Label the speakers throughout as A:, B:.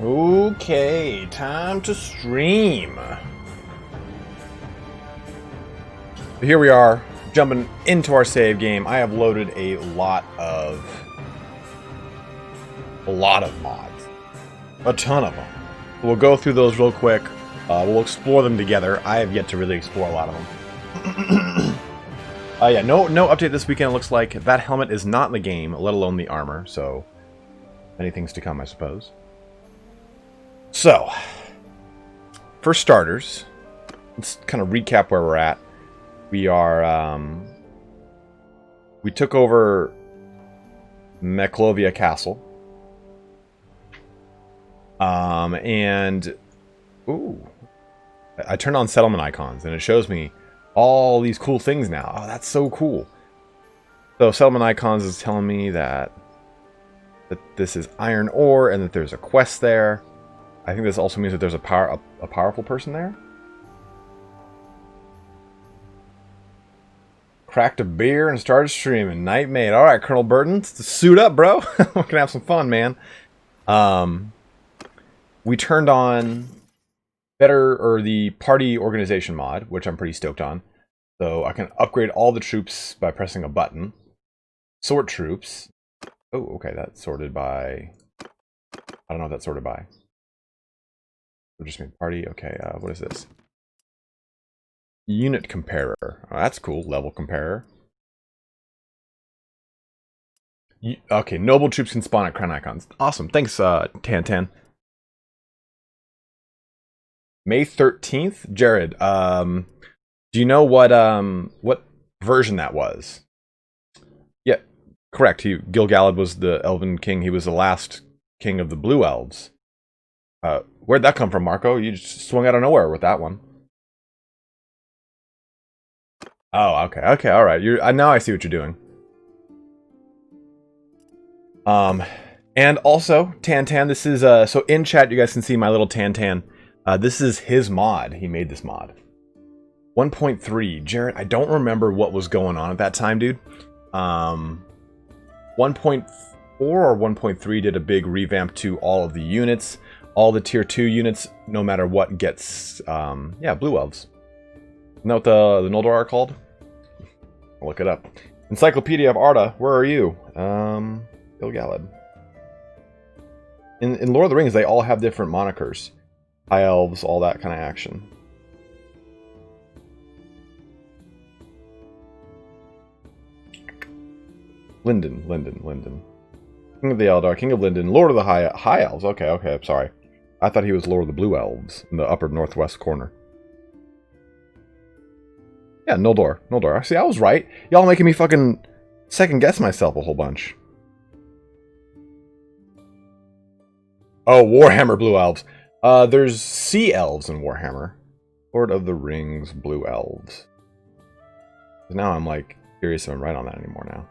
A: Okay, time to stream. Here we are, jumping into our save game. I have loaded a lot of mods. A ton of them. We'll go through those real quick. We'll explore them together. I have yet to really explore a lot of them. Yeah, no update this weekend, it looks like. That helmet is not in the game, let alone the armor, so many things to come, I suppose. So, for starters, let's kind of recap where we're at. We are, we took over Meklovia Castle. And, ooh, I turned on settlement icons, and it shows me all these cool things now. Oh, that's so cool. So, settlement icons is telling me that this is iron ore, and that there's a quest there. I think this also means that there's a powerful person there. Cracked a beer and started streaming. Night mate. All right, Colonel Burton, suit up, bro. We're gonna have some fun, man. We turned on the party organization mod, which I'm pretty stoked on. So I can upgrade all the troops by pressing a button. Sort troops. Oh, okay, that's sorted by. I don't know what that's sorted by. We just made party. Okay, what is this? Unit comparer. Oh, that's cool. Level comparer. Okay, noble troops can spawn at crown icons. Awesome. Thanks, Tan. May 13th, Jared. Do you know what version that was? Yeah, correct. Gil-galad was the Elven King. He was the last king of the Blue Elves. Where'd that come from, Marco? You just swung out of nowhere with that one. Oh, okay, all right. Now I see what you're doing. And also, Tan, this is so in chat you guys can see my little Tan. This is his mod. He made this mod. 1.3, Jared. I don't remember what was going on at that time, dude. 1.4 or 1.3 did a big revamp to all of the units. All the tier 2 units, no matter what, gets, yeah, Blue Elves. Isn't that what the Noldor are called? I'll look it up. Encyclopedia of Arda, where are you? Gil-galad. In Lord of the Rings, they all have different monikers. High Elves, all that kind of action. Linden. King of the Eldar, King of Linden, Lord of the High Elves. Okay, I'm sorry. I thought he was Lord of the Blue Elves in the upper northwest corner. Yeah, Noldor. See, I was right. Y'all making me fucking second guess myself a whole bunch. Oh, Warhammer Blue Elves. There's Sea Elves in Warhammer. Lord of the Rings Blue Elves. Now I'm like curious if I'm right on that anymore now.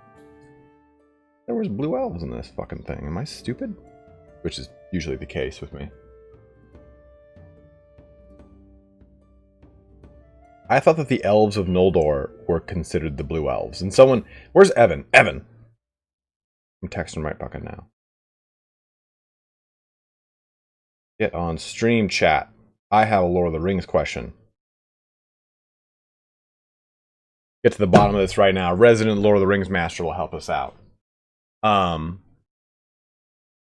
A: There was Blue Elves in this fucking thing. Am I stupid? Which is usually the case with me. I thought that the Elves of Noldor were considered the Blue Elves. And someone... Where's Evan? Evan! I'm texting right fucking now. Get on stream chat. I have a Lord of the Rings question. Get to the bottom of this right now. Resident Lord of the Rings master will help us out. But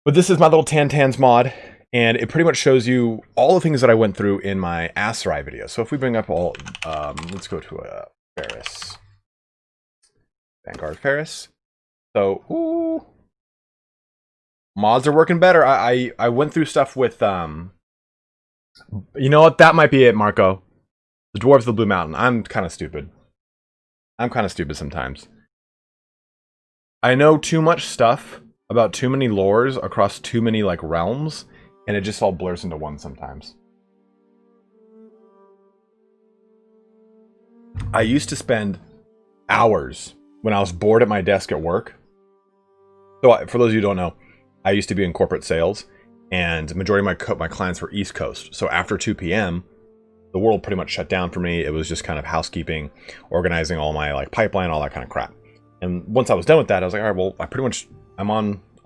A: this is my little Tan's mod, and it pretty much shows you all the things that I went through in my Aserai video. So if we bring up all, let's go to Ferris. Vanguard Ferris. So, ooh, mods are working better. I went through stuff with, you know what? That might be it, Marco. The Dwarves of the Blue Mountain. I'm kind of stupid. I'm kind of stupid sometimes. I know too much stuff about too many lores across too many like realms, and it just all blurs into one sometimes. I used to spend hours when I was bored at my desk at work. So for those of you who don't know, I used to be in corporate sales, and the majority of my clients were East Coast. So after 2 p.m., the world pretty much shut down for me. It was just kind of housekeeping, organizing all my like pipeline, all that kind of crap. And once I was done with that, I was like, all right, well,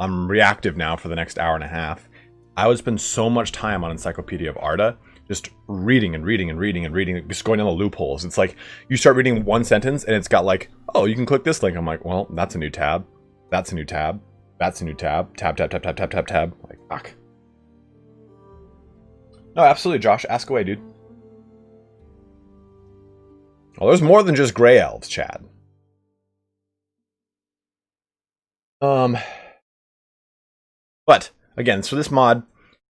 A: I'm reactive now for the next hour and a half. I would spend so much time on Encyclopedia of Arda, just reading and reading and reading and reading, just going down the loopholes. It's like, you start reading one sentence, and it's got like, oh, you can click this link. I'm like, well, that's a new tab. That's a new tab. That's a new tab. Tab, tab, tab, tab, tab, tab, tab. Like, fuck. No, absolutely, Josh. Ask away, dude. Well, there's more than just gray elves, Chad. But again, so this mod,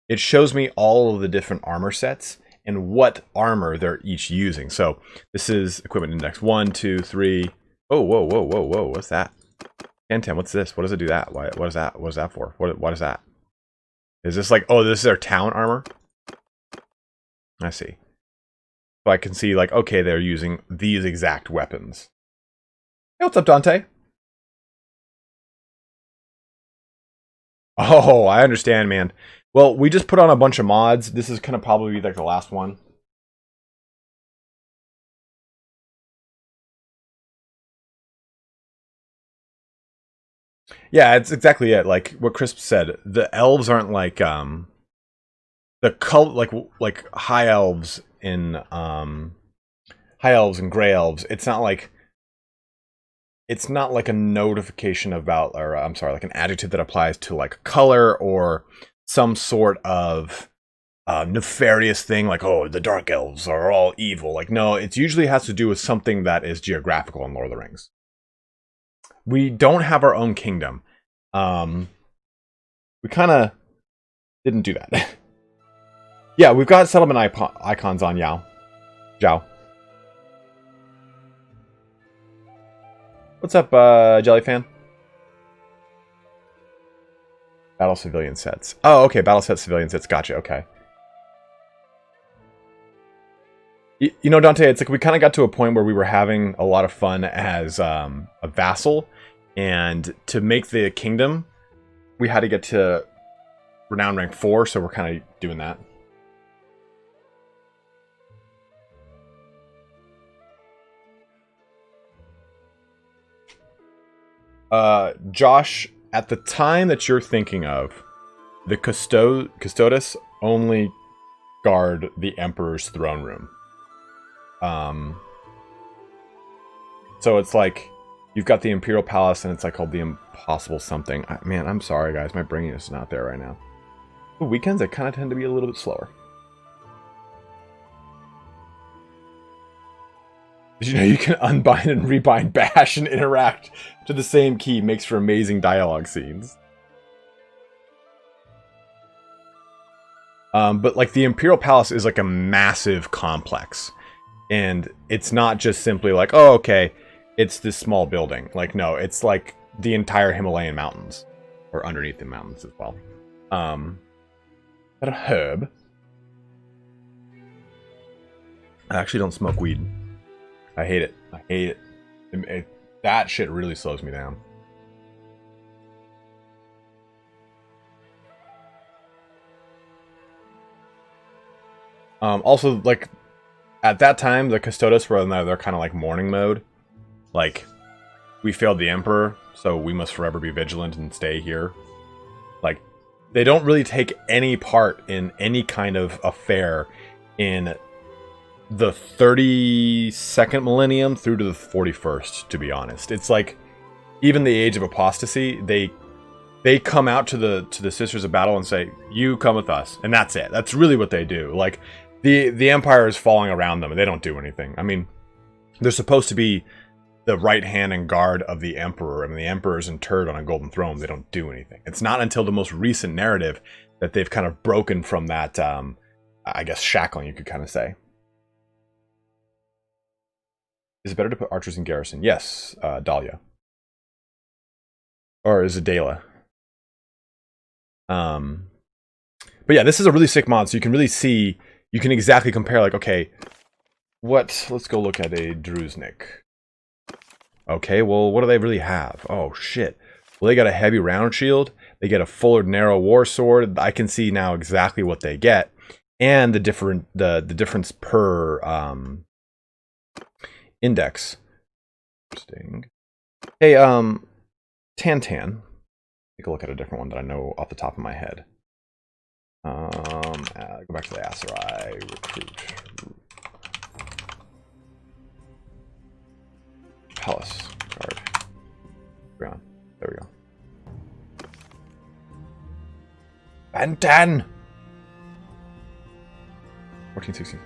A: it shows me all of the different armor sets and what armor they're each using. So this is equipment index 1, 2, 3. Oh, whoa, whoa, whoa, whoa! What's that? 10, what's this? What does it do that? What is that? What is that for? What is that? Is this like, oh, this is their town armor? I see. So I can see like, okay, they're using these exact weapons. Hey, what's up, Dante? Oh, I understand, man. Well, we just put on a bunch of mods. This is kind of probably like the last one. Yeah, it's exactly it. Like what Crisp said, the elves aren't like the like high elves and gray elves. It's not like a notification about, or I'm sorry, like an adjective that applies to like color or some sort of nefarious thing, like, oh, the dark elves are all evil. Like, no, it usually has to do with something that is geographical in Lord of the Rings. We don't have our own kingdom. We kind of didn't do that. Yeah, we've got settlement icons on Zhao. What's up, Jellyfan? Battle civilian sets. Oh, okay, battle set civilian sets. Gotcha, okay. You know, Dante, it's like we kind of got to a point where we were having a lot of fun as a vassal, and to make the kingdom, we had to get to renown rank 4, so we're kind of doing that. Josh, at the time that you're thinking of, the Custodes only guard the Emperor's throne room. So it's like, you've got the Imperial Palace, and it's like called the Impossible something. Man, I'm sorry, guys. My brain is not there right now. The weekends, I kind of tend to be a little bit slower. Did you know you can unbind and rebind bash and interact to the same key? Makes for amazing dialogue scenes. But like the Imperial Palace is like a massive complex. And it's not just simply like, oh, okay, it's this small building. Like, no, it's like the entire Himalayan mountains. Or underneath the mountains as well. Got a herb. I actually don't smoke weed. I hate it. I hate it. That shit really slows me down. Also, like, at that time, the Custodes were in their kind of like mourning mode. Like, we failed the Emperor, so we must forever be vigilant and stay here. Like, they don't really take any part in any kind of affair in the 32nd millennium through to the 41st, to be honest. It's like, even the Age of Apostasy, they come out to the Sisters of Battle and say, you come with us. And that's it. That's really what they do. Like, the Empire is falling around them, and they don't do anything. I mean, they're supposed to be the right hand and guard of the Emperor. I mean, the Emperor is interred on a golden throne. They don't do anything. It's not until the most recent narrative that they've kind of broken from that, I guess, shackling, you could kind of say. Is it better to put archers in garrison? Yes, Dahlia. Or is it Dela? But yeah, this is a really sick mod, so you can really see, you can exactly compare, like, okay, let's go look at a Druznik. Okay, well, what do they really have? Oh, shit. Well, they got a heavy round shield, they get a full or narrow war sword. I can see now exactly what they get, and the difference per, index. Interesting. Hey, Tantan. Take a look at a different one that I know off the top of my head. Go back to the Asarai recruit. Palace guard. Ground. There we go. Bantan! 14, 16.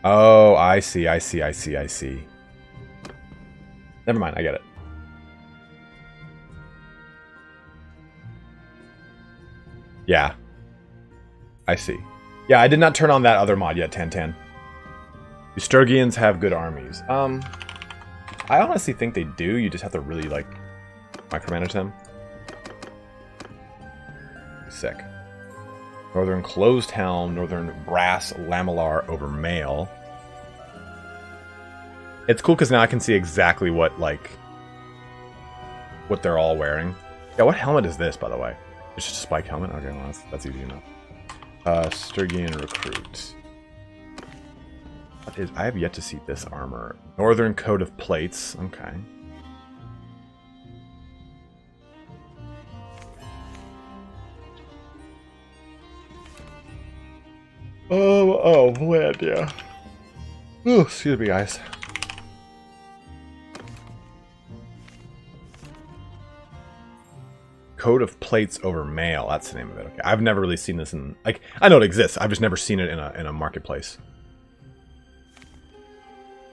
A: Oh, I see. Never mind, I get it. Yeah. I see. Yeah, I did not turn on that other mod yet, Tantan. The Sturgians have good armies. I honestly think they do. You just have to really, like, micromanage them. Sick. Northern Closed Helm, Northern Brass Lamellar over Mail. It's cool because now I can see exactly what, like, what they're all wearing. Yeah, what helmet is this, by the way? It's just a spike helmet? Okay, well, that's easy enough. Sturgian Recruit. What is... I have yet to see this armor. Northern Coat of Plates. Okay. Oh, land, yeah. Ooh, excuse me, guys. Coat of Plates over Mail. That's the name of it. Okay, I've never really seen this in... Like, I know it exists. I've just never seen it in a marketplace.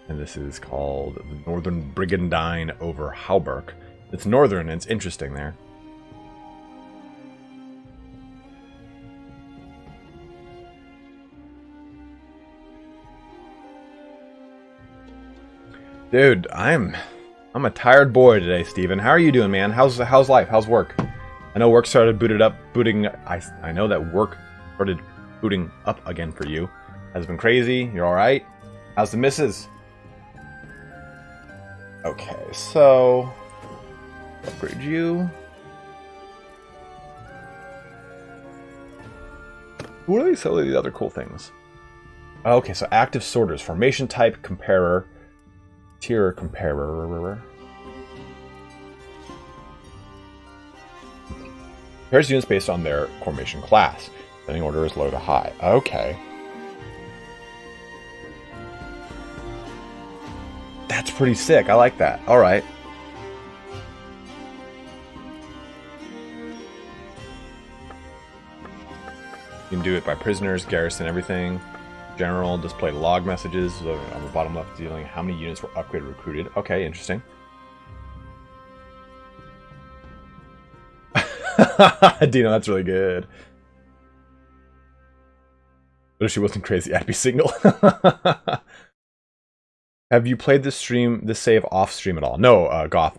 A: And this is called the Northern Brigandine over Hauberk. It's northern, and it's interesting there. Dude, I'm a tired boy today, Steven. How are you doing, man? How's life? How's work? I know work started booting. I know that work started booting up again for you. Has been crazy. You're all right? How's the missus? Okay, so upgrade you. What are some of these other cool things? Okay, so active sorters, formation type, comparer. Tier comparer. Compares units based on their formation class. Sending order is low to high. Okay. That's pretty sick. I like that. Alright. You can do it by prisoners, garrison, everything. General, display log messages on the bottom left, dealing how many units were upgraded, recruited. Okay, interesting. Dino, that's really good. But if she wasn't crazy, I'd be single. Have you played this save off stream at all? No, Goth.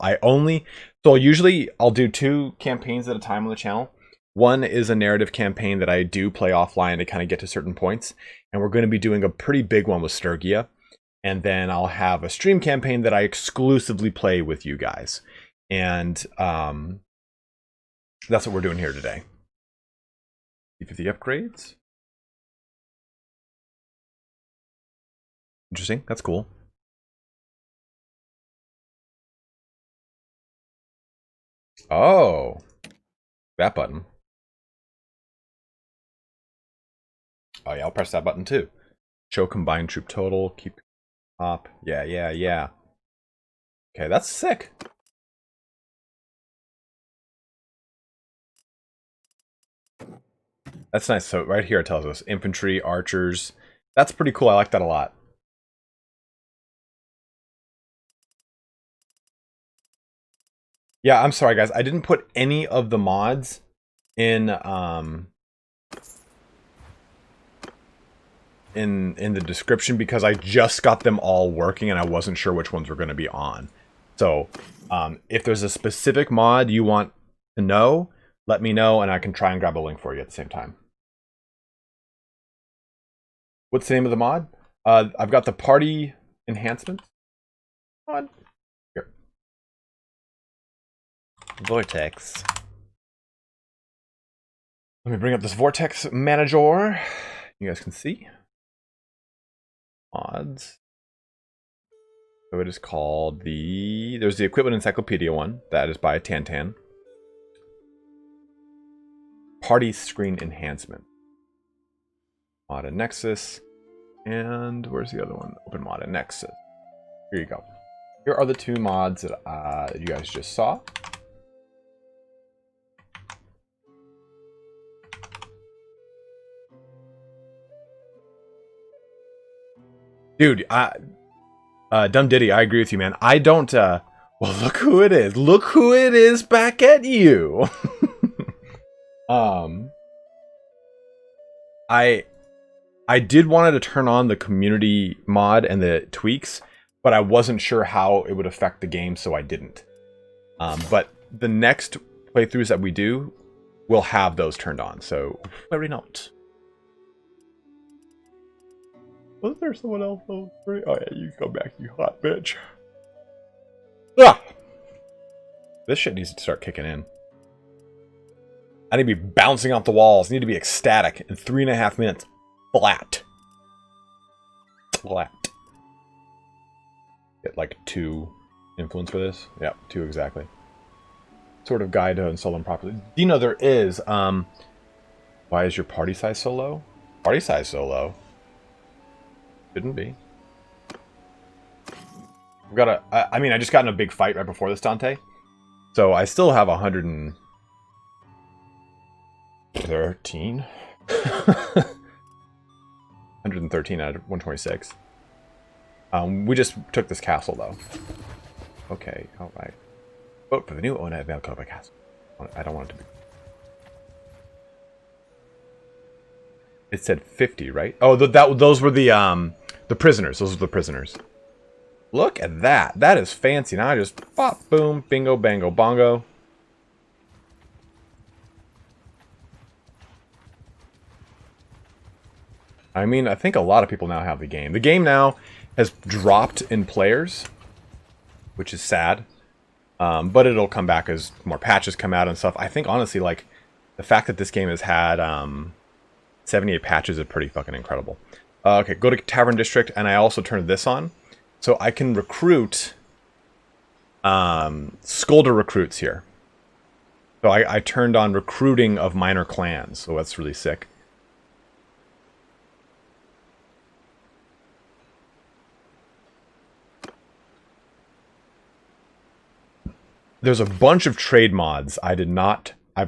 A: So usually I'll do 2 campaigns at a time on the channel. One is a narrative campaign that I do play offline to kind of get to certain points. And we're going to be doing a pretty big one with Sturgia. And then I'll have a stream campaign that I exclusively play with you guys. And that's what we're doing here today. P50 upgrades. Interesting. That's cool. Oh. That button. Oh yeah, I'll press that button too. Show combined troop total. Keep up. Yeah. Okay, that's sick. That's nice. So right here it tells us infantry, archers. That's pretty cool. I like that a lot. Yeah, I'm sorry guys. I didn't put any of the mods in the description because I just got them all working and I wasn't sure which ones were going to be on. So if there's a specific mod you want to know, let me know and I can try and grab a link for you at the same time. What's the name of the mod? I've got the party enhancement mod. Here. Vortex. Let me bring up this Vortex Manager. You guys can see. Mods. So it is called there's the Equipment Encyclopedia one. That is by Tantan. party screen enhancement. Mod and Nexus. And where's the other one? Open mod and Nexus. Here you go. Here are the two mods that you guys just saw. Dude, Dumb Diddy, I agree with you, man. I don't, well, look who it is. Look who it is back at you. I did wanted to turn on the community mod and the tweaks, but I wasn't sure how it would affect the game, so I didn't. But the next playthroughs that we do will have those turned on, so worry not. Was there someone else? Oh yeah, you go back, you hot bitch. Ah! This shit needs to start kicking in. I need to be bouncing off the walls. I need to be ecstatic in 3.5 minutes. Flat. Flat. Get like 2 influence for this? Yeah, 2 exactly. Sort of guide to install them properly. Dino, there is. Why is your party size so low? Party size so low? Shouldn't be. I've got a. I mean, I just got in a big fight right before this, Dante. So I still have 113. 113 out of 126. We just took this castle, though. Okay, alright. Vote for the new owner of Valkova Castle. I don't want it to be. It said 50, right? Oh, those were the prisoners. Those were the prisoners. Look at that. That is fancy. Now I just pop, boom, bingo, bango, bongo. I mean, I think a lot of people now have the game. The game now has dropped in players, which is sad. But it'll come back as more patches come out and stuff. I think, honestly, like, the fact that this game has had 78 patches is pretty fucking incredible. Okay, go to Tavern District, and I also turned this on. So I can recruit Skolder recruits here. So I turned on recruiting of minor clans, so that's really sick. There's a bunch of trade mods I've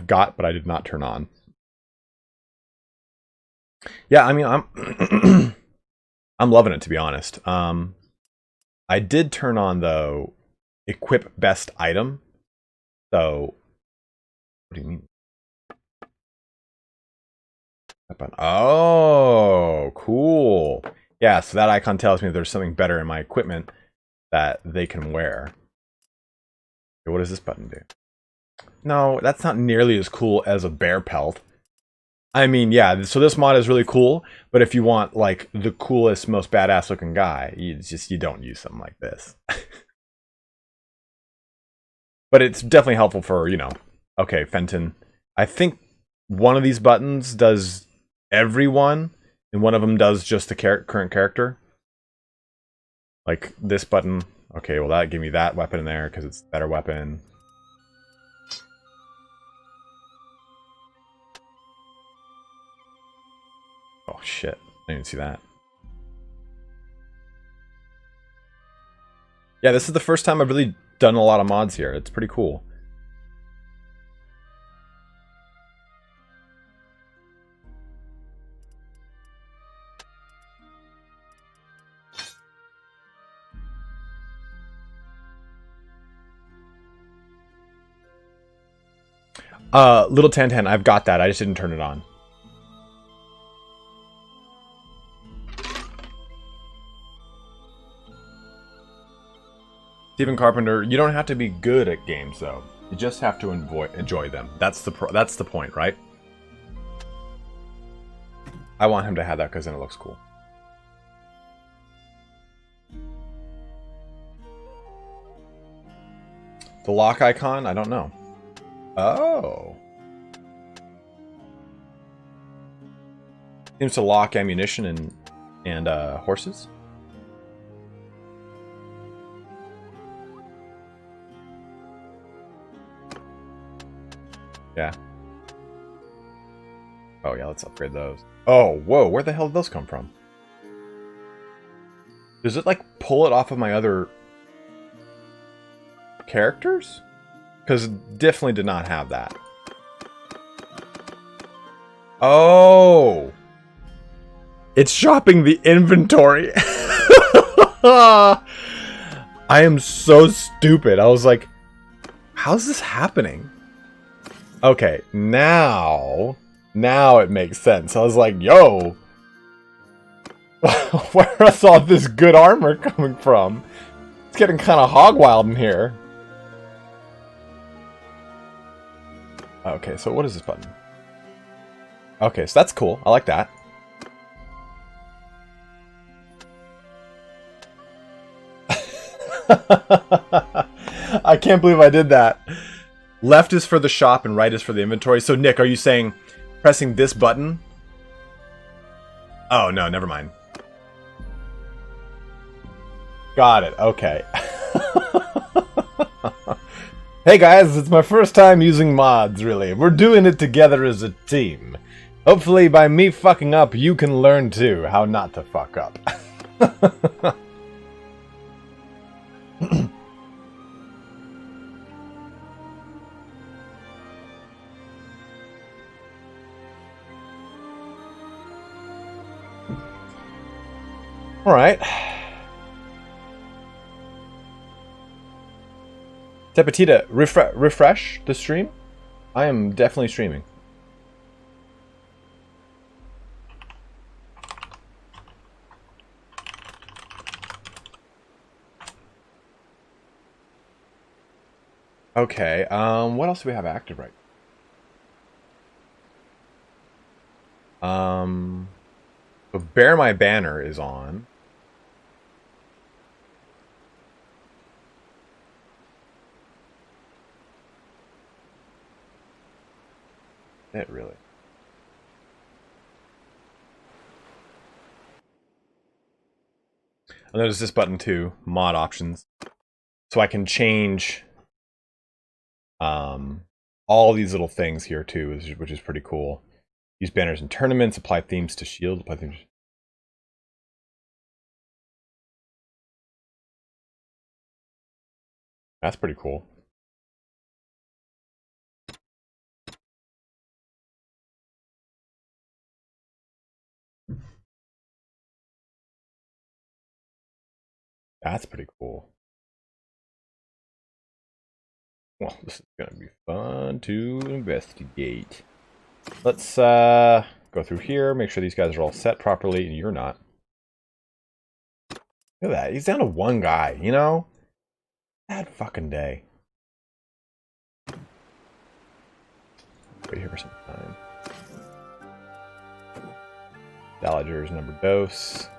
A: got, but I did not turn on. Yeah, I mean, I'm loving it, to be honest. I did turn on, though, equip best item. So, what do you mean? Oh, cool. Yeah, so that icon tells me there's something better in my equipment that they can wear. Okay, what does this button do? No, that's not nearly as cool as a bear pelt. I mean, yeah, so this mod is really cool, but if you want, like, the coolest, most badass looking guy, you don't use something like this. But it's definitely helpful for, you know, okay, Fenton. I think one of these buttons does everyone, and one of them does just the current character. Like, this button, okay, well, that give me that weapon in there, because it's a better weapon. Oh, shit. I didn't see that. Yeah, this is the first time I've really done a lot of mods here. It's pretty cool. Little Tantan, I've got that. I just didn't turn it on. Stephen Carpenter, you don't have to be good at games, though. You just have to enjoy them. That's the point, right? I want him to have that because then it looks cool. The lock icon? I don't know. Oh. Seems to lock ammunition and horses. Yeah. Oh yeah, let's upgrade those. Oh, whoa, where the hell did those come from? Does it, like, pull it off of my other characters? Because definitely did not have that. Oh! It's shopping the inventory! I am so stupid. I was like, how's this happening? Okay, now it makes sense. I was like, yo! Where is all this good armor coming from? It's getting kind of hog wild in here. Okay, so what is this button? Okay, so that's cool. I like that. I can't believe I did that. Left is for the shop and right is for the inventory. So, Nick, are you saying pressing this button? Oh, no, never mind. Got it. Okay. Hey, guys, it's my first time using mods, really. We're doing it together as a team. Hopefully, by me fucking up, you can learn, too, how not to fuck up. Alright. Tepetita, refresh the stream? I am definitely streaming. Okay, what else do we have active right now? So Bear My Banner is on. It really. And there's this button too, mod options. So I can change all these little things here too, which is pretty cool. Use banners in tournaments, apply themes to shield, apply themes. That's pretty cool. That's pretty cool. Well, this is gonna be fun to investigate. Let's go through here, make sure these guys are all set properly, and you're not. Look at that, he's down to one guy, you know? Bad fucking day. Wait here for some time. Dalager's number dose.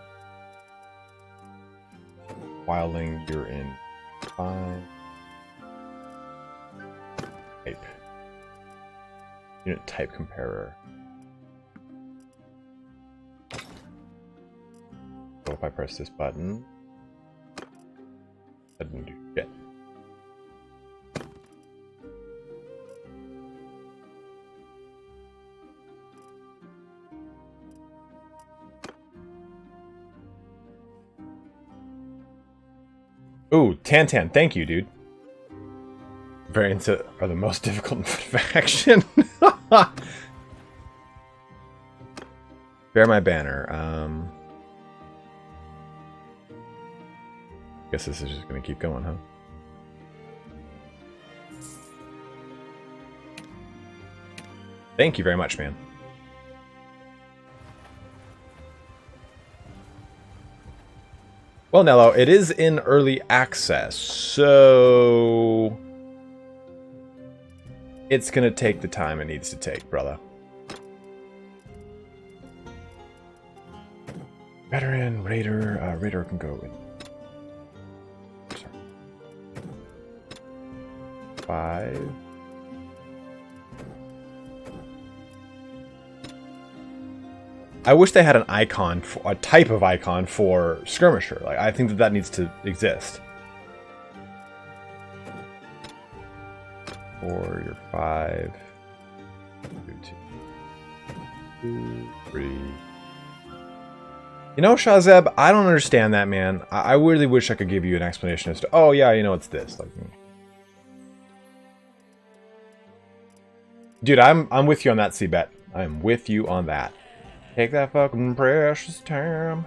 A: Wildling, you're in 5. Type. Unit type comparer. So if I press this button, that didn't do shit. Ooh, Tantan, thank you, dude. Variants are the most difficult faction. Bear My Banner. Guess this is just gonna keep going, huh? Thank you very much, man. Well, Nello, it is in early access, so it's gonna take the time it needs to take, brother. Veteran, Raider, Raider can go in. Sorry. 5. I wish they had an icon, a type of icon for Skirmisher. Like, I think that needs to exist. For your 5. 2. 2, 3. You know, Shazeb, I don't understand that, man. I really wish I could give you an explanation as to, oh yeah, you know, it's this. Like, dude, I'm with you on that, C-Bet. I'm with you on that. Take that fucking precious time.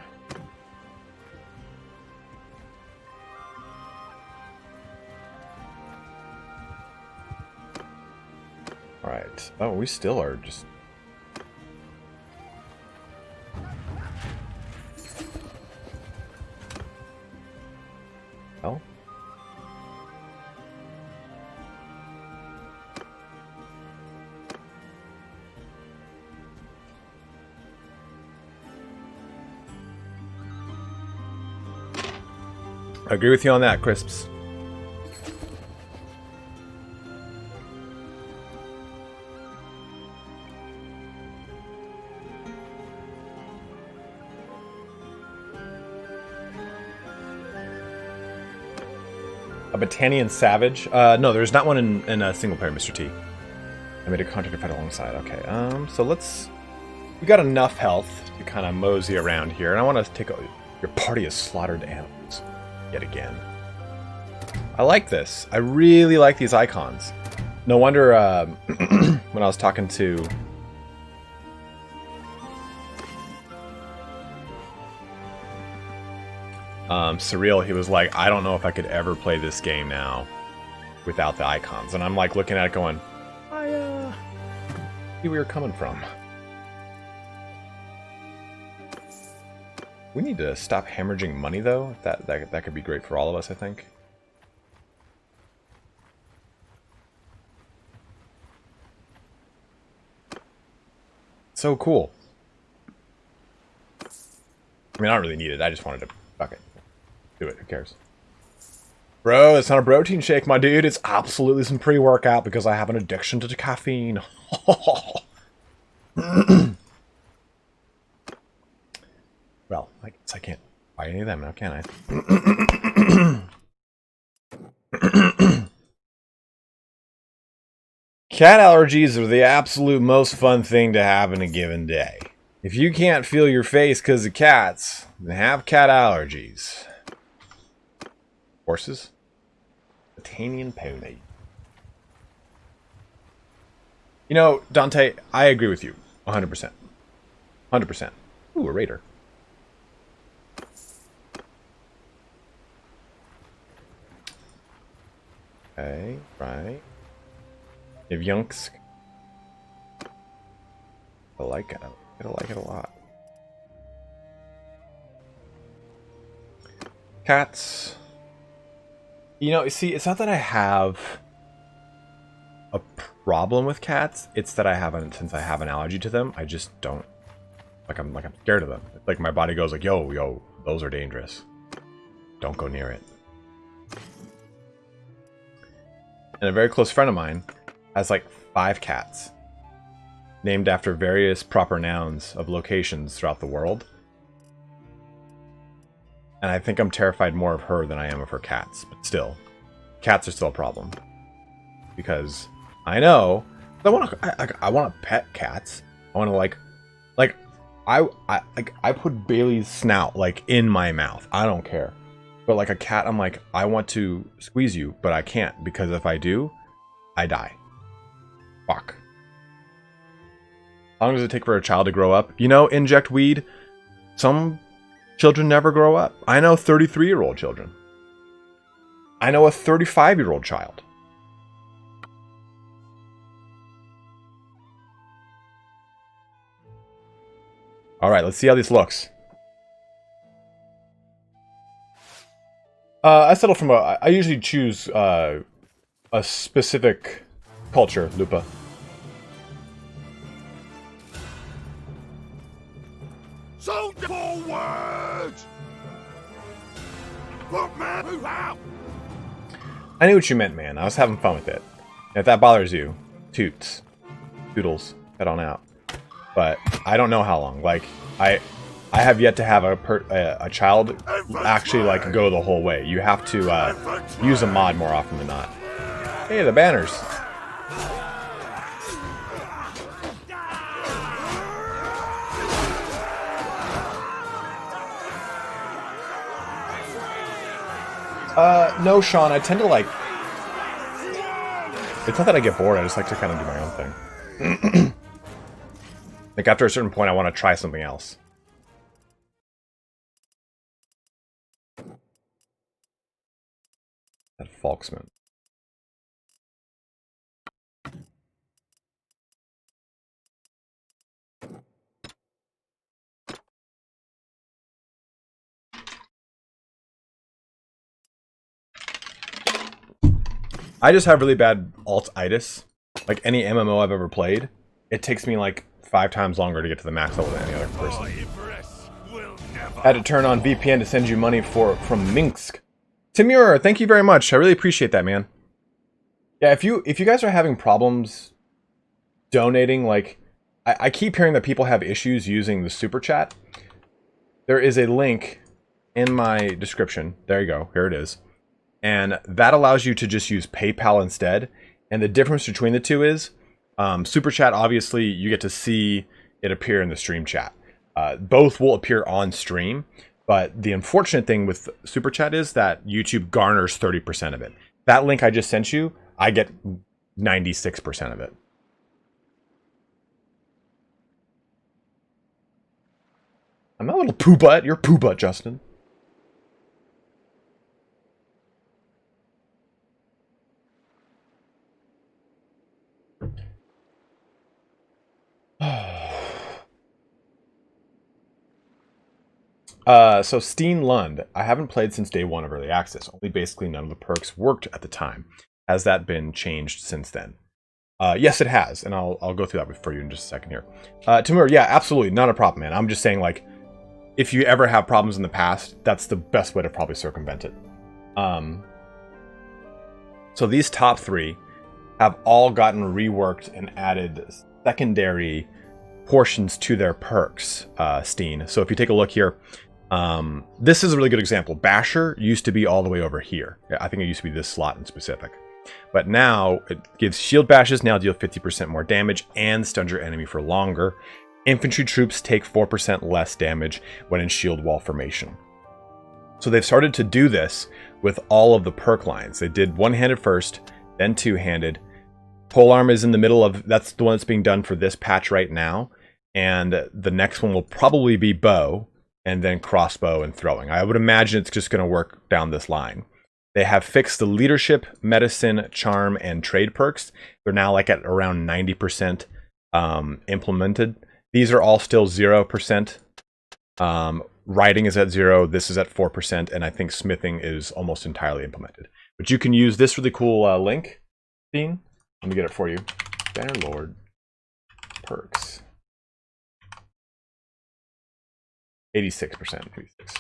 A: Alright. Oh, we still are just... Well... I agree with you on that, Crisps. A Battanian Savage? No, there's not one in a single player, Mr. T. I made a contract to fight alongside. Okay, so let's... We got enough health to kind of mosey around here, and I want to take a... Your party is slaughtered animals. Yet again. I like this. I really like these icons. No wonder when I was talking to Surreal, he was like, I don't know if I could ever play this game now without the icons. And I'm like looking at it going, I see where you're coming from. We need to stop hemorrhaging money, though. That could be great for all of us, I think. So cool. I mean, I don't really need it. I just wanted to... Fuck it. Do it. Who cares? Bro, it's not a protein shake, my dude. It's absolutely some pre-workout because I have an addiction to the caffeine. Well, I guess I can't buy any of them now, can I? Cat allergies are the absolute most fun thing to have in a given day. If you can't feel your face because of cats, then have cat allergies. Horses? Battanian pony. You know, Dante, I agree with you. 100%. 100%. Ooh, a raider. Okay, right. EVGA. I like it. I like it a lot. Cats. You know, see, it's not that I have a problem with cats. It's that I haven't, since I have an allergy to them, I just don't. Like I'm scared of them. Like my body goes like, yo, those are dangerous. Don't go near it. And a very close friend of mine has like 5 cats named after various proper nouns of locations throughout the world. And I think I'm terrified more of her than I am of her cats. But still, cats are still a problem. Because I know I want to pet cats. I want to I put Bailey's snout like in my mouth. I don't care. But like a cat, I'm like, I want to squeeze you, but I can't, because if I do, I die. Fuck. How long does it take for a child to grow up? You know, inject weed. Some children never grow up. I know 33-year-old children. I know a 35-year-old child. All right, let's see how this looks. I settle from I usually choose a specific culture, Lupa.
B: So forward! Look, man, move out!
A: I knew what you meant, man. I was having fun with it. If that bothers you, toots, toodles, head on out. But I don't know how long. Like I have yet to have a child actually like go the whole way. You have to use a mod more often than not. Hey, the banners. No, Sean, I tend to like... It's not that I get bored, I just like to kind of do my own thing. Like, after a certain point, I want to try something else. That Falksman. I just have really bad alt-itis. Like, any MMO I've ever played, it takes me like 5 times longer to get to the max level than any other person. Had to turn on VPN to send you money from Minsk. Timur, thank you very much. I really appreciate that, man. Yeah, if you guys are having problems donating, like, I keep hearing that people have issues using the super chat. There is a link in my description. There you go. Here it is. And that allows you to just use PayPal instead. And the difference between the two is super chat, obviously, you get to see it appear in the stream chat. Both will appear on stream. But the unfortunate thing with super chat is that YouTube garners 30% of it. That link I just sent you, I get 96% of it. I'm not a little poo butt. You're poo butt, Justin. So Steen Lund, I haven't played since day 1 of early access. Only basically none of the perks worked at the time. Has that been changed since then? Yes, it has, and I'll go through that for you in just a second here. Timur, yeah, absolutely, not a problem, man. I'm just saying, like, if you ever have problems in the past, that's the best way to probably circumvent it. So these top 3 have all gotten reworked and added secondary portions to their perks, Steen. So if you take a look here, this is a really good example. Basher used to be all the way over here. I think it used to be this slot in specific. But now it gives shield bashes now deal 50% more damage and stun your enemy for longer. Infantry troops take 4% less damage when in shield wall formation. So they've started to do this with all of the perk lines. They did one-handed first, then two-handed. Polearm is in the middle of, that's the one that's being done for this patch right now. And the next one will probably be bow, and then crossbow and throwing. I would imagine it's just going to work down this line. They have fixed the leadership, medicine, charm, and trade perks. They're now like at around 90% implemented. These are all still 0%. Writing is at 0, this is at 4%, and I think smithing is almost entirely implemented. But you can use this really cool link, Dean. Let me get it for you. Bannerlord perks. 86%. 86.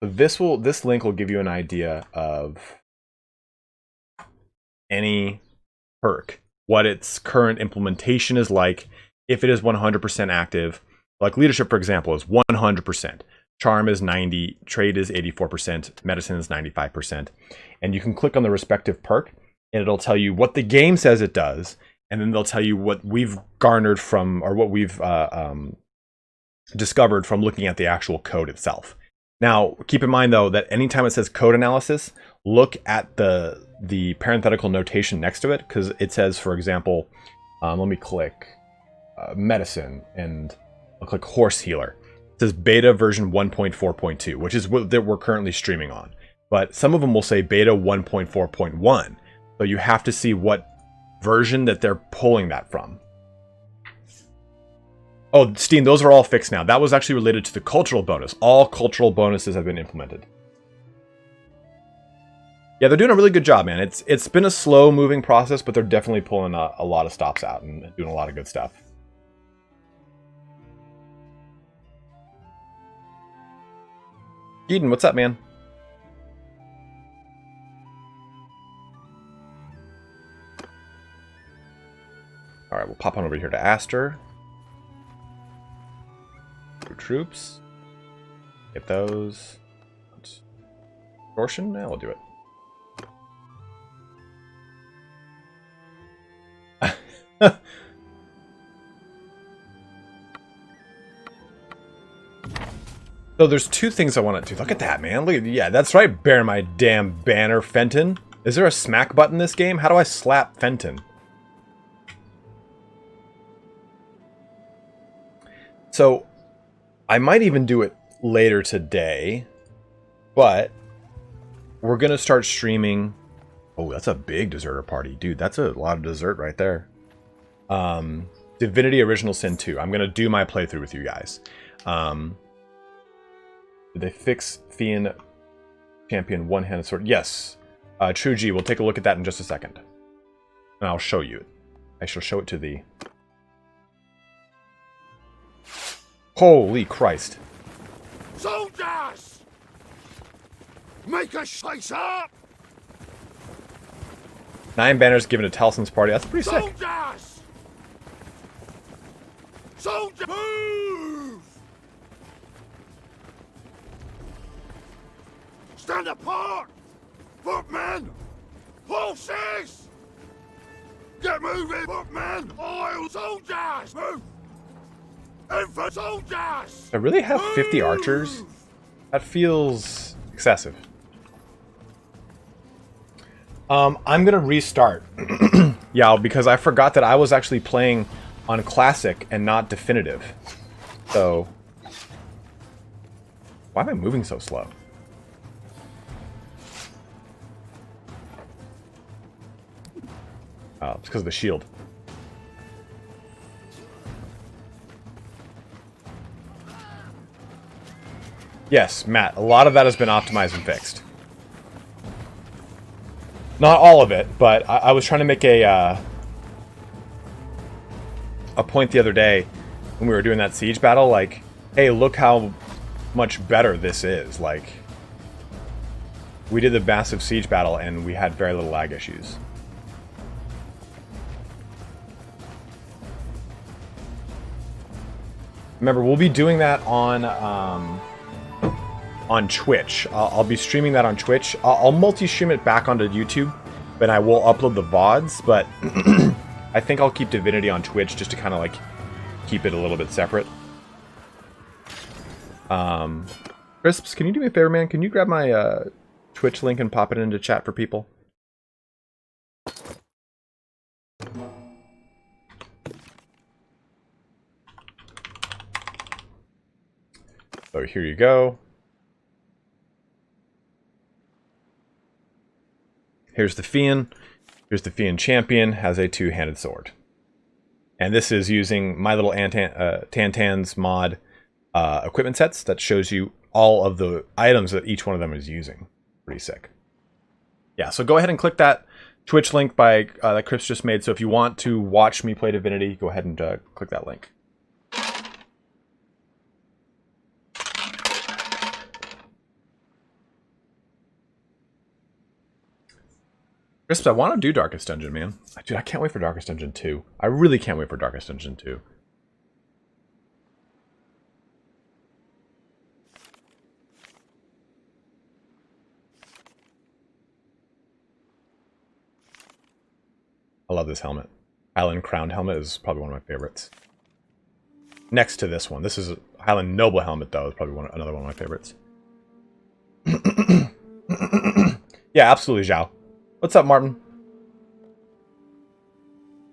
A: So this link will give you an idea of any perk, what its current implementation is like, if it is 100% active. Like leadership, for example, is 100%. Charm is 90, trade is 84%, medicine is 95%. And you can click on the respective perk, and it'll tell you what the game says it does, and then they'll tell you what we've garnered from, or what we've discovered from looking at the actual code itself. Now, keep in mind, though, that anytime it says code analysis, look at the parenthetical notation next to it, because it says, for example, let me click medicine, and I'll click horse healer. It says beta version 1.4.2, which is what that we're currently streaming on. But some of them will say beta 1.4.1. So you have to see what version that they're pulling that from. Oh, Steen, those are all fixed now. That was actually related to the cultural bonus. All cultural bonuses have been implemented. Yeah, they're doing a really good job, man. It's been a slow-moving process, but they're definitely pulling a lot of stops out and doing a lot of good stuff. Eden, what's up, man? All right, we'll pop on over here to Aster. Troops. Get those. Torsion? Yeah, we'll do it. So there's two things I want to do. Look at that, man. Look at, yeah, that's right. Bear my damn banner, Fenton. Is there a smack button in this game? How do I slap Fenton? So I might even do it later today, but we're going to start streaming. Oh, that's a big deserter party. Dude, that's a lot of dessert right there. Divinity Original Sin 2. I'm going to do my playthrough with you guys. Did they fix Fiend Champion one-handed sword? Yes. True G, we'll take a look at that in just a second. And I'll show you. I shall show it to thee. Holy Christ.
B: Soldiers! Make a chase up!
A: 9 banners given to Talisman's party. That's pretty sick.
B: Soldiers! Soldier, move! Stand apart! Footmen! Horses! Get moving, footmen! Oil soldiers! Move! Infant soldiers!
A: I really have 50 archers? That feels excessive. I'm gonna restart. Yeah, because I forgot that I was actually playing on Classic and not Definitive. So... why am I moving so slow? Oh, it's because of the shield. Yes, Matt, a lot of that has been optimized and fixed. Not all of it, but I was trying to make a point the other day when we were doing that siege battle, like, hey, look how much better this is. Like, we did the massive siege battle and we had very little lag issues. Remember, we'll be doing that on Twitch. I'll be streaming that on Twitch. I'll multi-stream it back onto YouTube, but I will upload the VODs, but I think I'll keep Divinity on Twitch just to kind of like keep it a little bit separate. Crisps, can you do me a favor, man? Can you grab my Twitch link and pop it into chat for people? So here you go. Here's the Fiend. Here's the Fiend Champion, has a two-handed sword. And this is using my little Tantan's mod equipment sets that shows you all of the items that each one of them is using. Pretty sick. Yeah, so go ahead and click that Twitch link that Chris just made. So if you want to watch me play Divinity, go ahead and click that link. Crisp, I want to do Darkest Dungeon, man. Dude, I can't wait for Darkest Dungeon 2. I really can't wait for Darkest Dungeon 2. I love this helmet. Highland Crowned helmet is probably one of my favorites. Next to this one. This is a Highland Noble helmet, though. It's probably another one of my favorites. Yeah, absolutely, Zhao. What's up, Martin?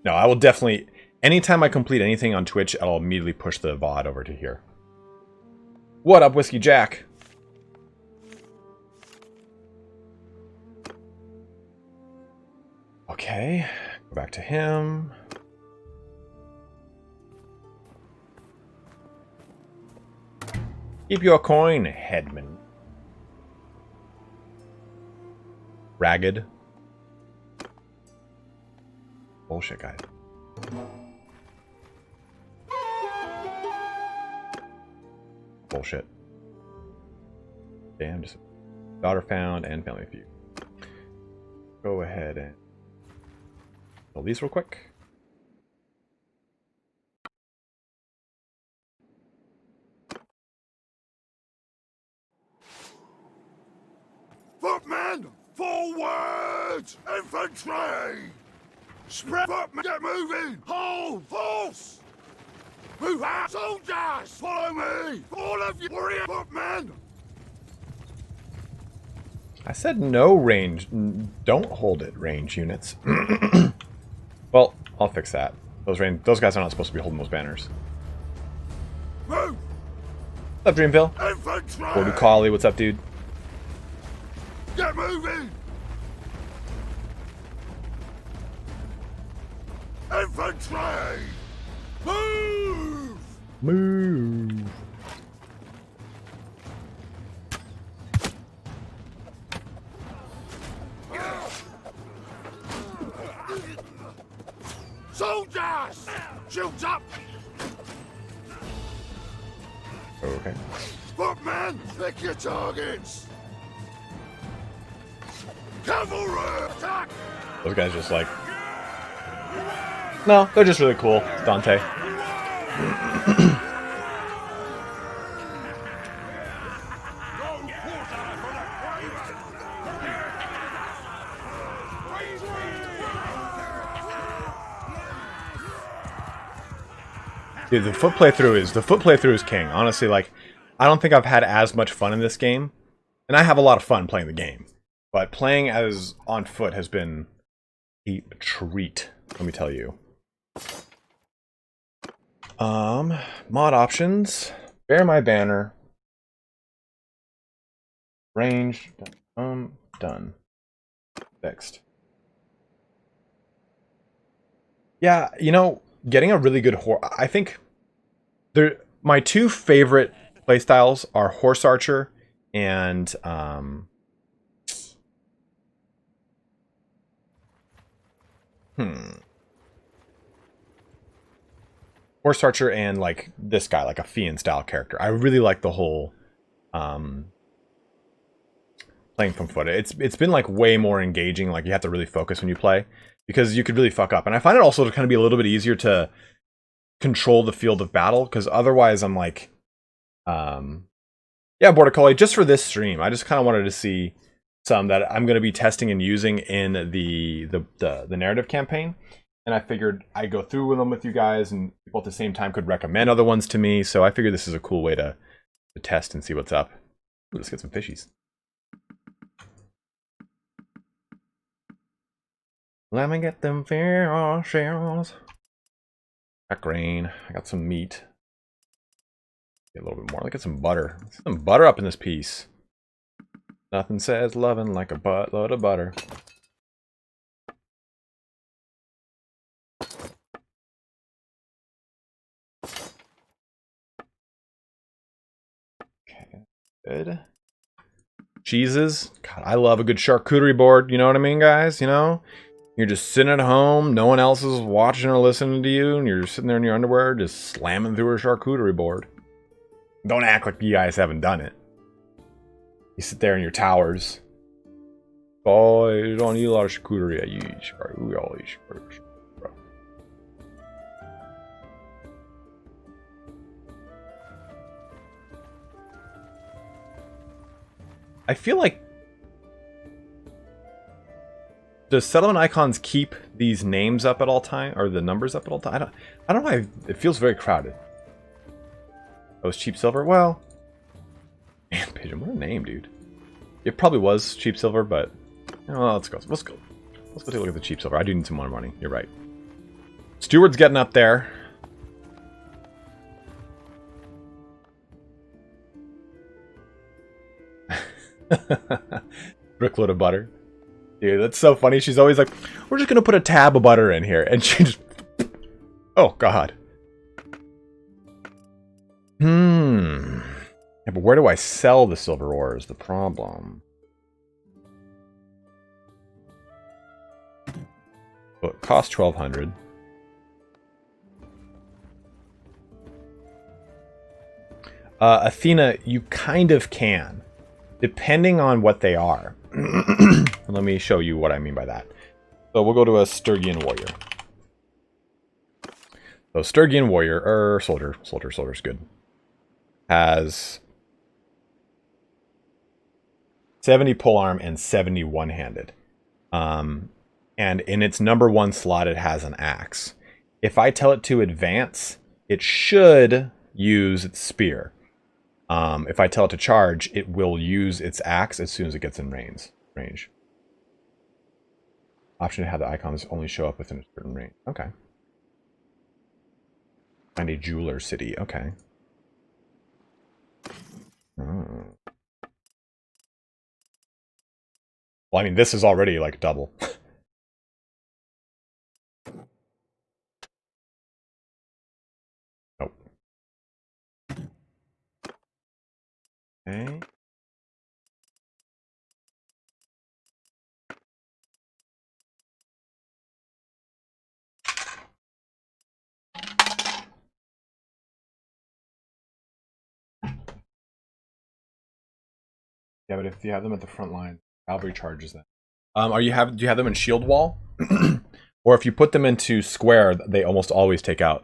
A: No, I will definitely... anytime I complete anything on Twitch, I'll immediately push the VOD over to here. What up, Whiskey Jack? Okay, go back to him. Keep your coin, Headman. Ragged. Bullshit, guys. Bullshit. Damn, just daughter found and family feud. Go ahead and pull these real quick.
B: Footmen! Forward! Infantry! Spread footmen! Get moving! Hold! Horse! Move out! Soldiers! Follow me! All of you warrior footmen!
A: I said no range. Don't hold it, range units. Well, I'll fix that. Those guys are not supposed to be holding those banners.
B: Move!
A: What's up, Dreamville?
B: Infantry!
A: Gordu Collie, what's up, dude?
B: Get moving! Infantry! Move!
A: Move.
B: Soldiers! Shields up!
A: Okay.
B: Footmen, pick your targets! Cavalry! Attack!
A: Those guys just like... No, they're just really cool. Dante. Dude, the foot playthrough is king. Honestly, like, I don't think I've had as much fun in this game, and I have a lot of fun playing the game, but playing as on foot has been a treat. Let me tell you. Mod options. Bear my banner. Range. Done. Fixed. Yeah, you know, getting a really good I think my two favorite playstyles are Horse Archer and Horse Archer and like this guy, like a Fiend style character. I really like the whole playing from foot. It's been like way more engaging. Like you have to really focus when you play because you could really fuck up. And I find it also to kind of be a little bit easier to control the field of battle because otherwise I'm like, yeah, Border Collie, just for this stream, I just kind of wanted to see some that I'm going to be testing and using in the narrative campaign. And I figured I'd go through with them with you guys, and people at the same time could recommend other ones to me. So I figured this is a cool way to test and see what's up. Ooh, let's get some fishies. Let me get them fishes. Got grain. I got some meat. Get a little bit more. Let's get some butter. Let's get some butter up in this piece. Nothing says loving like a buttload of butter. Okay, good. Cheeses. God, I love a good charcuterie board. You know what I mean, guys? You know? You're just sitting at home. No one else is watching or listening to you. And you're just sitting there in your underwear just slamming through a charcuterie board. Don't act like you guys haven't done it. You sit there in your towers. Boy, don't eat a lot of charcuterie. I eat charcuterie. We all eat charcuterie. Bro. I feel like... Does settlement icons keep these names up at all time? Or the numbers up at all time? I don't know why it feels very crowded. Oh, it's Cheap Silver? Well... Man, Pigeon, what a name, dude. It probably was Cheap Silver, but... Oh, let's go. Let's go take a look at the Cheap Silver. I do need some more money. You're right. Steward's getting up there. Brickload of butter. Dude, that's so funny. She's always like, we're just going to put a tab of butter in here. And she just... Oh, God. Yeah, but where do I sell the silver ore is the problem. Well, it costs 1,200. Athena, you kind of can. Depending on what they are. Let me show you what I mean by that. So we'll go to a Sturgian warrior. So Sturgian warrior, or soldier's good. Has 70 polearm and 70 one-handed. And in its number 1 slot, it has an axe. If I tell it to advance, it should use its spear. If I tell it to charge, it will use its axe as soon as it gets in range. Option to have the icons only show up within a certain range. Okay. Find a jeweler city. Okay. Oh. Well, I mean, this is already like double. Nope. Okay. Yeah, but if you have them at the front line, cavalry charges them. Do you have them in shield wall? Or if you put them into square, they almost always take out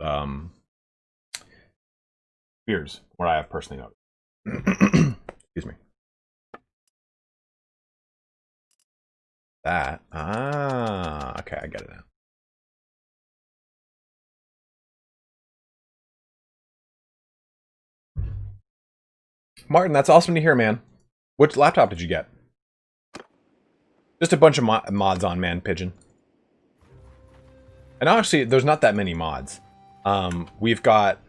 A: spears, where I have personally noticed. Excuse me. That. Ah, okay, I get it now. Martin, that's awesome to hear, man. Which laptop did you get? Just a bunch of mods on, man, Pigeon. And actually, there's not that many mods. We've got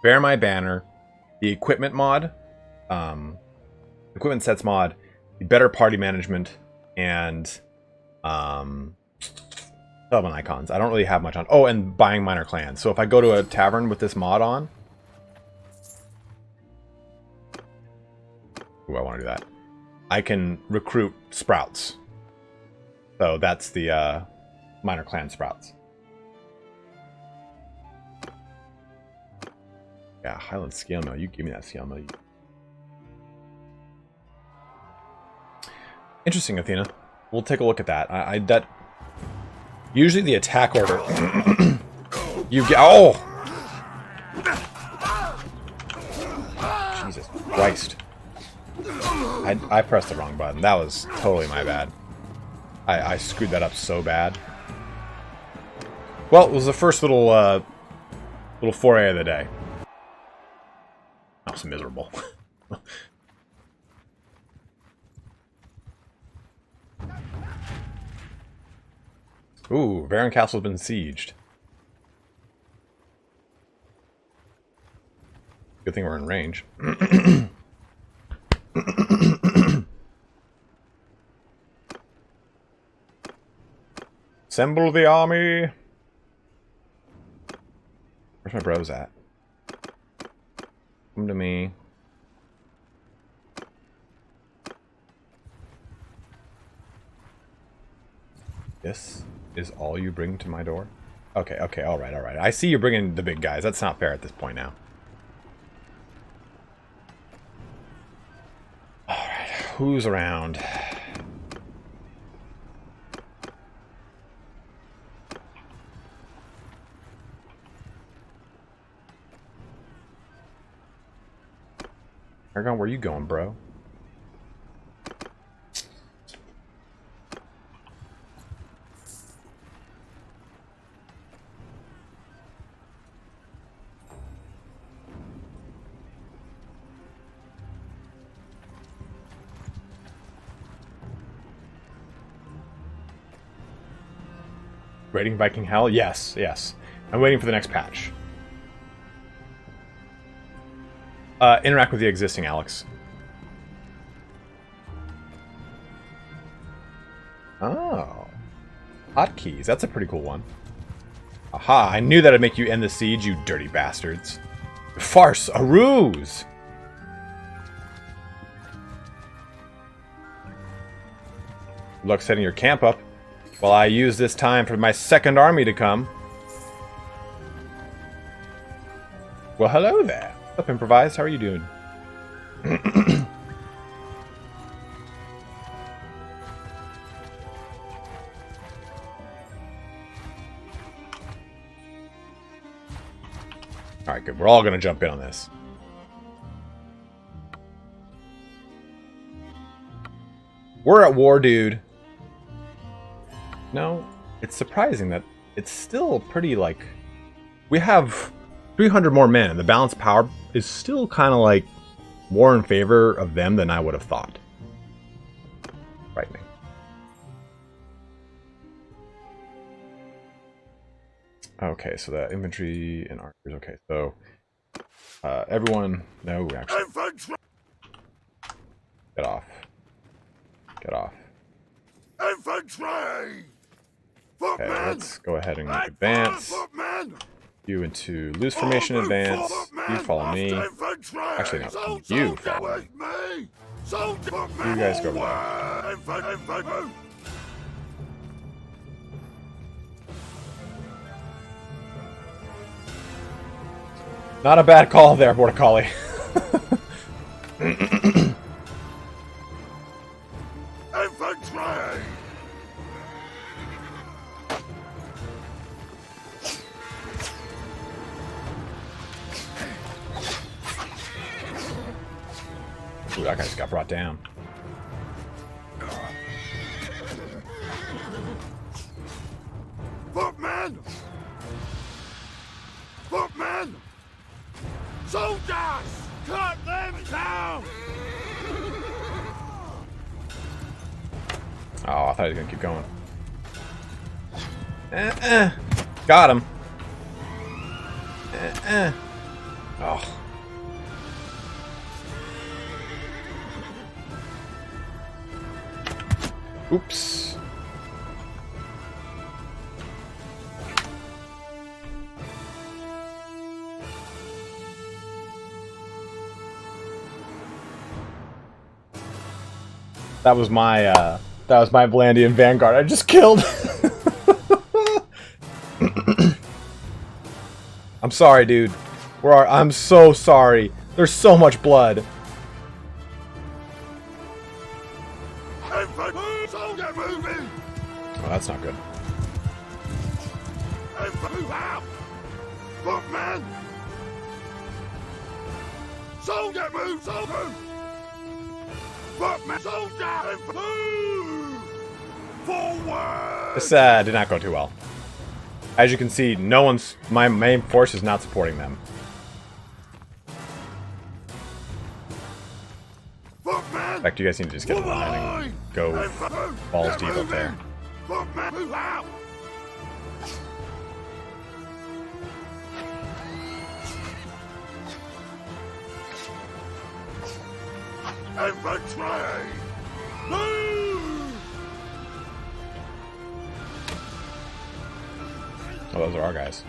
A: Bear My Banner, the equipment mod, equipment sets mod, the better party management, and settlement icons. I don't really have much on. Oh, and buying minor clans. So if I go to a tavern with this mod on, ooh, I want to do that. I can recruit sprouts. So that's the minor clan sprouts. Yeah, Highland scale mill. You give me that scale mill. Interesting, Athena. We'll take a look at that. That usually the attack order. You get Jesus Christ! I pressed the wrong button. That was totally my bad. I screwed that up so bad. Well, it was the first little foray of the day. That was miserable. Ooh, Varan Castle's been sieged. Good thing we're in range. Assemble the army! Where's my bros at? Come to me. This is all you bring to my door? Okay, okay, alright, alright. I see you bringing the big guys. That's not fair at this point now. Alright, who's around? Aragon, where you going, bro? Raiding Viking Hell? Yes, yes. I'm waiting for the next patch. Interact with the existing, Alex. Oh. Hotkeys. That's a pretty cool one. Aha, I knew that'd make you end the siege, you dirty bastards. Farce! A ruse! Good luck setting your camp up while I use this time for my second army to come. Well, hello there. What's up, Improvise? How are you doing? Alright, good. We're all going to jump in on this. We're at war, dude. No, it's surprising that it's still pretty, like... We have 300 more men, and the balanced power is still kind of like more in favor of them than I would have thought. Frightening. Okay, so that infantry and archers. Okay, so everyone, no, actually, get off. Get off.
B: Infantry!
A: Okay, let's go ahead and advance. You into loose formation advance. You follow me. Actually, no, you follow me. You guys go over there. Not a bad call there, Border Collie.
B: Infantry!
A: Ooh, that guy just got brought down.
B: Footmen! Footmen! Soldiers! Cut them down!
A: Oh, I thought he was gonna keep going. Got him. Oh. Oops. That was my Blandian Vanguard I just killed. I'm sorry, dude. I'm so sorry. There's so much blood. Oh, that's not good.
B: Footman! Soldier, move! Soldier! Footman! Soldier! Move! Forward!
A: This did not go too well. As you can see, my main force is not supporting them.
B: Footman!
A: In fact, you guys need to just get in line and go balls deep up there.
B: Footman, move out! Infantry! Move!
A: Oh, those are our guys.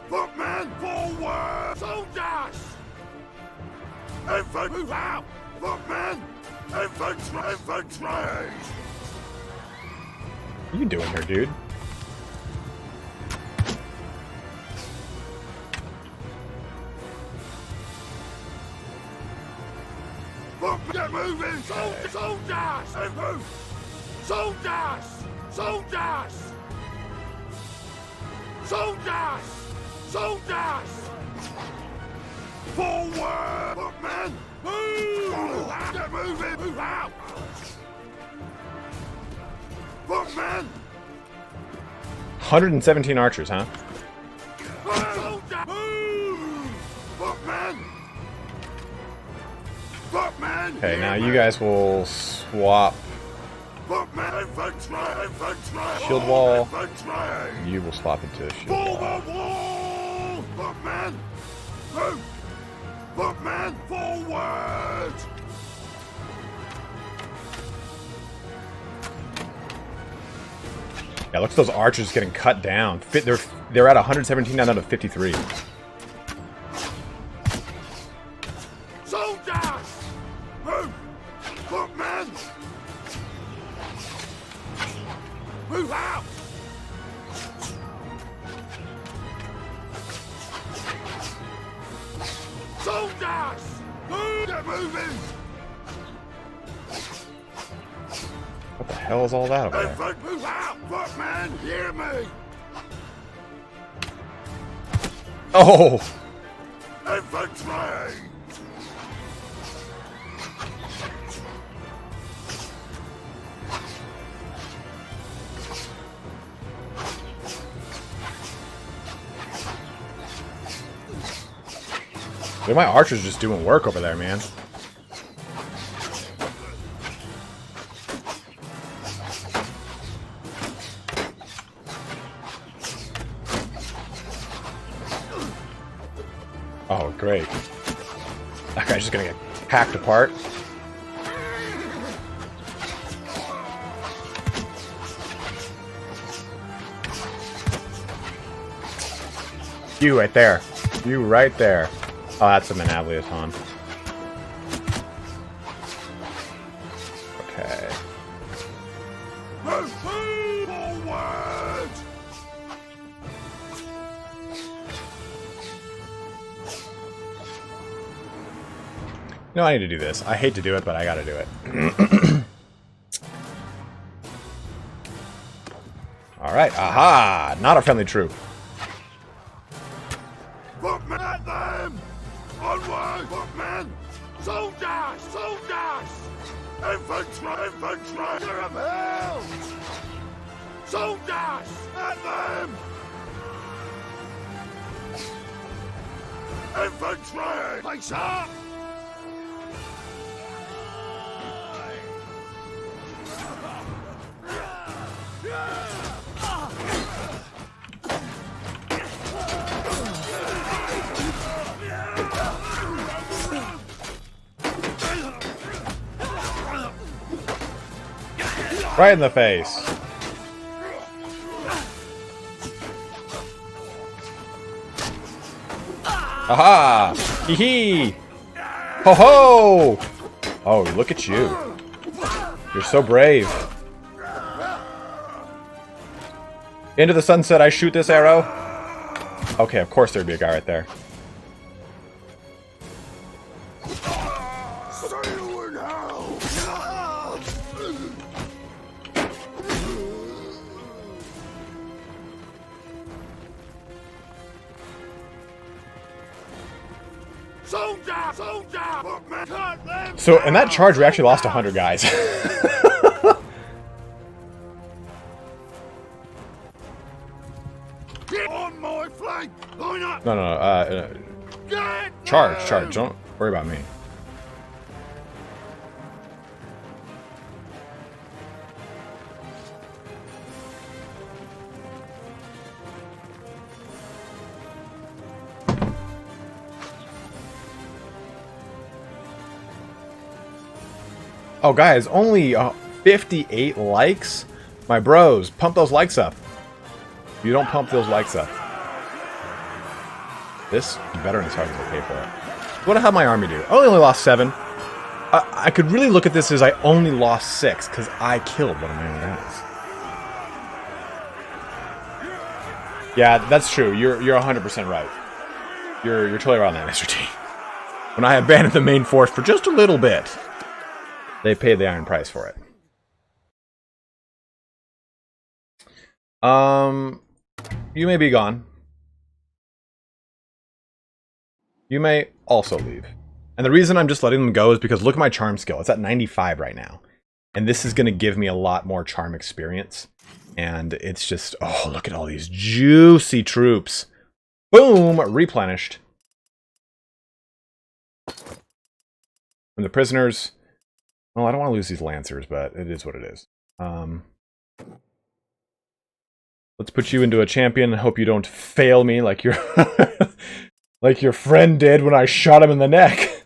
B: Footman, forward! Soldiers! Infantry, move out! Footman! Infantry! Infantry!
A: What are you doing here, dude?
B: Get moving! Soldiers! Soldiers! Move! Soldiers! Soldiers! Soldiers! Soldiers! Forward! Footman! Move! Get moving! Move out! Footman!
A: 117 archers, huh?
B: Soldier! Move! Footman! Footman!
A: Okay, now you guys will swap
B: Footman! Infantry! Infantry!
A: shield wall.
B: Infantry!
A: You will swap into shield wall.
B: Forward wall! Footman! Move! Footman! Forward!
A: Yeah, looks like those archers getting cut down. They're at 117 down to 53.
B: Soldiers! Move! Footman! Move out! Soldiers! Move! Get moving!
A: What the hell is all that over there?
B: Infantry! Move out! Footman, hear me!
A: Oh!
B: Infantry!
A: Dude, my archer's just doing work over there, man. Oh, great. That guy's just gonna get hacked apart. You right there. You right there. Oh, that's a Manavliaton. Okay.
B: Forward!
A: No, I need to do this. I hate to do it, but I gotta do it. Alright, aha! Not a friendly troop.
B: Footmen at them! Onward, footmen! Soldiers! Soldiers! Infantry! Infantry! To repel! Soldiers! At them! Infantry! Face up!
A: Right in the face. Aha! Hee hee! Ho ho! Oh, look at you. You're so brave. Into the sunset, I shoot this arrow. Okay, of course there'd be a guy right there.
B: See you in hell! Soldier! Soldier! Footmen! Cut them!
A: So, in that charge, we actually lost 100 guys.
B: Get on my flank! Line up!
A: No.
B: Get
A: Charge.
B: them!
A: Don't worry about me. Oh, guys, only 58 likes? My bros, pump those likes up. If you don't pump those likes up, this veteran's hard to pay for it. What the hell my army do? I only lost 7. I could really look at this as I only lost 6 because I killed one of my own guys. Yeah, that's true. You're 100% right. You're totally right on that, Mr. T. When I abandoned the main force for just a little bit, they paid the iron price for it. You may be gone. You may also leave. And the reason I'm just letting them go is because look at my charm skill. It's at 95 right now. And this is going to give me a lot more charm experience. And it's just, oh, look at all these juicy troops. Boom! Replenished. And the prisoners. Well, I don't want to lose these lancers, but it is what it is. Let's put you into a champion and hope you don't fail me like your like your friend did when I shot him in the neck.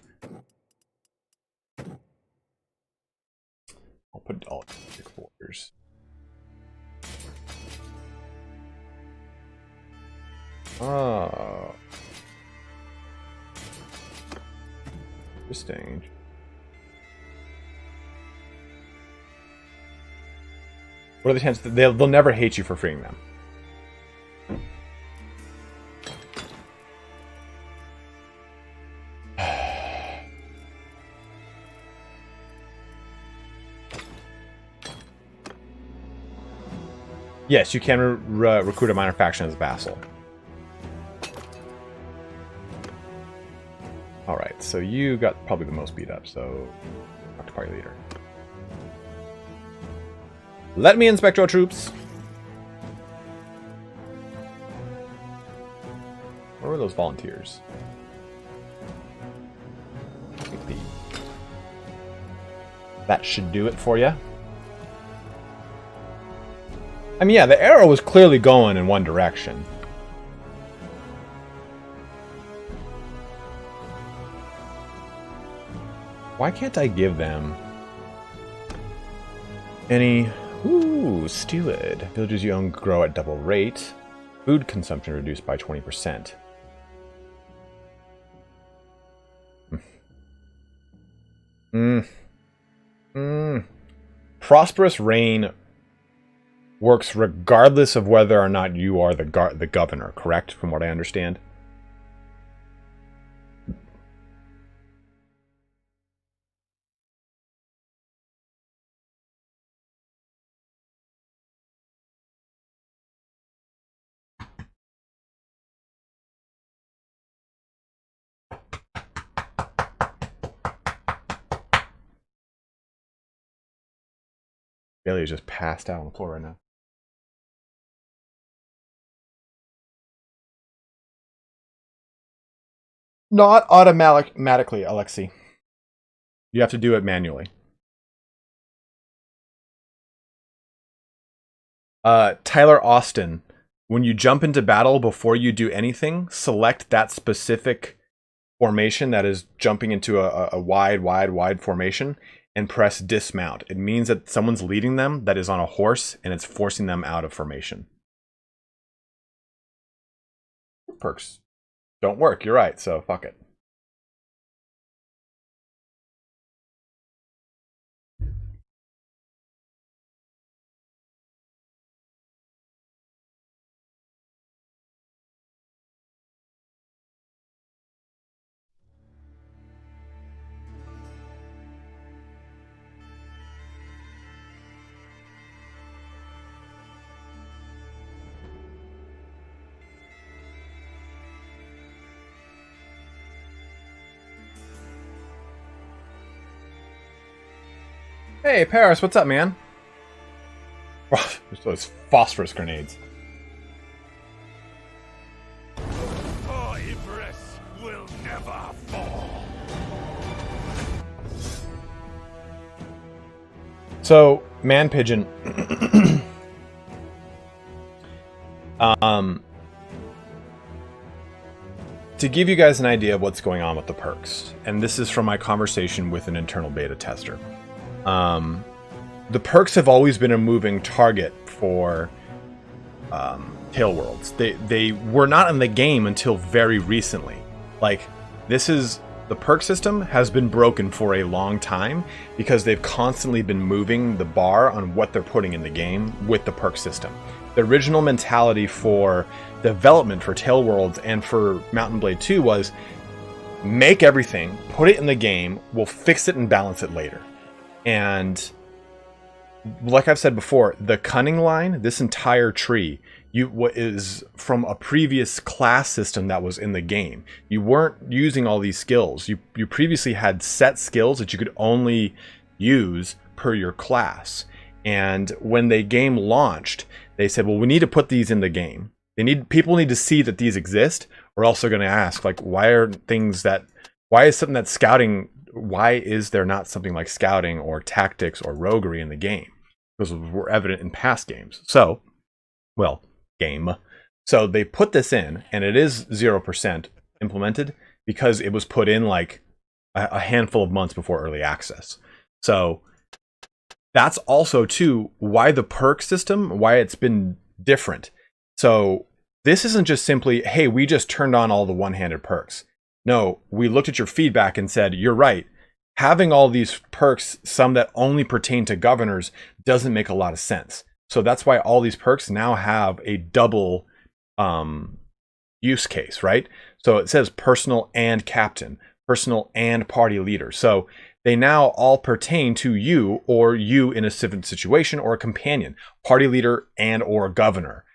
A: I'll put all your quarters. Oh. Interesting. What are the chances that they'll never hate you for freeing them? Yes, you can recruit a minor faction as a vassal. Alright, so you got probably the most beat up, so talk to party leader. Let me inspect your troops. Where were those volunteers? That should do it for you. I mean, yeah, the arrow was clearly going in one direction. Why can't I give them any... Ooh, steward. Villages you own grow at double rate. Food consumption reduced by 20%. Prosperous reign works regardless of whether or not you are the governor, correct? From what I understand. Bailey is just passed out on the floor right now. Not automatically, Alexi. You have to do it manually. Tyler Austin, when you jump into battle, before you do anything, select that specific formation that is jumping into a wide formation and press dismount. It means that someone's leading them that is on a horse and it's forcing them out of formation. Perks don't work, you're right, so fuck it. Hey, Paris, what's up, man? There's those phosphorus grenades.
B: Ibris will never fall.
A: So, Man Pigeon. To give you guys an idea of what's going on with the perks, and this is from my conversation with an internal beta tester. The perks have always been a moving target for Tail Worlds. They were not in the game until very recently. Like, the perk system has been broken for a long time because they've constantly been moving the bar on what they're putting in the game with the perk system. The original mentality for development for Tail Worlds and for Mountain Blade 2 was make everything, put it in the game, we'll fix it and balance it later. And like I've said before, the cunning line, this entire tree, what is from a previous class system that was in the game. You weren't using all these skills. You previously had set skills that you could only use per your class. And when the game launched, they said, well, we need to put these in the game. People need to see that these exist, or else they're going to ask, like, why is something that's scouting, why is there not something like scouting or tactics or roguery in the game? Because were evident in past games. So they put this in, and it is 0% implemented because it was put in like a handful of months before early access. So that's also too why the perk system, why it's been different. So this isn't just simply, hey, we just turned on all the one-handed perks. No, we looked at your feedback and said, you're right. Having all these perks, some that only pertain to governors, doesn't make a lot of sense. So that's why all these perks now have a double use case, right? So it says personal and captain, personal and party leader. So they now all pertain to you or you in a certain situation or a companion, party leader and or governor.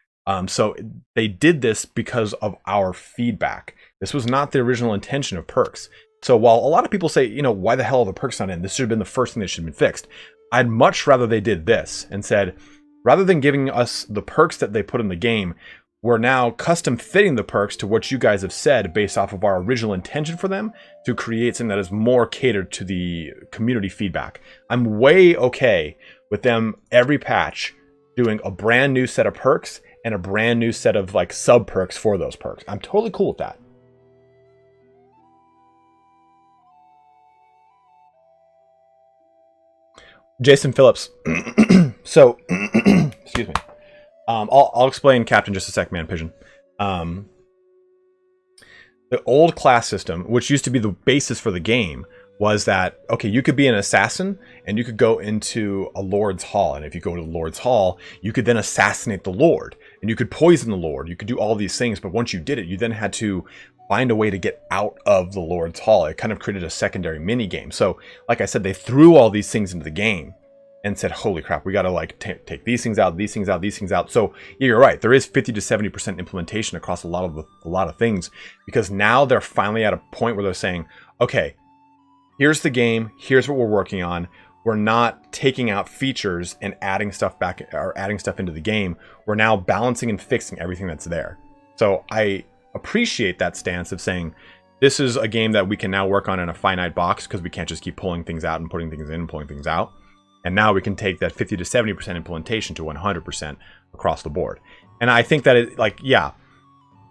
A: So they did this because of our feedback. This was not the original intention of perks. So while a lot of people say, why the hell are the perks not in? This should have been the first thing that should have been fixed. I'd much rather they did this and said, rather than giving us the perks that they put in the game, we're now custom fitting the perks to what you guys have said based off of our original intention for them to create something that is more catered to the community feedback. I'm way okay with them every patch doing a brand new set of perks and a brand new set of like sub perks for those perks. I'm totally cool with that. Jason Phillips. So, excuse me. I'll explain Captain just a sec, man, Pigeon. The old class system, which used to be the basis for the game, was that, okay, you could be an assassin and you could go into a Lord's Hall. And if you go to the Lord's Hall, you could then assassinate the Lord. And you could poison the Lord. You could do all these things. But once you did it, you then had to find a way to get out of the Lord's Hall. It kind of created a secondary mini game. So, like I said, they threw all these things into the game and said, holy crap, we got to like take these things out, these things out, these things out. So yeah, you're right. There is 50 to 70% implementation across a lot of things, because now they're finally at a point where they're saying, okay, here's the game. Here's what we're working on. We're not taking out features and adding stuff back or adding stuff into the game. We're now balancing and fixing everything that's there. So I appreciate that stance of saying, this is a game that we can now work on in a finite box, because we can't just keep pulling things out and putting things in and pulling things out. And now we can take that 50 to 70% implementation to 100% across the board. And I think that it, like, yeah,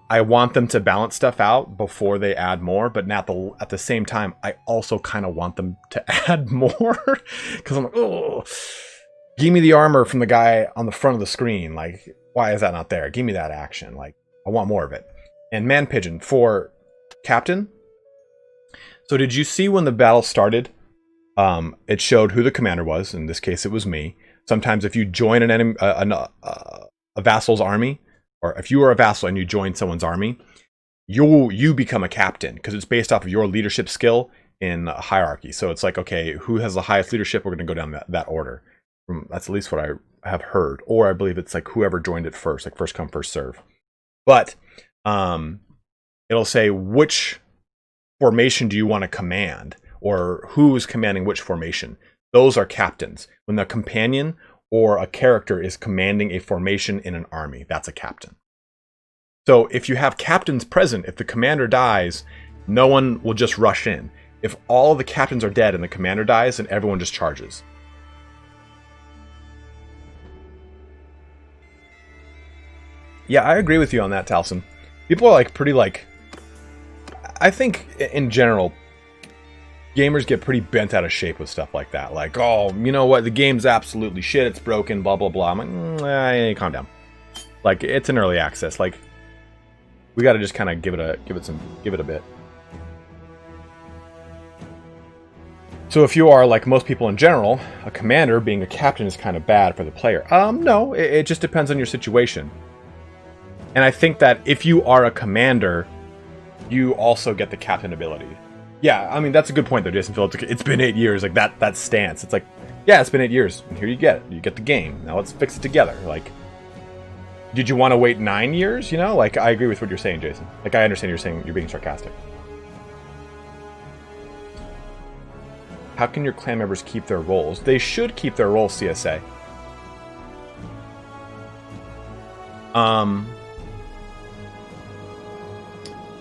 A: I want them to balance stuff out before they add more, but at the same time, I also kind of want them to add more, because I'm like, oh, give me the armor from the guy on the front of the screen. Like, why is that not there? Give me that action. Like, I want more of it. And Man Pigeon for Captain. So did you see when the battle started? It showed who the commander was. In this case, it was me. Sometimes if you join an enemy, a vassal's army, or if you are a vassal and you join someone's army, you become a captain, because it's based off of your leadership skill in a hierarchy. So it's like, okay, who has the highest leadership? We're going to go down that order. That's at least what I have heard. Or I believe it's like whoever joined it first, like first come, first serve. But it'll say which formation do you want to command, or who is commanding which formation. Those are captains. When the companion or a character is commanding a formation in an army, that's a captain. So if you have captains present, if the commander dies, no one will just rush in. If all the captains are dead and the commander dies, then everyone just charges. Yeah, I agree with you on that, Talson. People are like pretty like... I think in general, gamers get pretty bent out of shape with stuff like that. Like, oh, you know what? The game's absolutely shit. It's broken, blah, blah, blah. I'm like, calm down. Like, it's an early access. Like, we got to just kind of give it a bit. So if you are, like most people in general, a commander, being a captain is kind of bad for the player. No, it just depends on your situation. And I think that if you are a commander, you also get the captain ability. Yeah, I mean, that's a good point, though, Jason Phillips. It's been 8 years, like, that stance. It's like, yeah, it's been 8 years, and here you get it. You get the game. Now let's fix it together. Like, did you want to wait 9 years, you know? Like, I agree with what you're saying, Jason. Like, I understand you're being sarcastic. How can your clan members keep their roles? They should keep their roles, CSA.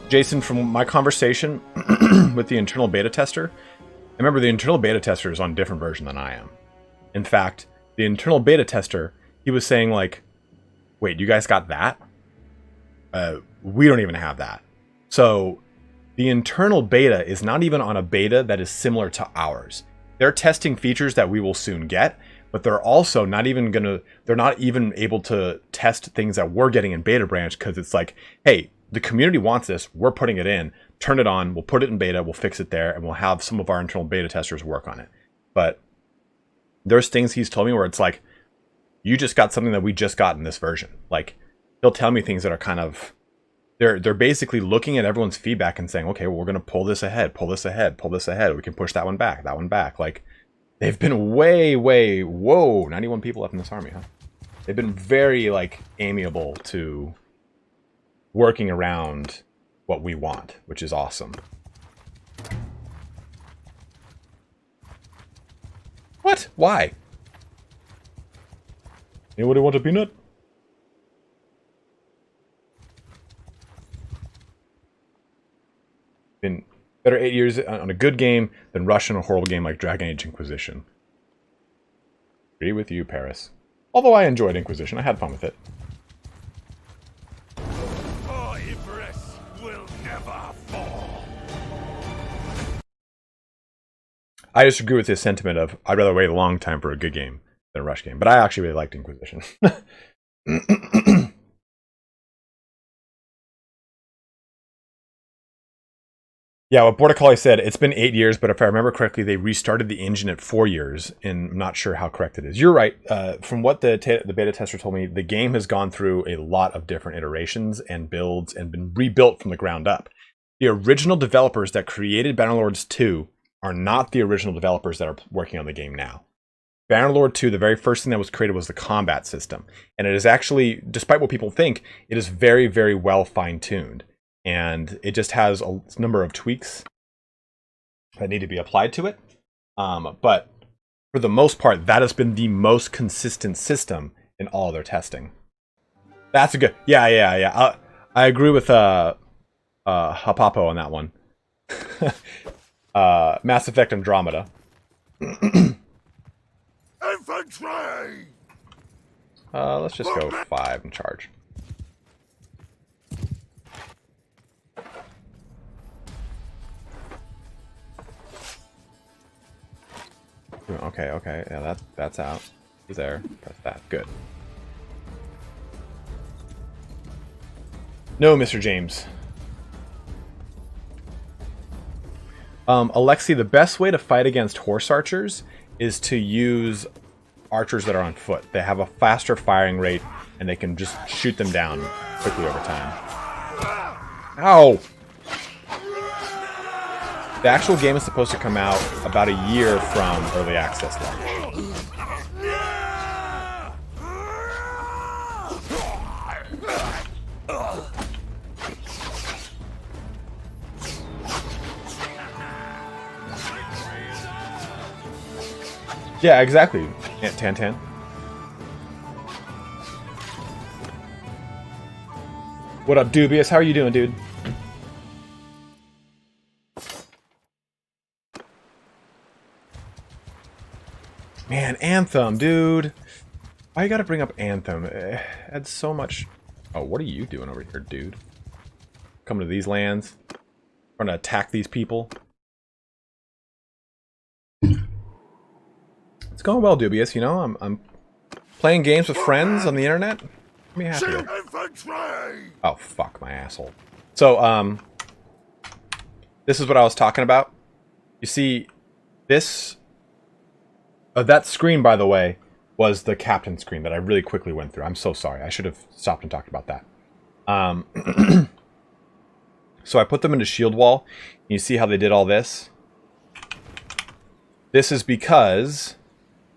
A: Jason, from my conversation with the internal beta tester, I remember the internal beta tester is on a different version than I am. In fact, the internal beta tester, he was saying like, wait, you guys got that? We don't even have that. So the internal beta is not even on a beta that is similar to ours. They're testing features that we will soon get, but they're also not even they're not even able to test things that we're getting in beta branch, because it's like, hey, the community wants this, we're putting it in, turn it on, we'll put it in beta, we'll fix it there, and we'll have some of our internal beta testers work on it. But there's things he's told me where it's like, you just got something that we just got in this version. Like, he'll tell me things that are kind of, they're basically looking at everyone's feedback and saying, okay, well, we're going to pull this ahead, pull this ahead, pull this ahead. We can push that one back, that one back. Like, they've been whoa, 91 people left in this army, huh? They've been very, like, amiable to working around what we want, which is awesome. What? Why? Anybody want a peanut? Been better 8 years on a good game than rush in a horrible game like Dragon Age Inquisition. Agree with you, Paris. Although I enjoyed Inquisition, I had fun with it.
B: Our Everest will never fall.
A: I just agree with his sentiment of I'd rather wait a long time for a good game than a rush game. But I actually really liked Inquisition. Yeah, what Border Collie said, it's been 8 years, but if I remember correctly, they restarted the engine at 4 years, and I'm not sure how correct it is. You're right. From what the beta tester told me, the game has gone through a lot of different iterations and builds and been rebuilt from the ground up. The original developers that created Bannerlords 2 are not the original developers that are working on the game now. Bannerlord 2, the very first thing that was created was the combat system. And it is actually, despite what people think, it is very, very well fine-tuned. And it just has a number of tweaks that need to be applied to it. But for the most part, that has been the most consistent system in all of their testing. That's a good... Yeah. I agree with Hapapo on that one. Mass Effect Andromeda.
B: Infantry!
A: Let's just go 5 and charge. Okay. Yeah, that's out. He's there. Press that. Good. No, Mr. James. Alexi, the best way to fight against horse archers is to use archers that are on foot. They have a faster firing rate, and they can just shoot them down quickly over time. Ow! The actual game is supposed to come out about a year from early access launch. Yeah, exactly, Aunt Tantan. What up, Dubious? How are you doing, dude? Man, Anthem, dude. Why you gotta bring up Anthem? It adds so much... Oh, what are you doing over here, dude? Coming to these lands? Trying to attack these people? It's going well, Dubious, you know? I'm playing games with friends on the internet. Make me happy. Oh, fuck my asshole. So, this is what I was talking about. You see, this... that screen, by the way, was the captain screen that I really quickly went through. I'm so sorry. I should have stopped and talked about that. So I put them into shield wall. You see how they did all this? This is because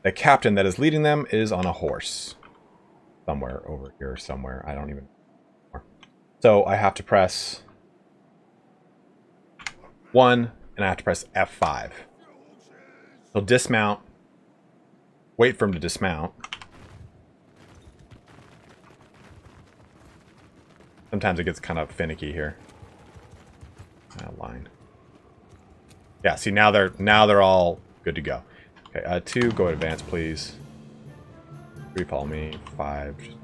A: the captain that is leading them is on a horse. Somewhere over here, somewhere. I don't even know. So I have to press 1, and I have to press F5. He'll dismount. Wait for him to dismount. Sometimes it gets kind of finicky here. Line. Yeah, see now they're all good to go. Okay, 2, go advance, please. 3, follow me. 5, just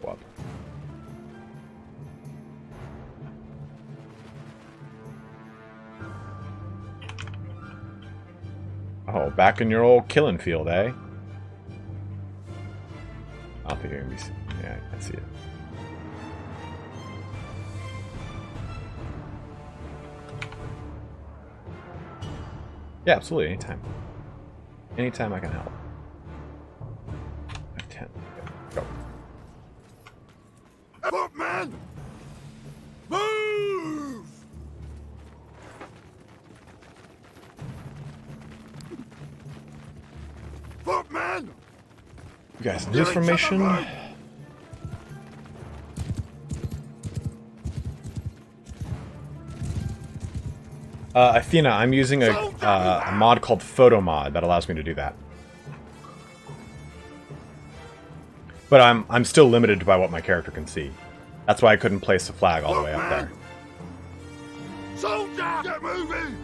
A: go up. Oh, back in your old killing field, eh? I don't think you're gonna be... Yeah, I see it. Yeah, absolutely, anytime. Anytime I can help. F10. Go.
B: Footman! Move! Footman!
A: You guys, news formation. Athena, I'm using a mod called Photo Mod that allows me to do that. But I'm still limited by what my character can see. That's why I couldn't place the flag all the way up there.
B: get moving!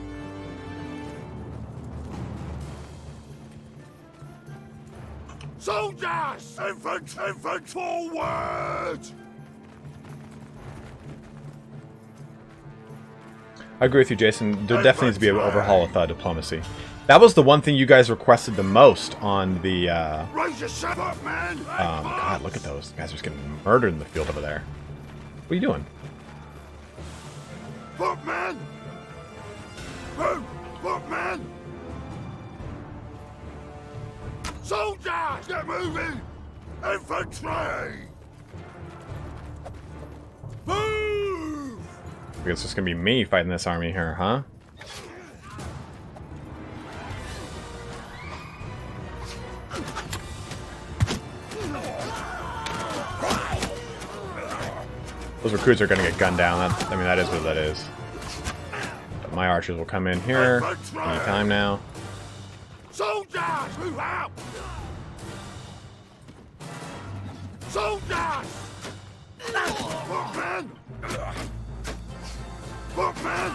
B: Soldiers! Infantry forward!
A: I agree with you, Jason. There definitely needs to be an overhaul of diplomacy. That was the one thing you guys requested the most on the,
B: Raise yourself up, man!
A: God, look at those. Guys are just getting murdered in the field over there. What are you doing?
B: Footman! Move! Footman! Soldiers! Get moving! Infantry! Move!
A: I guess it's gonna be me fighting this army here, huh? Those recruits are gonna get gunned down. I mean, that is what that is. But my archers will come in here anytime now.
B: Soldiers! Move out! Soldiers! Footman! Footman!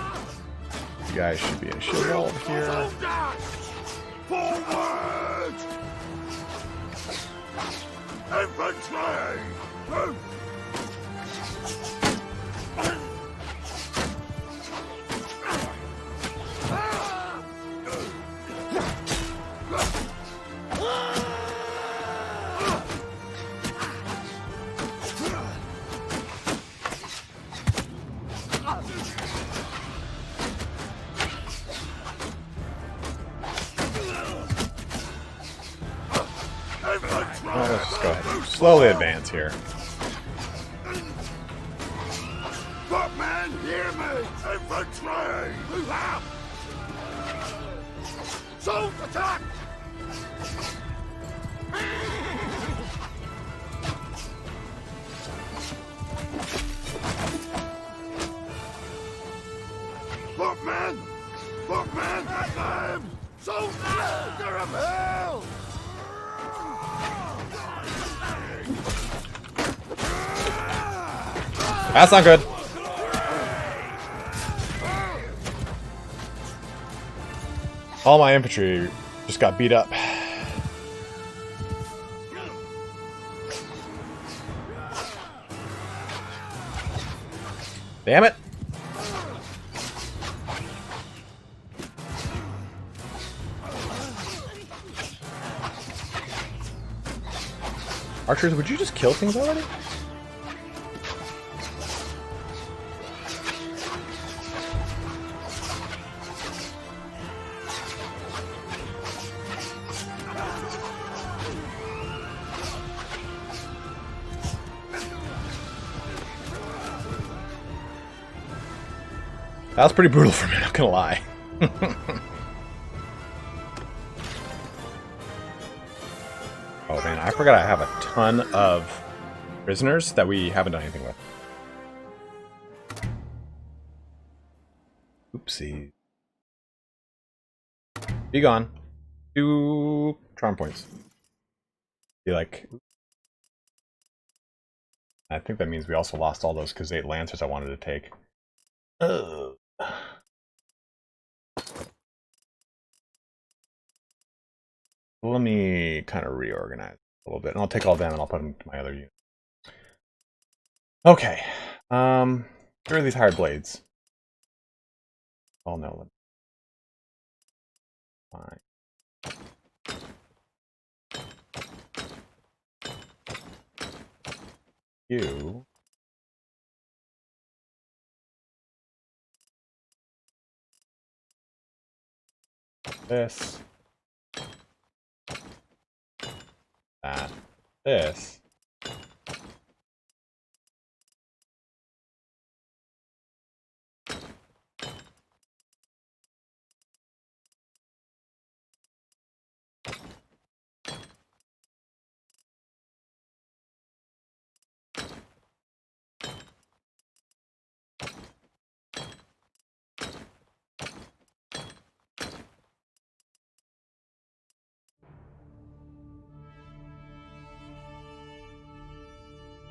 A: You guys should be in shield wall over here.
B: Soldiers! Forward! Infantry! Move!
A: Well, let's just go ahead and slowly advance here.
B: Footman, hear me! Infantry! Move out! Soldier attack! Footman! Footman, at them! Soldier! You're a hell!
A: That's not good. All my infantry just got beat up. Damn it. Archers, would you just kill things already? That was pretty brutal for me, not gonna lie. Oh man, I forgot I have a ton of prisoners that we haven't done anything with. Oopsie. Be gone. 2 charm points. Be like... I think that means we also lost all those Khazate Lancers I wanted to take. Let me kind of reorganize a little bit, and I'll take all them and I'll put them to my other unit. Okay, here are these hired blades. Oh no, fine. You. This. That. This.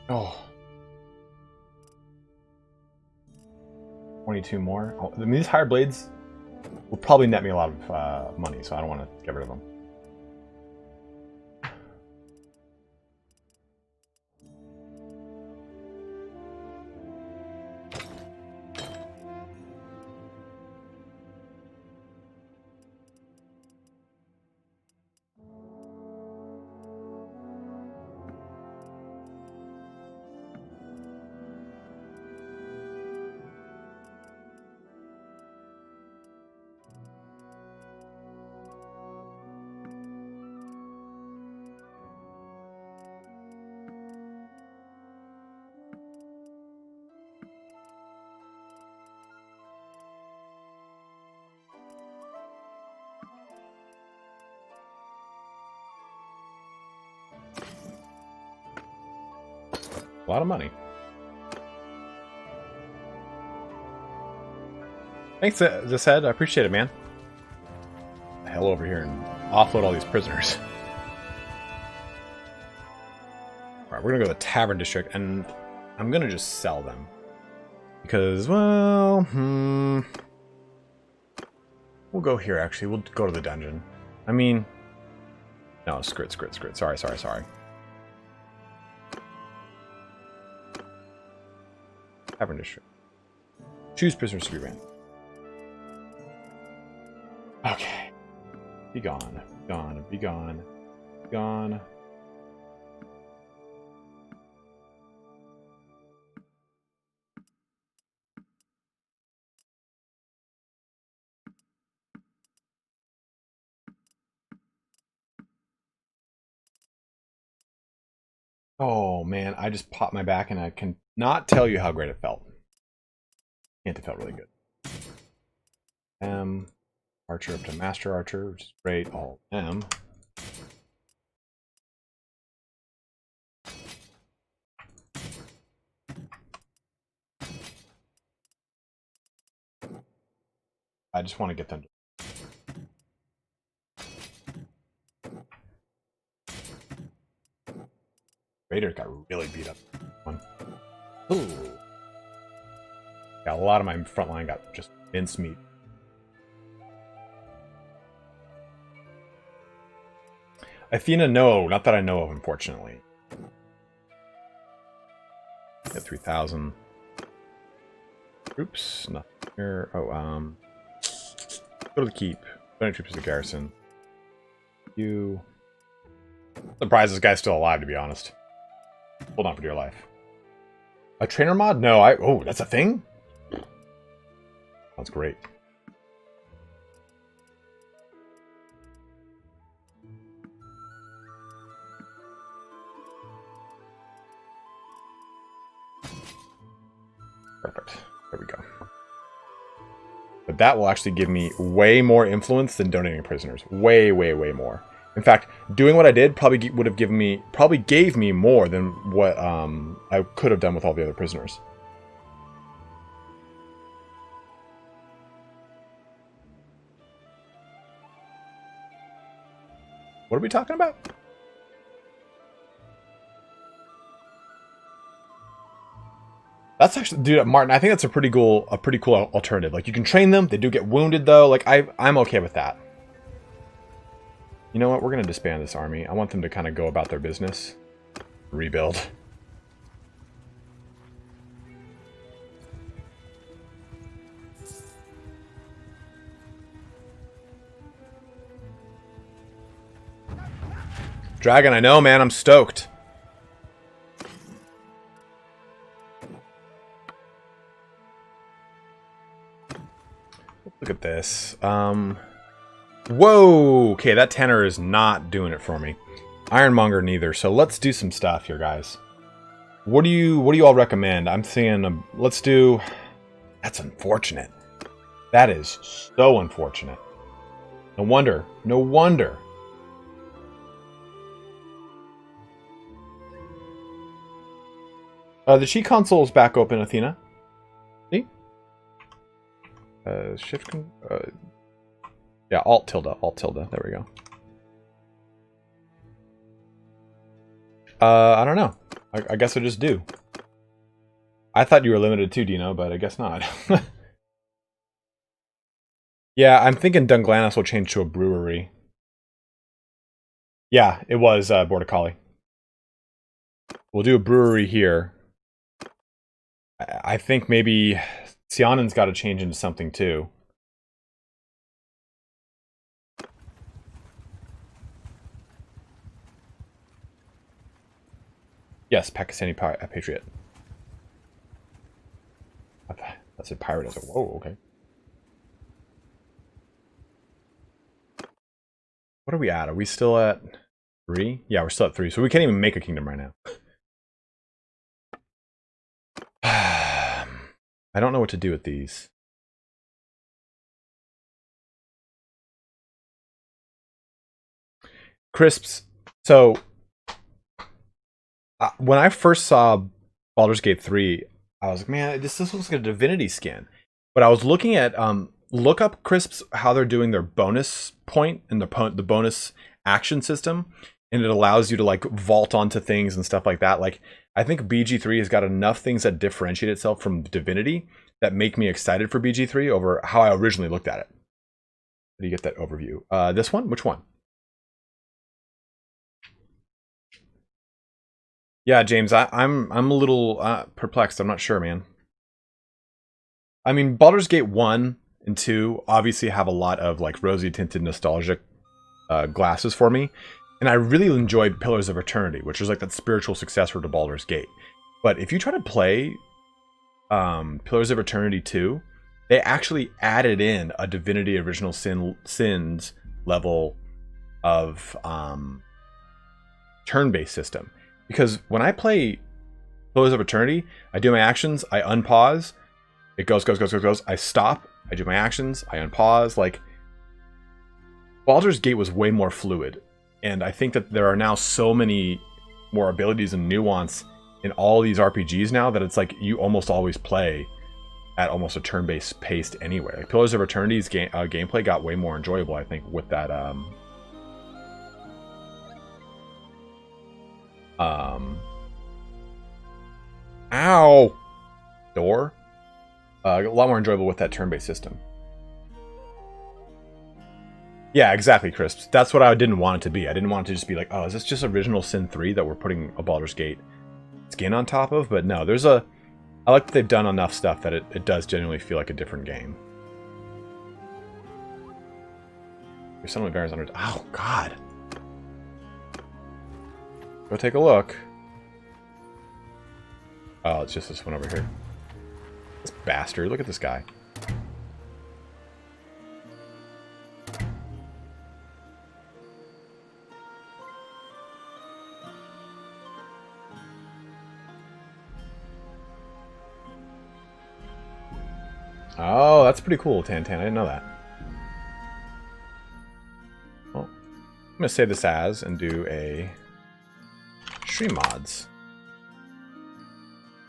A: Oh. 22 more. I mean, these higher blades will probably net me a lot of money, so I don't want to get rid of them. A lot of money. Thanks, Zed. I appreciate it, man. The hell over here and offload all these prisoners. Alright, we're gonna go to the Tavern District, and I'm gonna just sell them. Because, well, we'll go here, actually. We'll go to the dungeon. I mean... No, screw it. Sorry. Tavern District. Choose prisoners to be ran. Okay. Be gone. Be gone. Oh man, I just popped my back and I can not tell you how great it felt. It felt really good. Archer up to Master Archer, which is great. All M. I just want to get them to... Raider got really beat up. Ooh. Yeah, a lot of my front line got just mincemeat. Athena, no. Not that I know of, unfortunately. Get 3,000. Oops, nothing here. Oh, go to the keep. 20 troops to the garrison. You... Surprised this guy's still alive, to be honest. Hold on for dear life. A trainer mod? No, oh, that's a thing? That's great. Perfect. There we go. But that will actually give me way more influence than donating prisoners. Way more. In fact, doing what I did probably gave me more than what I could have done with all the other prisoners. What are we talking about? That's actually, dude, Martin, I think that's a pretty cool alternative. Like, you can train them, they do get wounded though. Like, I'm okay with that. You know what? We're going to disband this army. I want them to kind of go about their business. Rebuild. Dragon, I know, man. I'm stoked. Look at this. Whoa! Okay, that tenor is not doing it for me. Ironmonger neither. So let's do some stuff here, guys. What do you all recommend? I'm seeing let's do... That's unfortunate. That is so unfortunate. No wonder. No wonder. The cheat console is back open, Athena. See? Shift... yeah, Alt tilde. There we go. I don't know. I guess I just do. I thought you were limited too, Dino, but I guess not. Yeah, I'm thinking Dunglanis will change to a brewery. Yeah, it was Border Collie. We'll do a brewery here. I think maybe Sianen's got to change into something too. Yes, Pakistani Patriot. That's a pirate. I was like, whoa, okay. What are we at? Are we still at 3? Yeah, we're still at 3. So we can't even make a kingdom right now. I don't know what to do with these. Crisps. So when I first saw Baldur's Gate 3, I was like, man, this looks like a Divinity skin. But I was looking at look up Crisps, how they're doing their bonus point and the bonus action system, and it allows you to like vault onto things and stuff like that. Like I think BG3 has got enough things that differentiate itself from Divinity that make me excited for BG3 over how I originally looked at it. How do you get that overview? This one? Which one? Yeah, James, I'm a little perplexed. I'm not sure, man. I mean, Baldur's Gate 1 and 2 obviously have a lot of like rosy tinted nostalgic glasses for me. And I really enjoyed Pillars of Eternity, which is like that spiritual successor to Baldur's Gate. But if you try to play Pillars of Eternity 2, they actually added in a Divinity Original Sins level of turn-based system. Because when I play Pillars of Eternity, I do my actions, I unpause, it goes, I stop, I do my actions, I unpause. Like, Baldur's Gate was way more fluid. And I think that there are now so many more abilities and nuance in all these RPGs now that it's like you almost always play at almost a turn-based pace anyway. Like Pillars of Eternity's gameplay got way more enjoyable, I think, with that ow! Door? A lot more enjoyable with that turn-based system. Yeah, exactly, Crisps. That's what I didn't want it to be. I didn't want it to just be like, oh, is this just Original Sin 3 that we're putting a Baldur's Gate skin on top of? But no, there's a... I like that they've done enough stuff that it does genuinely feel like a different game. There's suddenly variants under... Oh, God. Go take a look. Oh, it's just this one over here. This bastard. Look at this guy. Oh, that's pretty cool, Tantan. I didn't know that. Well, I'm going to save this as and do a stream mods.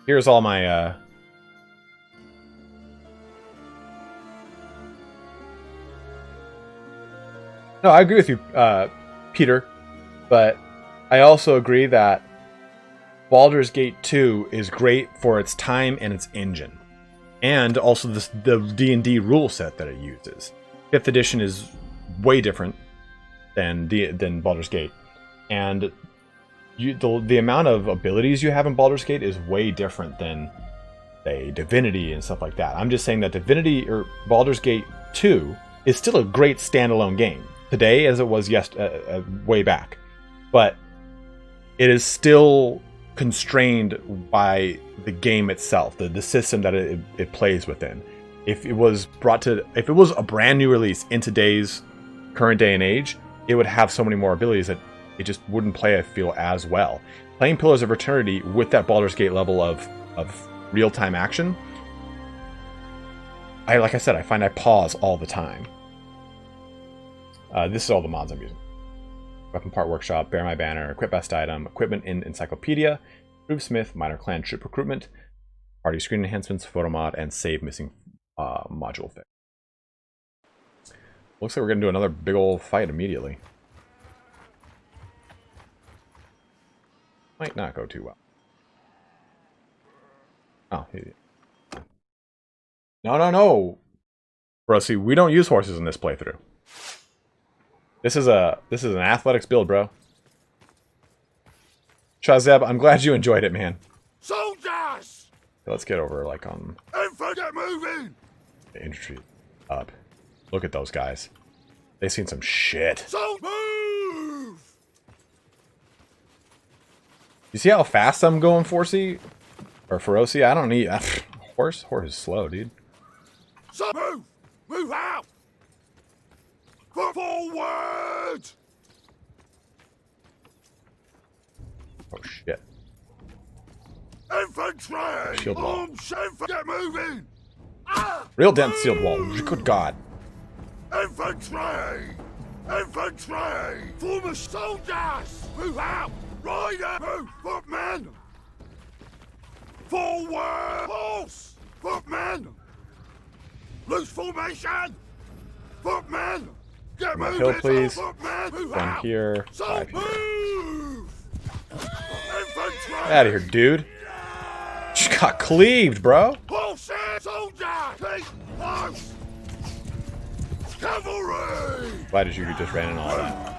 A: Here's all my... No, I agree with you, Peter. But I also agree that Baldur's Gate 2 is great for its time and its engine. And also the D&D rule set that it uses. 5th edition is way different than Baldur's Gate. And the amount of abilities you have in Baldur's Gate is way different than, say, Divinity and stuff like that. I'm just saying that Divinity or Baldur's Gate 2 is still a great standalone game. Today, as it was way back. But it is still constrained by the game itself, the system that it plays within. If it was a brand new release in today's current day and age, it would have so many more abilities that it just wouldn't play, I feel, as well. Playing Pillars of Eternity with that Baldur's Gate level of real-time action, like I said, I find I pause all the time. This is all the mods I'm using. Weapon Part Workshop, Bear My Banner, Equip Best Item, Equipment in Encyclopedia, Proof Smith, Minor Clan Troop Recruitment, Party Screen Enhancements, Photo Mod, and Save Missing Module Fix. Looks like we're going to do another big old fight immediately. Might not go too well. Oh, no, no, no! Bro, see, we don't use horses in this playthrough. This is an athletics build, bro. Shazeb, I'm glad you enjoyed it, man.
B: Soldiers!
A: Let's get over, like, on...
B: Infantry, get moving!
A: The infantry up. Look at those guys. They've seen some shit.
B: So move!
A: You see how fast I'm going, Forcey? Or Feroci? I don't need... Horse? Horse is slow, dude.
B: So move! Move out! Forward!
A: Oh, shit.
B: Infantry!
A: Shield wall.
B: Infantry, get moving!
A: Real dense sealed wall. Good God.
B: Infantry! Infantry! Former soldiers! Move out! Rider! Move! Footmen! Forward! Horse! Footmen! Loose formation! Footmen! Get moving!
A: Hill, please.
B: Footmen! Move
A: One
B: out!
A: here.
B: So
A: 5 here.
B: move! Infantry!
A: Out of here, dude. Just got cleaved, bro.
B: Horses! Soldiers! Keep close! Cavalry!
A: Why did you just ran in all that?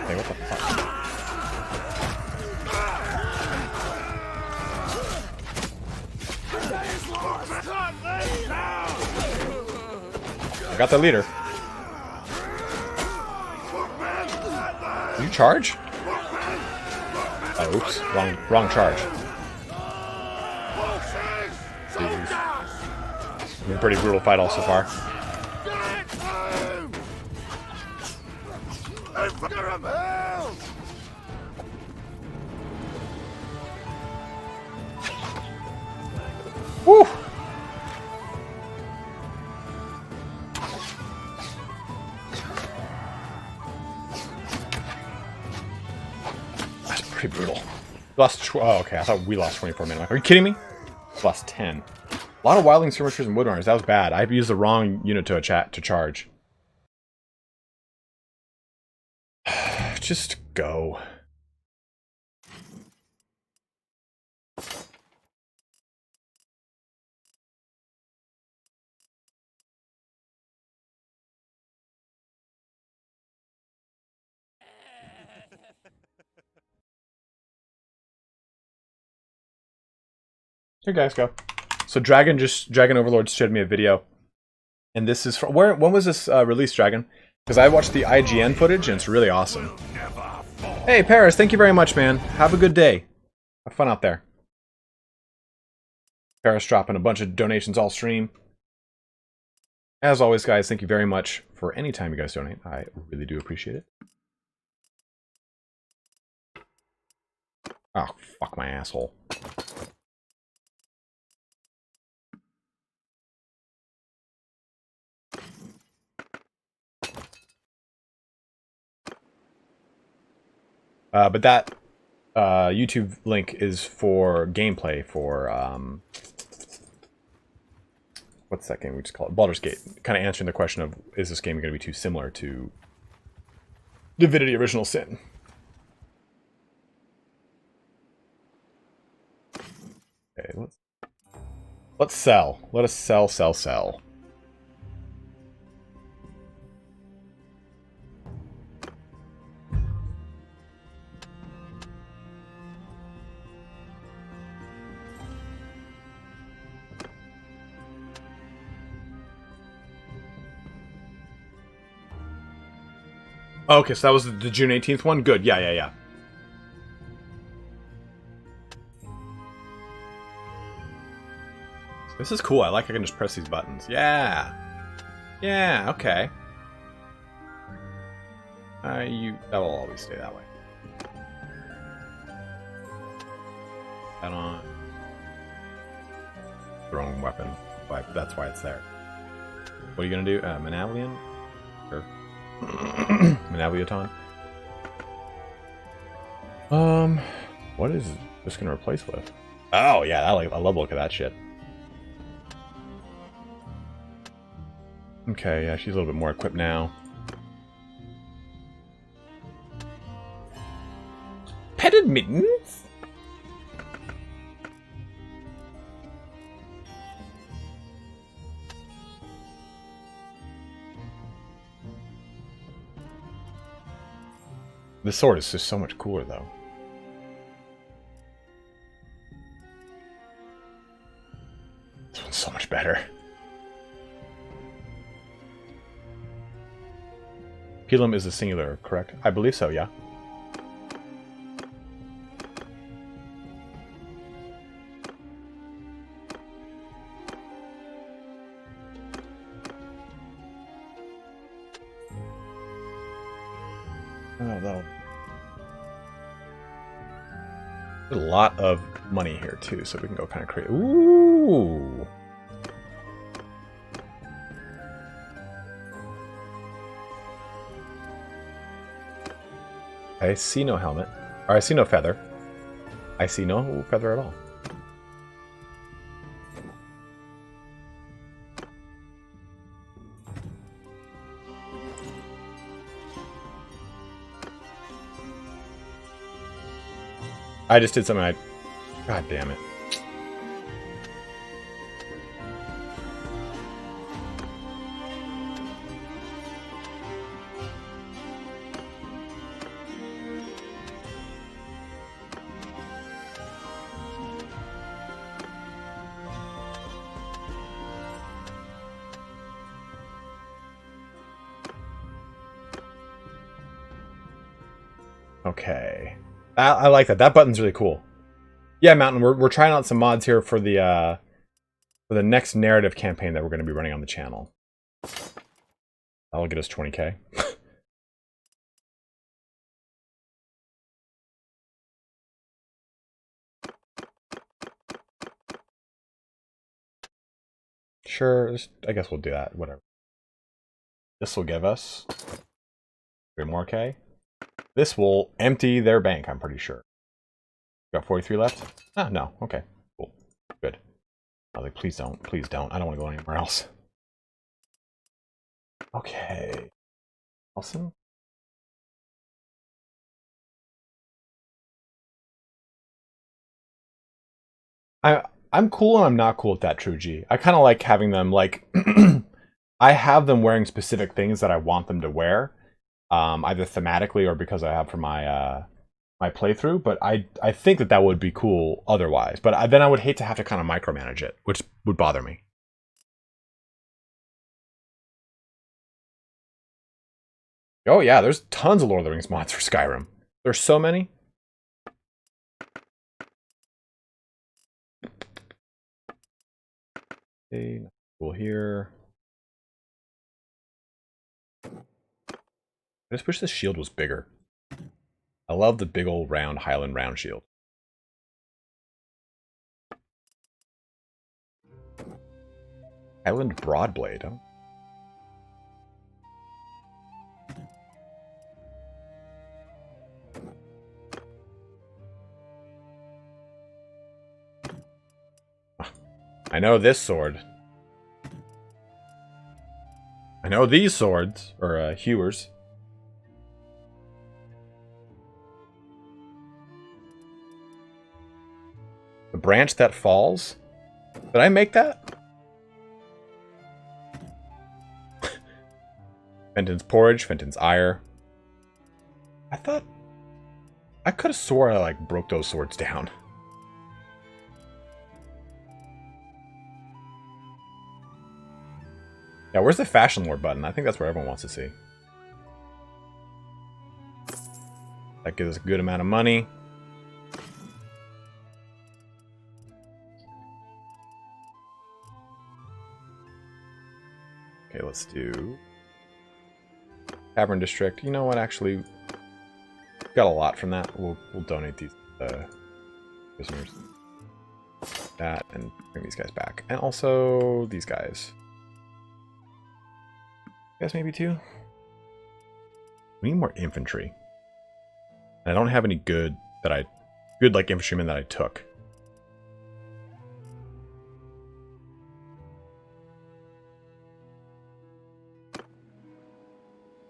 A: Hey, what the fuck? I got the leader. Did you charge? Oh, oops. Wrong charge. It's been a pretty brutal fight all so far. Woo! That's pretty brutal. Lost. Oh, okay. I thought we lost 24 minutes. Are you kidding me? Lost 10. A lot of wildling skirmishers and woodrunners. That was bad. I used the wrong unit to charge. Just go. Here, guys, go. So Dragon Overlord showed me a video, and this is from when was this released, Dragon? Because I watched the IGN footage and it's really awesome. Hey, Paris, thank you very much, man. Have a good day. Have fun out there. Paris dropping a bunch of donations all stream. As always, guys, thank you very much for any time you guys donate. I really do appreciate it. Oh, fuck my asshole. But that YouTube link is for gameplay for what's that game we just call it? Baldur's Gate. Kind of answering the question of, is this game going to be too similar to Divinity Original Sin? Okay, let's sell. Let us sell. Okay, so that was the June 18th one? Good, yeah. This is cool. I like I can just press these buttons. Yeah, okay. That will always stay that way. That on. Throwing weapon. That's why it's there. What are you gonna do? Manavlian? Sure. Manavliaton. What is this gonna replace with? Oh yeah, I love the look of that shit. Okay, yeah, she's a little bit more equipped now. Mittens? The sword is just so much cooler, though. This one's so much better. Pilum is a singular, correct? I believe so, yeah. Oh, no. There's a lot of money here, too, so we can go kind of crazy. Ooh! I see no helmet. Or I see no feather. I see no feather at all. I just did something God damn it. Okay. I like that. That button's really cool. Yeah, Mountain, we're trying out some mods here for the next narrative campaign that we're going to be running on the channel. That'll get us 20k. Sure, I guess we'll do that. Whatever. This will give us 3 more K. This will empty their bank, I'm pretty sure. Got 43 left? Ah, no. Okay. Cool. Good. I was like, please don't. Please don't. I don't want to go anywhere else. Okay. Awesome. I'm cool and I'm not cool with that, True G. I kind of like having them, like... I have them wearing specific things that I want them to wear. Either thematically or because I have for my my playthrough, but I think that would be cool otherwise. But then I would hate to have to kind of micromanage it, which would bother me. Oh yeah, there's tons of Lord of the Rings mods for Skyrim. There's so many. Okay, cool here. I just wish this shield was bigger. I love the big old round Highland round shield. Highland Broadblade, huh? I know this sword. I know these swords, or hewers. The branch that falls? Did I make that? Fenton's Porridge, Fenton's Ire. I thought... I could have swore I, like, broke those swords down. Yeah, where's the Fashion Lord button? I think that's what everyone wants to see. That gives us a good amount of money. Okay, let's do... Tavern District. You know what, actually... Got a lot from that. We'll donate these prisoners. That, and bring these guys back. And also, these guys. You guys maybe too? We need more infantry. And I don't have any good like infantrymen that I took.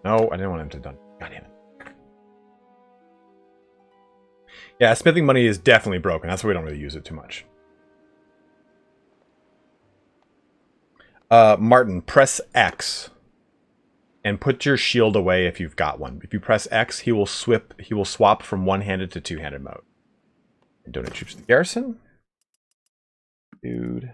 A: No, I didn't want him to done. God damn it. Yeah, smithing money is definitely broken. That's why we don't really use it too much. Martin, press X and put your shield away if you've got one. If you press X, he will swap from one-handed to two-handed mode. And donate troops to the garrison. Dude.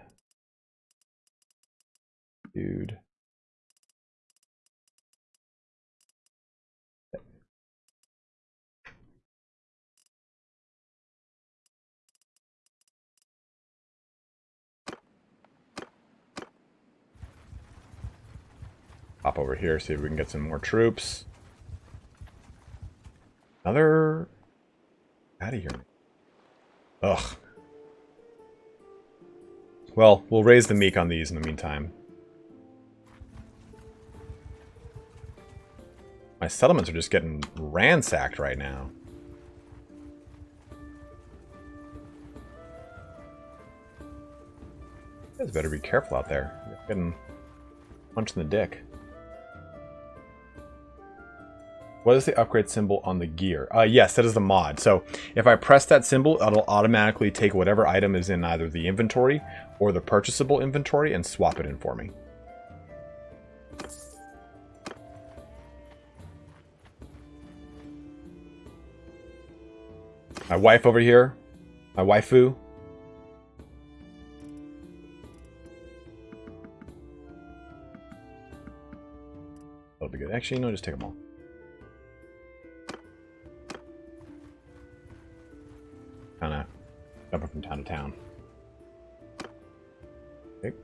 A: Hop over here, see if we can get some more troops. Another... Out of here. Ugh. Well, we'll raise the meek on these in the meantime. My settlements are just getting ransacked right now. You guys better be careful out there. You're getting punched in the dick. What is the upgrade symbol on the gear? Yes, that is the mod. So if I press that symbol, it'll automatically take whatever item is in either the inventory or the purchasable inventory and swap it in for me. My wife over here. My waifu. That'll be good. Actually, no, just take them all. Kind of jumping from town to town. Okay.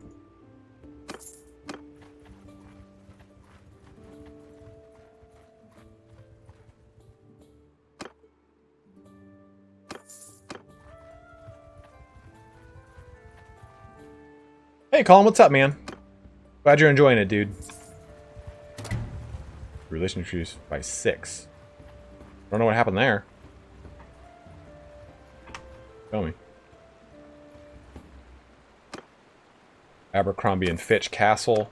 A: Hey, Colin, what's up, man? Glad you're enjoying it, dude. Relation increased by 6. Don't know what happened there. Tell me. Abercrombie and Fitch Castle.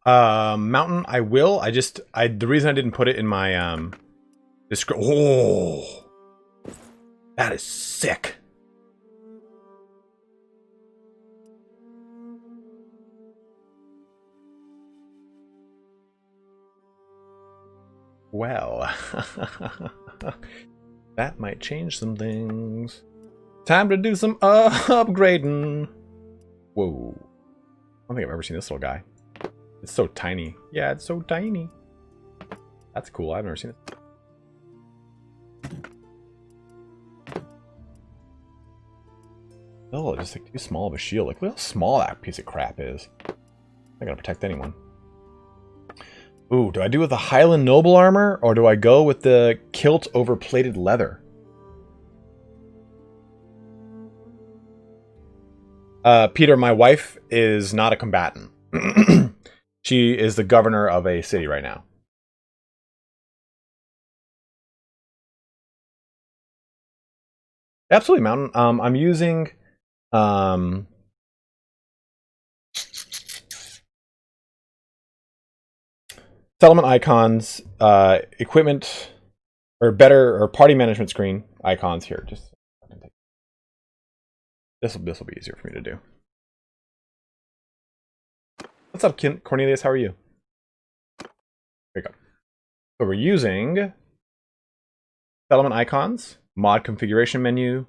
A: Mountain, I will. The reason I didn't put it in my description. Oh, that is sick. Well, that might change some things. Time to do some upgrading. Whoa. I don't think I've ever seen this little guy. It's so tiny. Yeah, it's so tiny. That's cool. I've never seen it. Oh, just like too small of a shield. Like, look how small that piece of crap is. Not gonna protect anyone. Ooh, do I do with the Highland Noble armor, or do I go with the kilt over plated leather? Peter, my wife is not a combatant. She is the governor of a city right now. Absolutely, Mountain. I'm using settlement icons, equipment, or party management screen icons here. Just this will be easier for me to do. What's up, Cornelius? How are you? Here we go. So we're using settlement icons, mod configuration menu,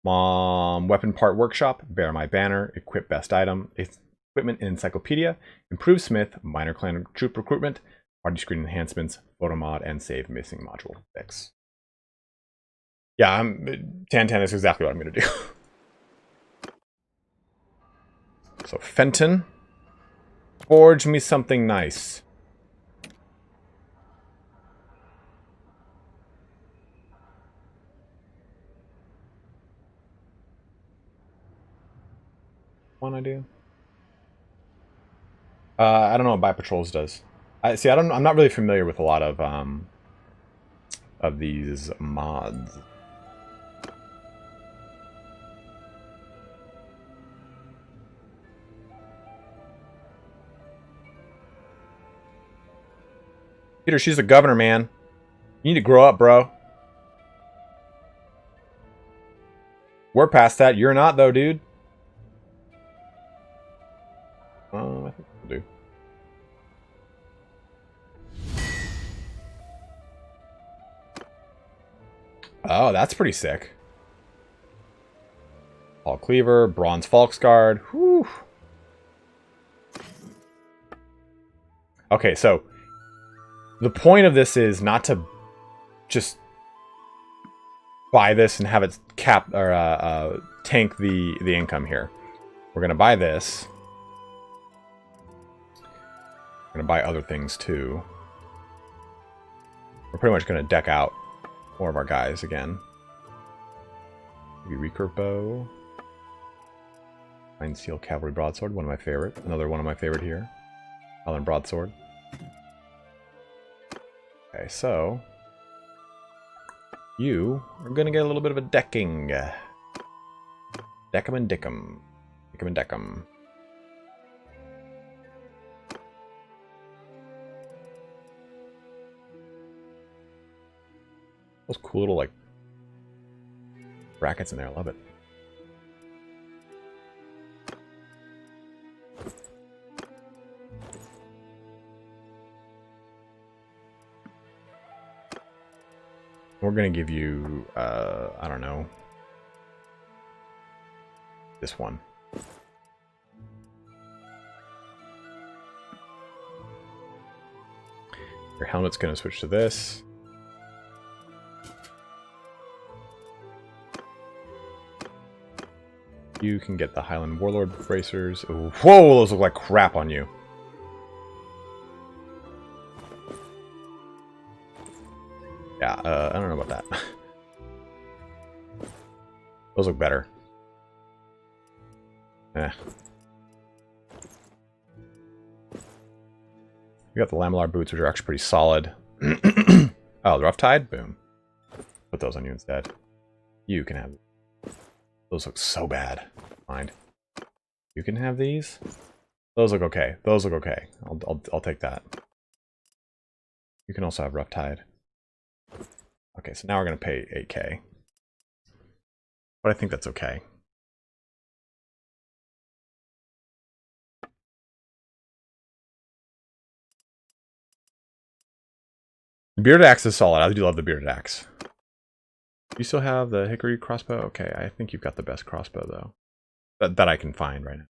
A: weapon part workshop, bear my banner, equip best item, equipment and encyclopedia, improve smith, minor clan troop recruitment, party screen enhancements, photo mod, and save missing module fix. Yeah, Tan is exactly what I'm going to do. So Fenton, forge me something nice. One I do. I don't know what Buy Patrols does. I'm not really familiar with a lot of these mods. Peter, she's the governor, man. You need to grow up, bro. We're past that. You're not, though, dude. I think we'll do. Oh, that's pretty sick. Paul Cleaver, Bronze Falksguard. Whew. Okay, so the point of this is not to just buy this and have it cap or tank the income here. We're gonna buy this. We're gonna buy other things too. We're pretty much gonna deck out more of our guys again. Maybe recurve bow. Iron Steel Cavalry Broadsword, one of my favorite. Another one of my favorite here. Island Broadsword. Okay, so you are gonna get a little bit of a decking. Deckum and dickum. Dickum and deckum. Those cool little, like, brackets in there. I love it. We're going to give you, I don't know, this one. Your helmet's going to switch to this. You can get the Highland Warlord bracers. Ooh, whoa, those look like crap on you. Yeah, I don't know about that. Those look better. Eh. We got the Lamellar boots, which are actually pretty solid. Oh, the Rough Tide? Boom. Put those on you instead. You can have them. Those look so bad. Mind. You can have these. Those look okay. Those look okay. I'll take that. You can also have Rough Tide. Okay, so now we're gonna pay 8K. But I think that's okay. Bearded Axe is solid. I do love the Bearded Axe. You still have the Hickory crossbow? Okay, I think you've got the best crossbow, though. That I can find right now.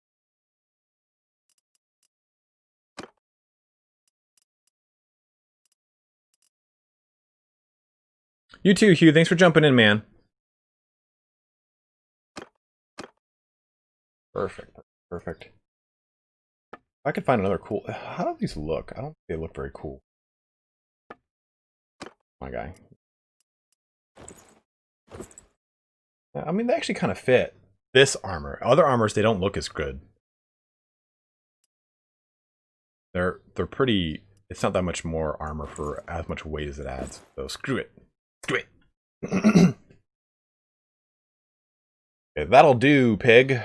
A: You too, Hugh. Thanks for jumping in, man. Perfect. Perfect. If I could find another cool... How do these look? I don't think they look very cool. My guy. I mean, they actually kind of fit this armor. Other armors, they don't look as good. They're pretty... It's not that much more armor for as much weight as it adds. So screw it. Screw it. Okay, that'll do, pig.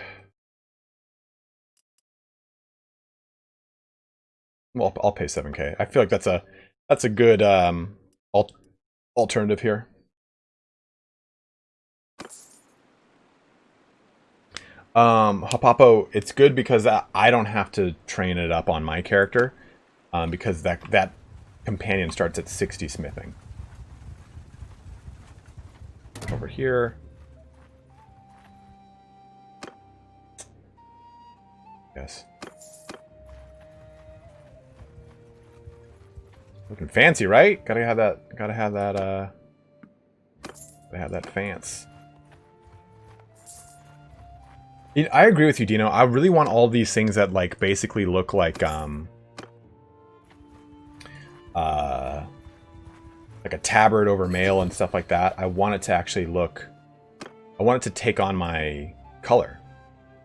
A: Well, I'll pay 7K. I feel like that's a good alternative here. Hapapo, it's good because I don't have to train it up on my character, because that companion starts at 60 smithing. Over here. Yes. Looking fancy, right? Gotta have that fance. I agree with you, Dino. I really want all these things that, like, basically look like a tabard over mail and stuff like that. I want it to actually look... I want it to take on my color.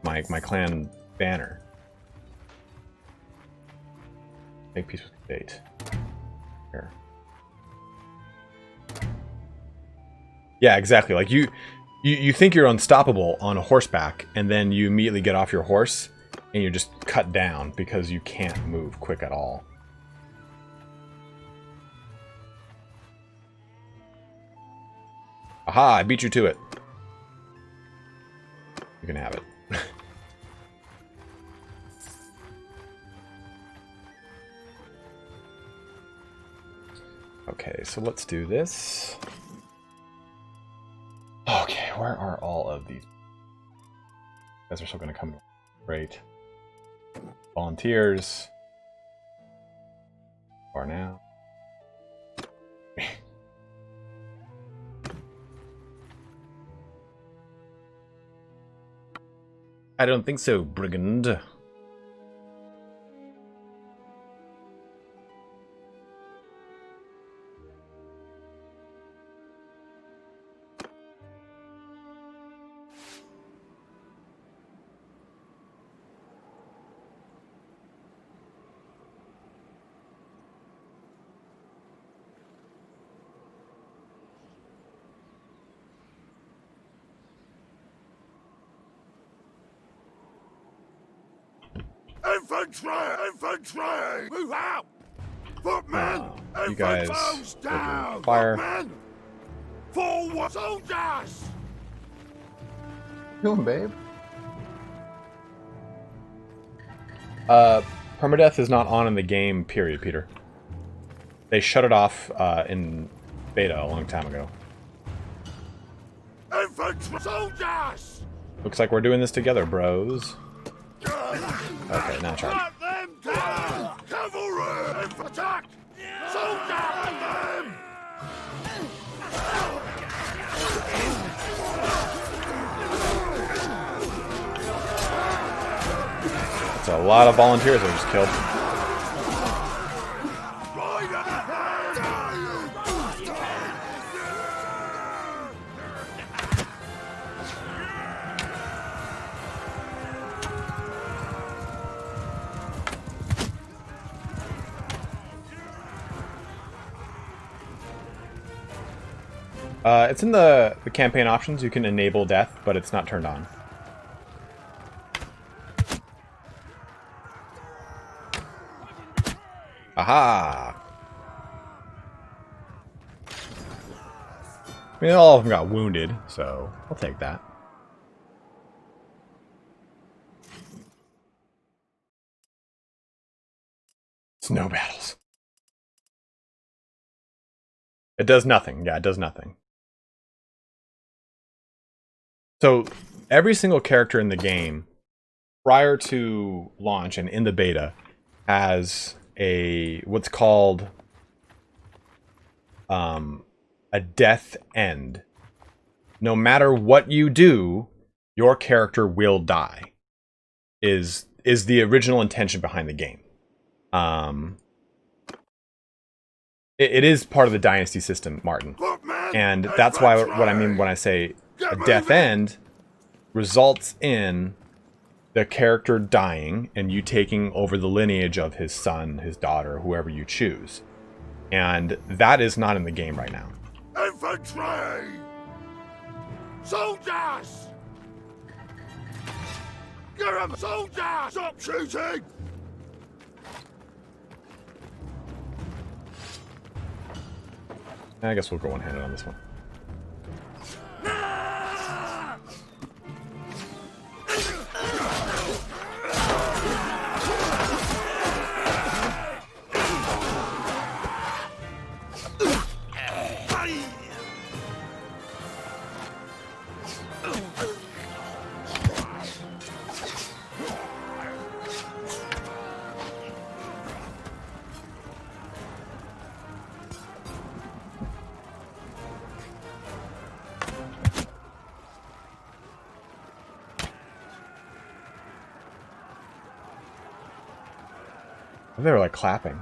A: My clan banner. Make peace with fate. Here. Yeah, exactly. Like you think you're unstoppable on a horseback, and then you immediately get off your horse, and you're just cut down because you can't move quick at all. Aha, I beat you to it. You can have it. Okay, so let's do this. Okay, where are all of these? You guys are still going to come. Great. Volunteers. Are now. I don't think so, brigand.
B: Infantry! Infantry! Move out! Footmen!
A: You guys
B: Foes down!
A: fire.
B: Footmen! Forward! Soldiers!
C: Doing, babe?
A: Permadeath is not on in the game, period, Peter. They shut it off in beta a long time ago.
B: Infantry! Soldiers!
A: Looks like we're doing this together, bros. Okay, now charge.
B: Cut them down! Cavalry! Attack! Soldiers! Them!
A: It's a lot of volunteers I just killed. It's in the campaign options. You can enable death, but it's not turned on. Aha! I mean, all of them got wounded, so I'll take that. Snow battles. It does nothing. Yeah, it does nothing. So every single character in the game, prior to launch and in the beta, has what's called a death end. No matter what you do, your character will die. Is the original intention behind the game. It is part of the dynasty system, Martin, and that's why what I mean when I say a death end results in the character dying and you taking over the lineage of his son, his daughter, whoever you choose. And that is not in the game right now.
B: Infantry! Soldiers! Get 'em! Soldiers! Stop shooting!
A: I guess we'll go one-handed on this one. They were like clapping.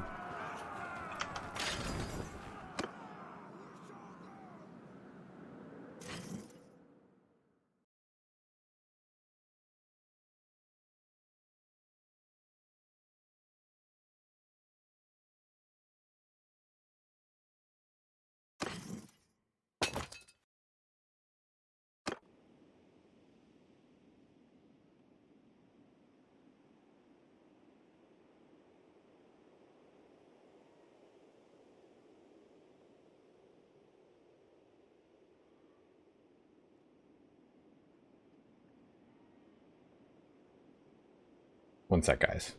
A: One sec, guys.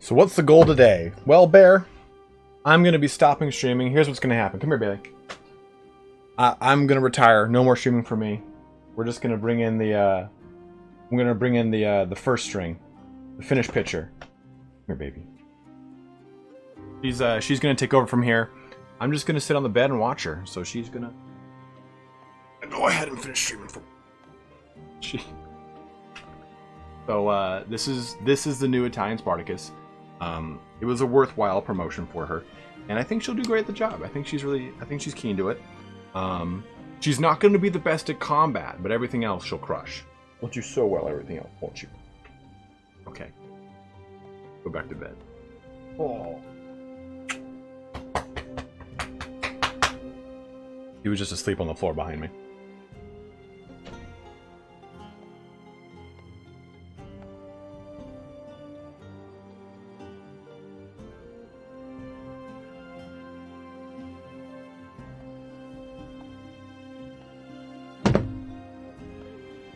A: So what's the goal today? Well, Bear, I'm going to be stopping streaming. Here's what's going to happen. Come here, Bailey. I'm going to retire. No more streaming for me. We're just going to bring in the, I'm going to bring in the first string. The finished pitcher. Come here, baby. She's going to take over from here. I'm just going to sit on the bed and watch her. So she's going to go ahead and finish streaming for So this is the new ItalianSpartacus. It was a worthwhile promotion for her, and I think she'll do great at the job. I think she's keen to it. She's not going to be the best at combat, but everything else she'll crush. Won't you so well everything else, won't you? Okay. Go back to bed. Oh. He was just asleep on the floor behind me.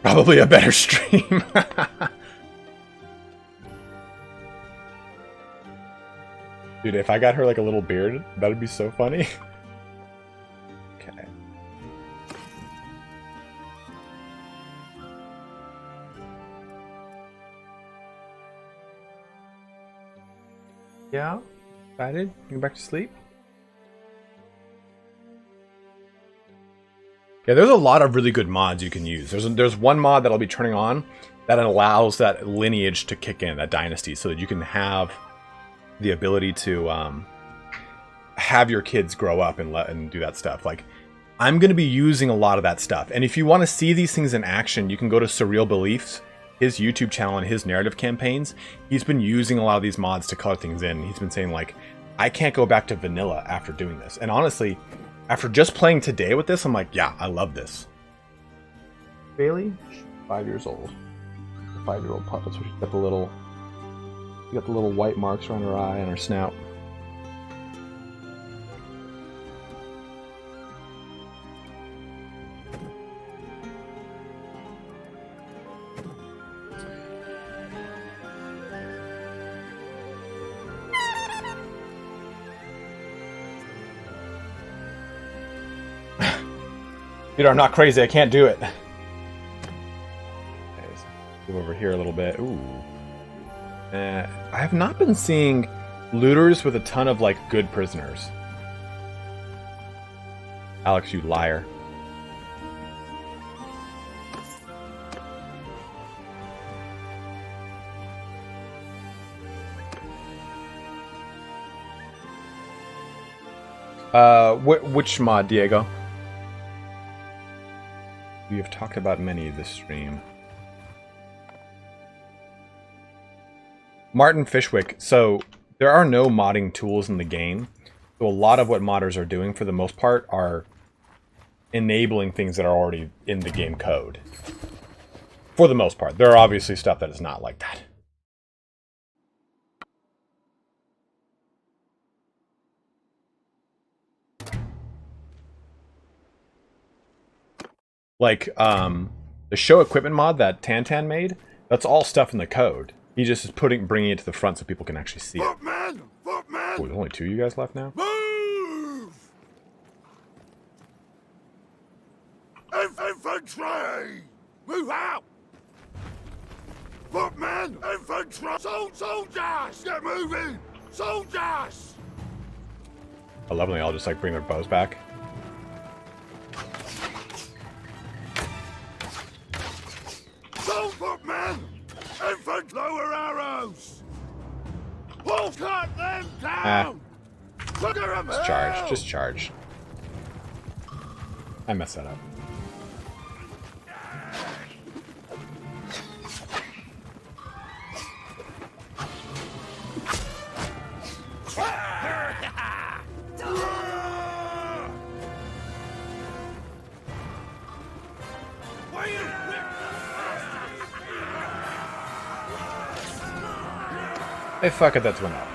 A: Probably a better stream. Dude, if I got her like a little beard, that'd be so funny. Okay. Yeah? Excited? Going back to sleep? Yeah, there's a lot of really good mods you can use. There's one mod that I'll be turning on that allows that lineage to kick in, that dynasty, so that you can have the ability to have your kids grow up and do that stuff. Like, I'm going to be using a lot of that stuff. And if you want to see these things in action, you can go to Surreal Beliefs, his YouTube channel and his narrative campaigns. He's been using a lot of these mods to color things in. He's been saying, like, I can't go back to vanilla after doing this. And honestly, after just playing today with this, I'm like, yeah, I love this. Bailey, 5 years old. A 5-year-old pup. That's what she's got the little white marks around her eye and her snout. Peter, I'm not crazy. I can't do it. Okay, let's move over here a little bit. Ooh. I have not been seeing looters with a ton of, like, good prisoners. Alex, you liar. Which mod, Diego? We have talked about many this stream. Martin Fishwick. So there are no modding tools in the game. So a lot of what modders are doing, for the most part, are enabling things that are already in the game code. For the most part. There are obviously stuff that is not like that. Like, the show equipment mod that Tantan made, that's all stuff in the code. He just is bringing it to the front so people can actually see it.
B: Footman! Footman!
A: Oh, there's only 2 of you guys left now?
B: Move! Infantry! Move out! Footman! Infantry! Soldiers! Get moving! Soldiers!
A: I love when they all just, like, bring their bows back.
B: Footman! Infant, lower arrows! We'll cut them down! Figure 'em
A: Just charge.
B: out!
A: Just charge. I messed that up. Hey, fuck it, that's went up.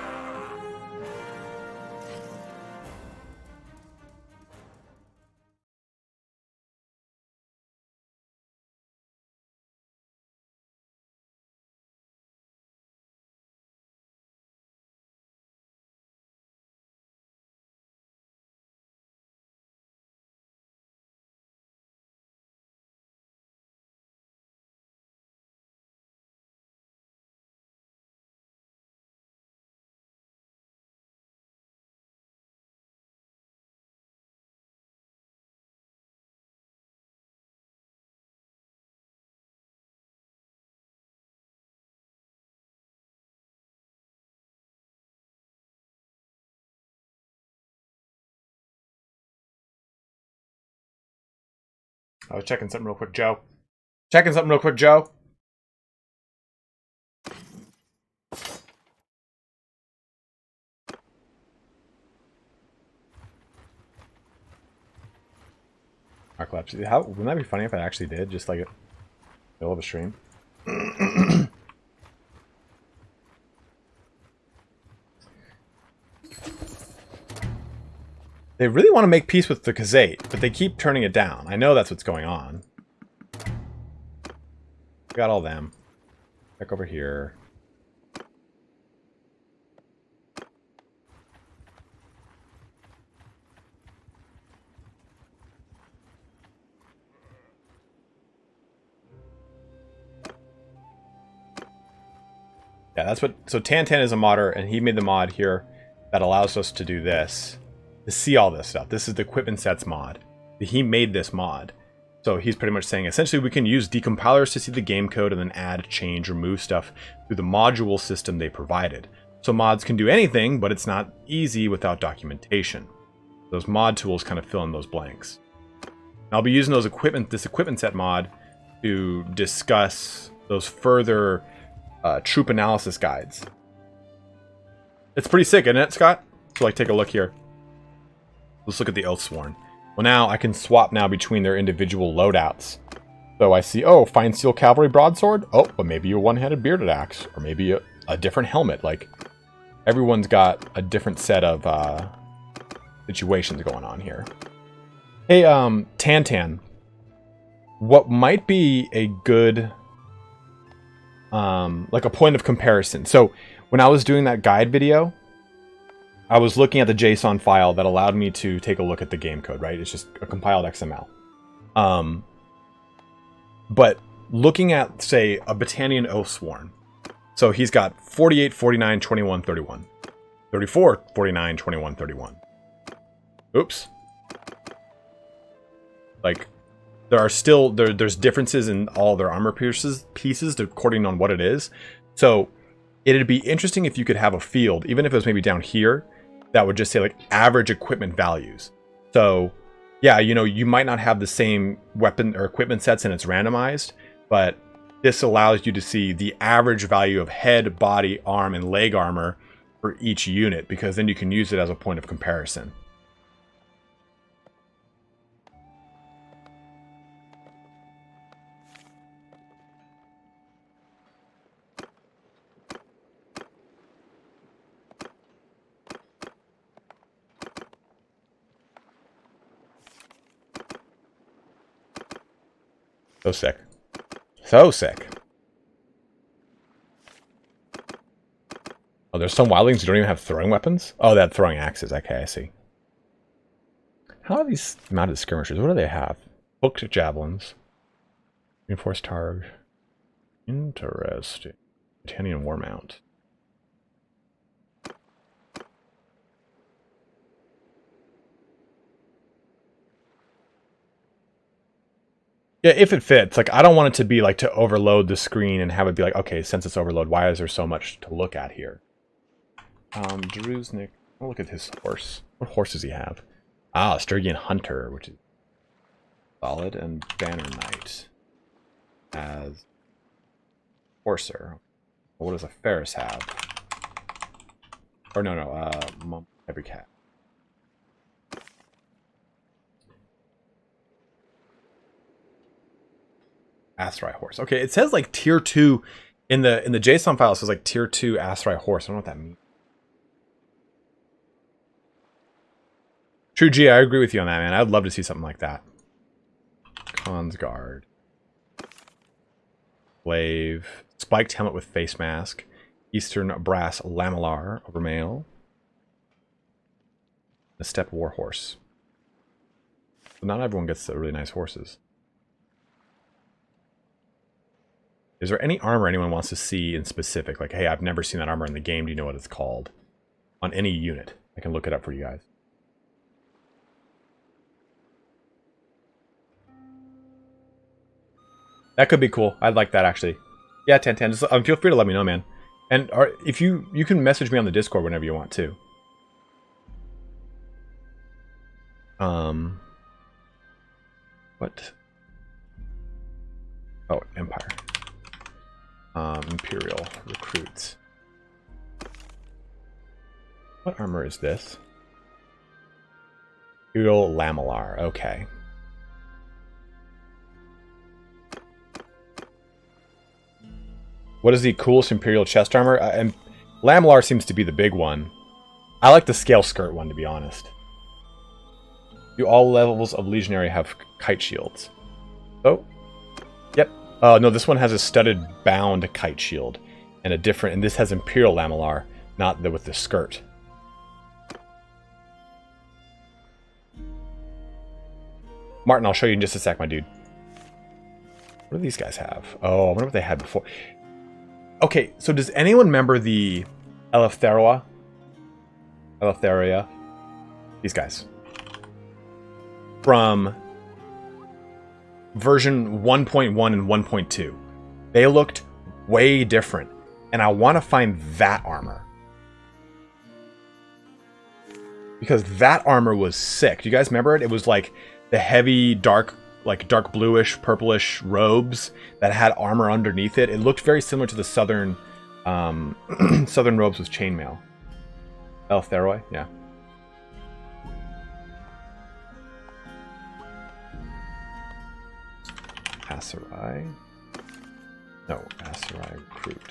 A: I was checking something real quick, Joe. Checking something real quick, Joe. Narcolepsy. How wouldn't that be funny if I actually did, just like it middle of a stream? They really want to make peace with the Khazate, but they keep turning it down. I know that's what's going on. Got all them. Back over here. Yeah, that's what... So Tantan is a modder, and he made the mod here that allows us to do this. To see all this stuff. This is the equipment sets mod. He made this mod. So he's pretty much saying, essentially, we can use decompilers to see the game code and then add, change, remove stuff through the module system they provided. So mods can do anything, but it's not easy without documentation. Those mod tools kind of fill in those blanks. And I'll be using those this equipment set mod to discuss those further troop analysis guides. It's pretty sick, isn't it, Scott? So like, take a look here. Let's look at the Oathsworn. Well, now I can swap now between their individual loadouts. So I see, oh, Fine Steel Cavalry Broadsword. Oh, but maybe a one-handed Bearded Axe. Or maybe a different helmet. Like, everyone's got a different set of situations going on here. Hey, Tantan. What might be a good, like a point of comparison. So, when I was doing that guide video, I was looking at the JSON file that allowed me to take a look at the game code, right? It's just a compiled XML. But looking at, say, a Battanian Oathsworn. So he's got 48, 49, 21, 31. 34, 49, 21, 31. Oops. Like, there are still, there's differences in all their armor pieces according on what it is. So it'd be interesting if you could have a field, even if it was maybe down here, that would just say like average equipment values. So yeah, you know, you might not have the same weapon or equipment sets and it's randomized, but this allows you to see the average value of head, body, arm, and leg armor for each unit, because then you can use it as a point of comparison. So sick. So sick. Oh, there's some wildlings who don't even have throwing weapons? Oh, they have throwing axes. Okay, I see. How are these mounted skirmishers? What do they have? Hooked javelins. Reinforced targ. Interesting. Battanian war mount. Yeah, if it fits. Like, I don't want it to be like to overload the screen and have it be like, okay, since it's overload, why is there so much to look at here? Druznik. I'll look at his horse. What horse does he have? Ah, Stygian Hunter, which is solid, and Banner Knight as Horser. What does a Ferris have? Or no, every cat. Asteroid horse. Okay, it says like tier 2 in the JSON file. It says like tier 2 Asteroid horse. I don't know what that means. True G, I agree with you on that, man. I'd love to see something like that. Consguard. Slave. Spiked helmet with face mask. Eastern brass lamellar over mail. A steppe warhorse. But not everyone gets the really nice horses. Is there any armor anyone wants to see in specific? Like, hey, I've never seen that armor in the game. Do you know what it's called? On any unit. I can look it up for you guys. That could be cool. I'd like that, actually. Yeah, 1010. Just, feel free to let me know, man. And if you can message me on the Discord whenever you want, too. What? Oh, Empire. Imperial recruits. What armor is this? Imperial lamellar. Okay. What is the coolest Imperial chest armor? And lamellar seems to be the big one. I like the scale skirt one, to be honest. Do all levels of Legionary have kite shields? Oh. Yep. No, this one has a studded bound kite shield. And this has Imperial lamellar, not with the skirt. Martin, I'll show you in just a sec, my dude. What do these guys have? Oh, I wonder what they had before. Okay, so does anyone remember the Eleftheria? These guys. From version 1.1 and 1.2. They looked way different. And I want to find that armor. Because that armor was sick. Do you guys remember it? It was like the heavy, dark bluish, purplish robes that had armor underneath it. It looked very similar to the southern southern robes with chainmail. Eleftheria, yeah. Aserai. No, Aserai recruit.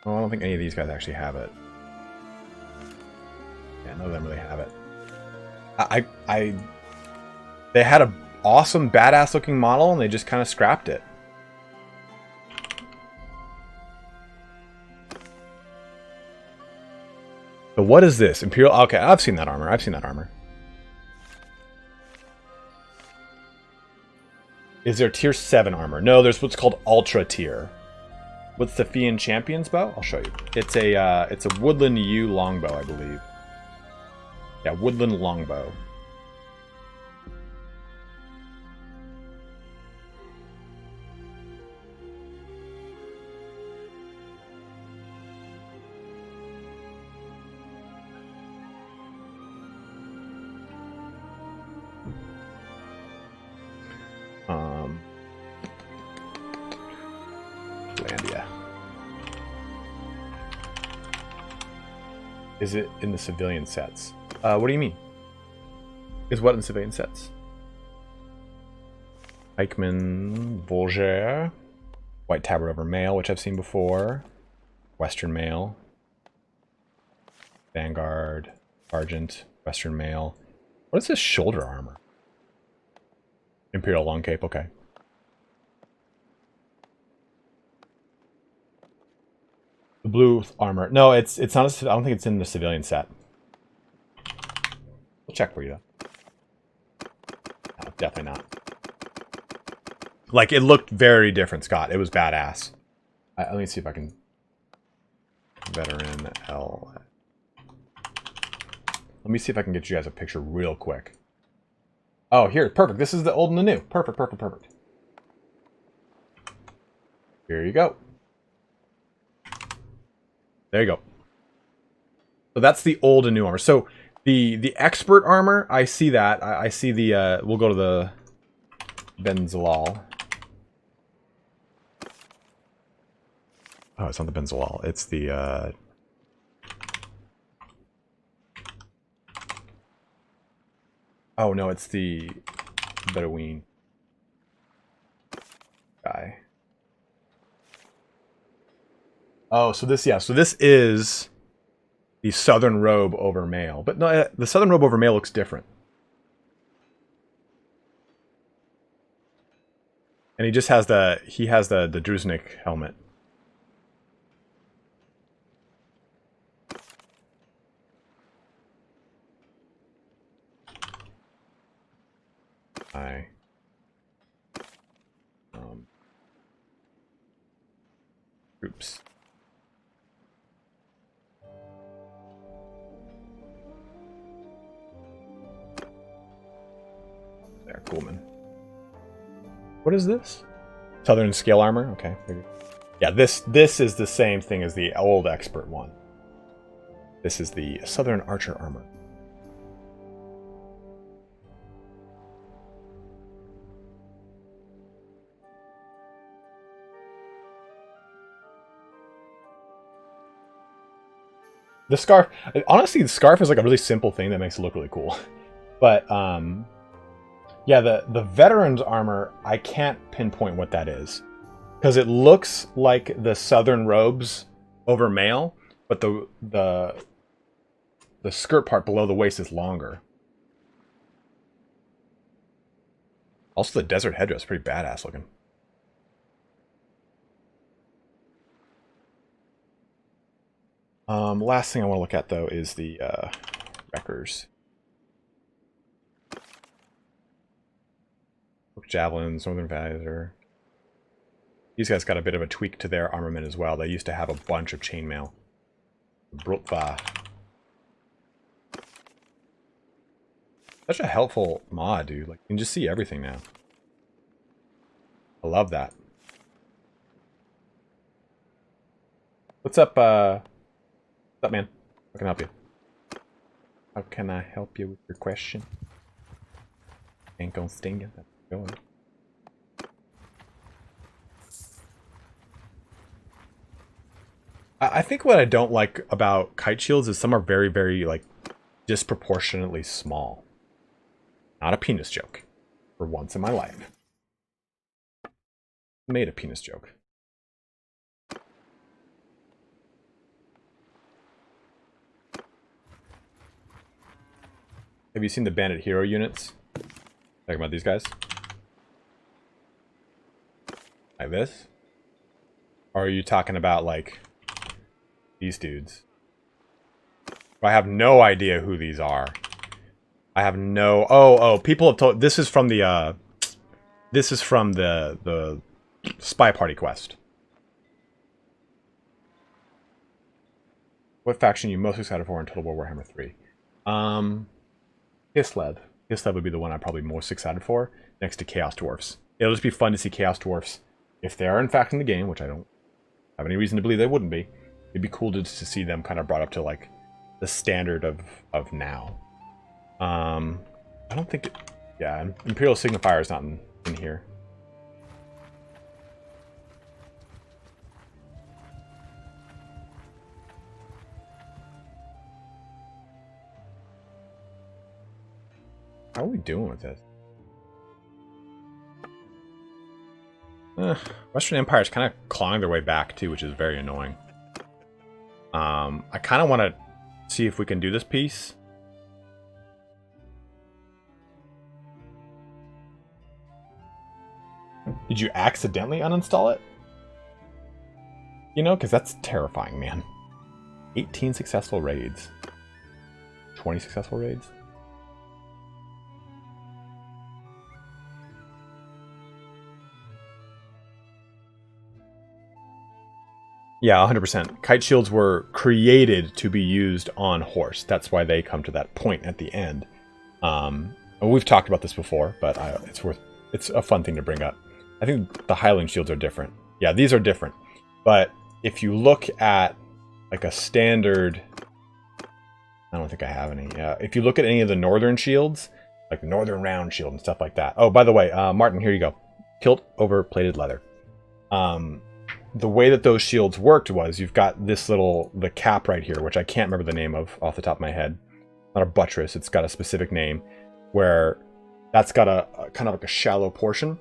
A: Oh, I don't think any of these guys actually have it. Yeah, none of them really have it. They had an awesome, badass looking model, and they just kind of scrapped it. So what is this? Imperial? Okay, I've seen that armor. Is there tier 7 armor? No, there's what's called ultra tier. What's the Fian Champion's bow? I'll show you. It's a Woodland U longbow, I believe. Yeah, Woodland longbow. Landia. Is it in the civilian sets? What do you mean? Is what in civilian sets? Eichmann, Volger, White Tabard over mail, which I've seen before. Western mail. Vanguard, Argent, Western mail. What is this shoulder armor? Imperial long cape, okay. The blue armor. No, it's not. I don't think it's in the civilian set. We'll check for you though. No, definitely not. Like, it looked very different, Scott. It was badass. Let me see if I can. Veteran L. Let me see if I can get you guys a picture real quick. Oh, here, perfect. This is the old and the new. Perfect, perfect, perfect. Here you go. There you go. So that's the old and new armor. So the expert armor, I see that. I see the, we'll go to the Benzalal. Oh, it's not the Benzalal. It's the, oh, no, it's the Bedouin guy. Oh, so this, yeah, so this is the southern robe over mail. But no, the southern robe over mail looks different. And he just has the, the Druznik helmet. Oops. There, Coolman. What is this? Southern scale armor? Okay. Yeah, this is the same thing as the old expert one. This is the Southern archer armor. The scarf, honestly, the scarf is like a really simple thing that makes it look really cool. But, yeah, the veteran's armor, I can't pinpoint what that is. Because it looks like the southern robes over mail, but the skirt part below the waist is longer. Also, the desert headdress is pretty badass looking. Last thing I want to look at, though, is the wreckers. Javelins, Northern Visor. These guys got a bit of a tweak to their armament as well. They used to have a bunch of chainmail. Brutva. Such a helpful mod, dude. Like, you can just see everything now. I love that. What's up, man? How can I help you? How can I help you with your question? Ain't gonna sting you. That's going. I think what I don't like about kite shields is some are very, very, like, disproportionately small. Not a penis joke. For once in my life. Made a penis joke. Have you seen the Bandit Hero units? Talking about these guys? Like this? Or are you talking about, like, these dudes? I have no idea who these are. I have no... Oh, people have told... This is from the, the Spy Party quest. What faction are you most excited for in Total War Warhammer 3? Kislev. Kislev would be the one I'm probably most excited for, next to Chaos Dwarfs. It'll just be fun to see Chaos Dwarfs, if they are in fact in the game, which I don't have any reason to believe they wouldn't be. It'd be cool to see them kind of brought up to, like, the standard of now. I don't think... Yeah, Imperial Signifier is not in here. How are we doing with this? Western Empire is kind of clawing their way back too, which is very annoying. I kind of want to see if we can do this piece. Did you accidentally uninstall it? You know, because that's terrifying, man. 18 successful raids. 20 successful raids. Yeah, 100%. Kite shields were created to be used on horse. That's why they come to that point at the end. We've talked about this before, but it's a fun thing to bring up. I think the Highland shields are different. Yeah, these are different. But if you look at like a standard, I don't think I have any. If you look at any of the northern shields, like the northern round shield and stuff like that. Oh, by the way, Martin, here you go. Kilt over plated leather. The way that those shields worked was you've got this the cap right here, which I can't remember the name of off the top of my head. Not a buttress, it's got a specific name, where that's got a kind of like a shallow portion,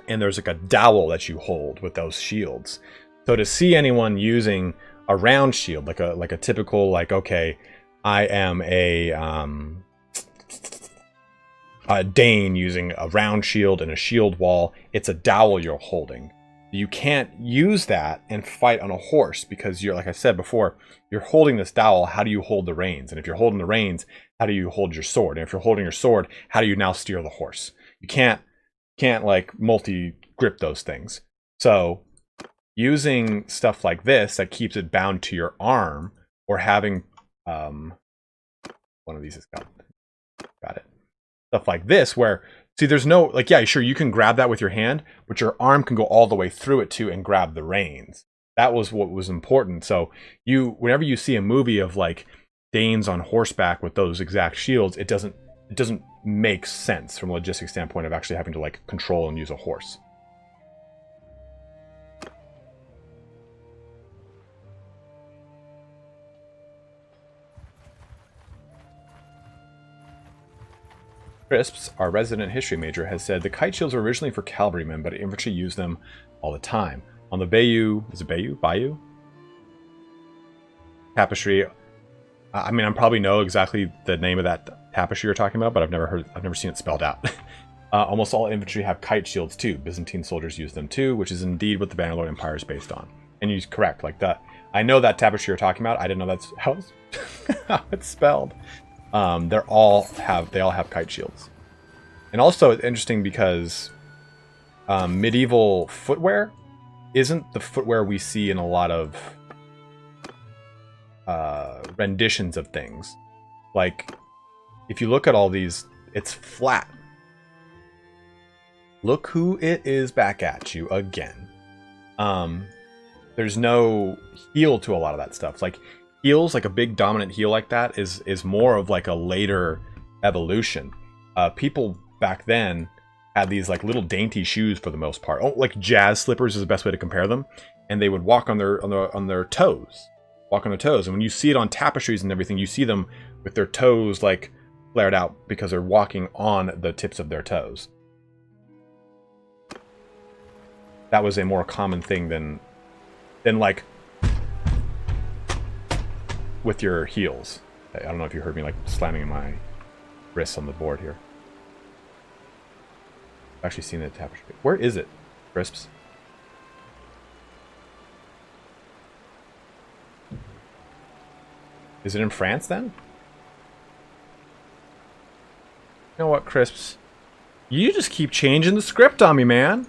A: and there's like a dowel that you hold with those shields. So to see anyone using a round shield, like a typical, like, okay, I am a Dane using a round shield and a shield wall, it's a dowel you're holding. You can't use that and fight on a horse because you're, like I said before, you're holding this dowel. How do you hold the reins? And if you're holding the reins, how do you hold your sword? And if you're holding your sword, how do you now steer the horse? You can't like multi-grip those things. So using stuff like this that keeps it bound to your arm, or having one of these has got it. Stuff like this where, see, there's no, like, yeah, sure, you can grab that with your hand, but your arm can go all the way through it too and grab the reins. That was what was important. So whenever you see a movie of like Danes on horseback with those exact shields, it doesn't make sense from a logistics standpoint of actually having to like control and use a horse. Crisps, our resident history major, has said the kite shields were originally for cavalrymen, but infantry used them all the time. On the Bayou, is it Bayou? Tapestry. I mean, I probably know exactly the name of that tapestry you're talking about, but I've never seen it spelled out. Almost all infantry have kite shields too. Byzantine soldiers use them too, which is indeed what the Bannerlord Empire is based on. And you're correct, like that. I know that tapestry you're talking about. I didn't know that's how it's spelled. They all have kite shields. And also it's interesting because medieval footwear isn't the footwear we see in a lot of renditions of things. Like, if you look at all these, it's flat. Look who it is back at you again. There's no heel to a lot of that stuff. Like, heels, like a big dominant heel like that is more of like a later evolution. People back then had these like little dainty shoes for the most part. Oh, like jazz slippers is the best way to compare them. And they would walk on their toes. Walk on their toes. And when you see it on tapestries and everything, you see them with their toes like flared out because they're walking on the tips of their toes. That was a more common thing than like with your heels. I don't know if you heard me like slamming my wrists on the board here. I've actually seen the tapestry. Where is it, Crisps? Is it in France then? You know what, Crisps? You just keep changing the script on me, man.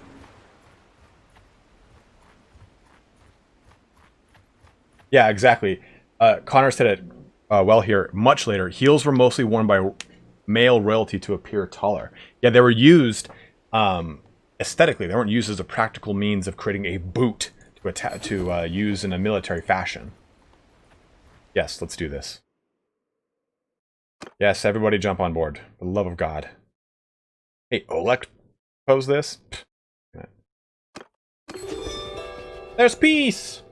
A: Yeah, exactly. Connor said it well here much later. Heels were mostly worn by male royalty to appear taller. Yeah, they were used aesthetically. They weren't used as a practical means of creating a boot to use in a military fashion. Yes, let's do this. Yes, everybody jump on board. For the love of God. Hey, Olek, pose this. There's peace!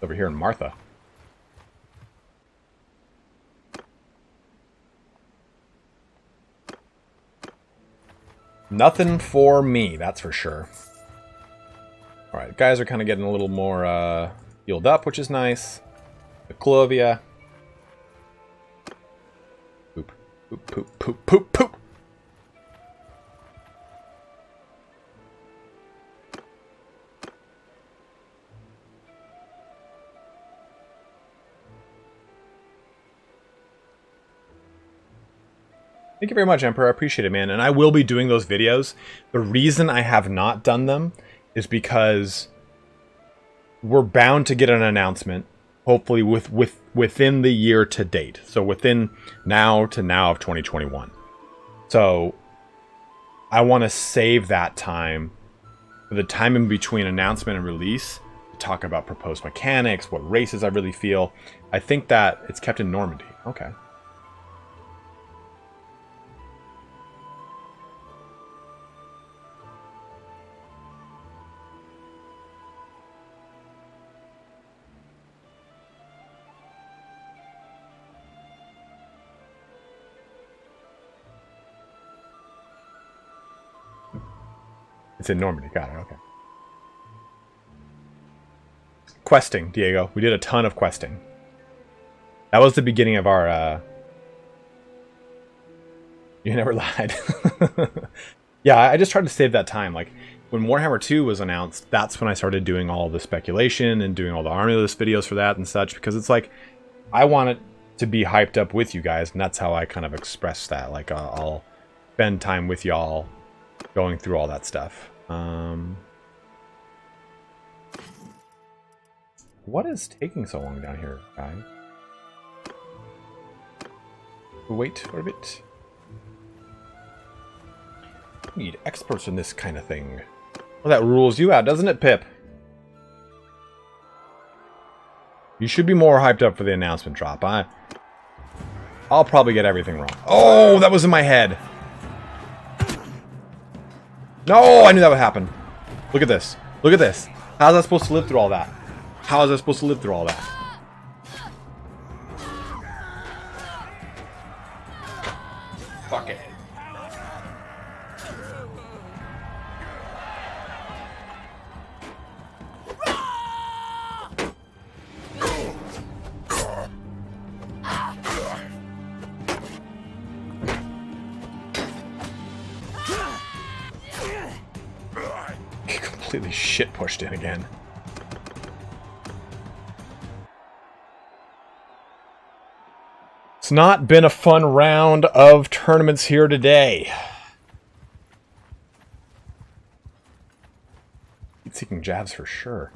A: Over here in Martha. Nothing for me, that's for sure. Alright, guys are kind of getting a little more healed up, which is nice. The Clovia. Poop, poop, poop, poop, poop, poop. Thank you very much, Emperor. I appreciate it, man. And I will be doing those videos. The reason I have not done them is because we're bound to get an announcement, hopefully within the year to date. So within now to now of 2021. So I want to save that time for the time in between announcement and release to talk about proposed mechanics, what races I really feel. I think that it's kept in Normandy. Okay. It's in Normandy. Got it. Okay. Questing, Diego. We did a ton of questing. That was the beginning of our... You never lied. Yeah, I just tried to save that time. Like, when Warhammer 2 was announced, that's when I started doing all the speculation and doing all the army list videos for that and such. Because it's like, I want it to be hyped up with you guys. And that's how I kind of express that. Like, I'll spend time with y'all going through all that stuff. What is taking so long down here, guys? Wait for a bit. We need experts in this kind of thing. Well, that rules you out, doesn't it, Pip? You should be more hyped up for the announcement drop. I'll probably get everything wrong. Oh, that was in my head. No, I knew that would happen. Look at this. Look at this. How's that supposed to live through all that? How is I supposed to live through all that? Fuck it. Completely shit pushed in again. It's not been a fun round of tournaments here today. Heat-seeking jabs for sure.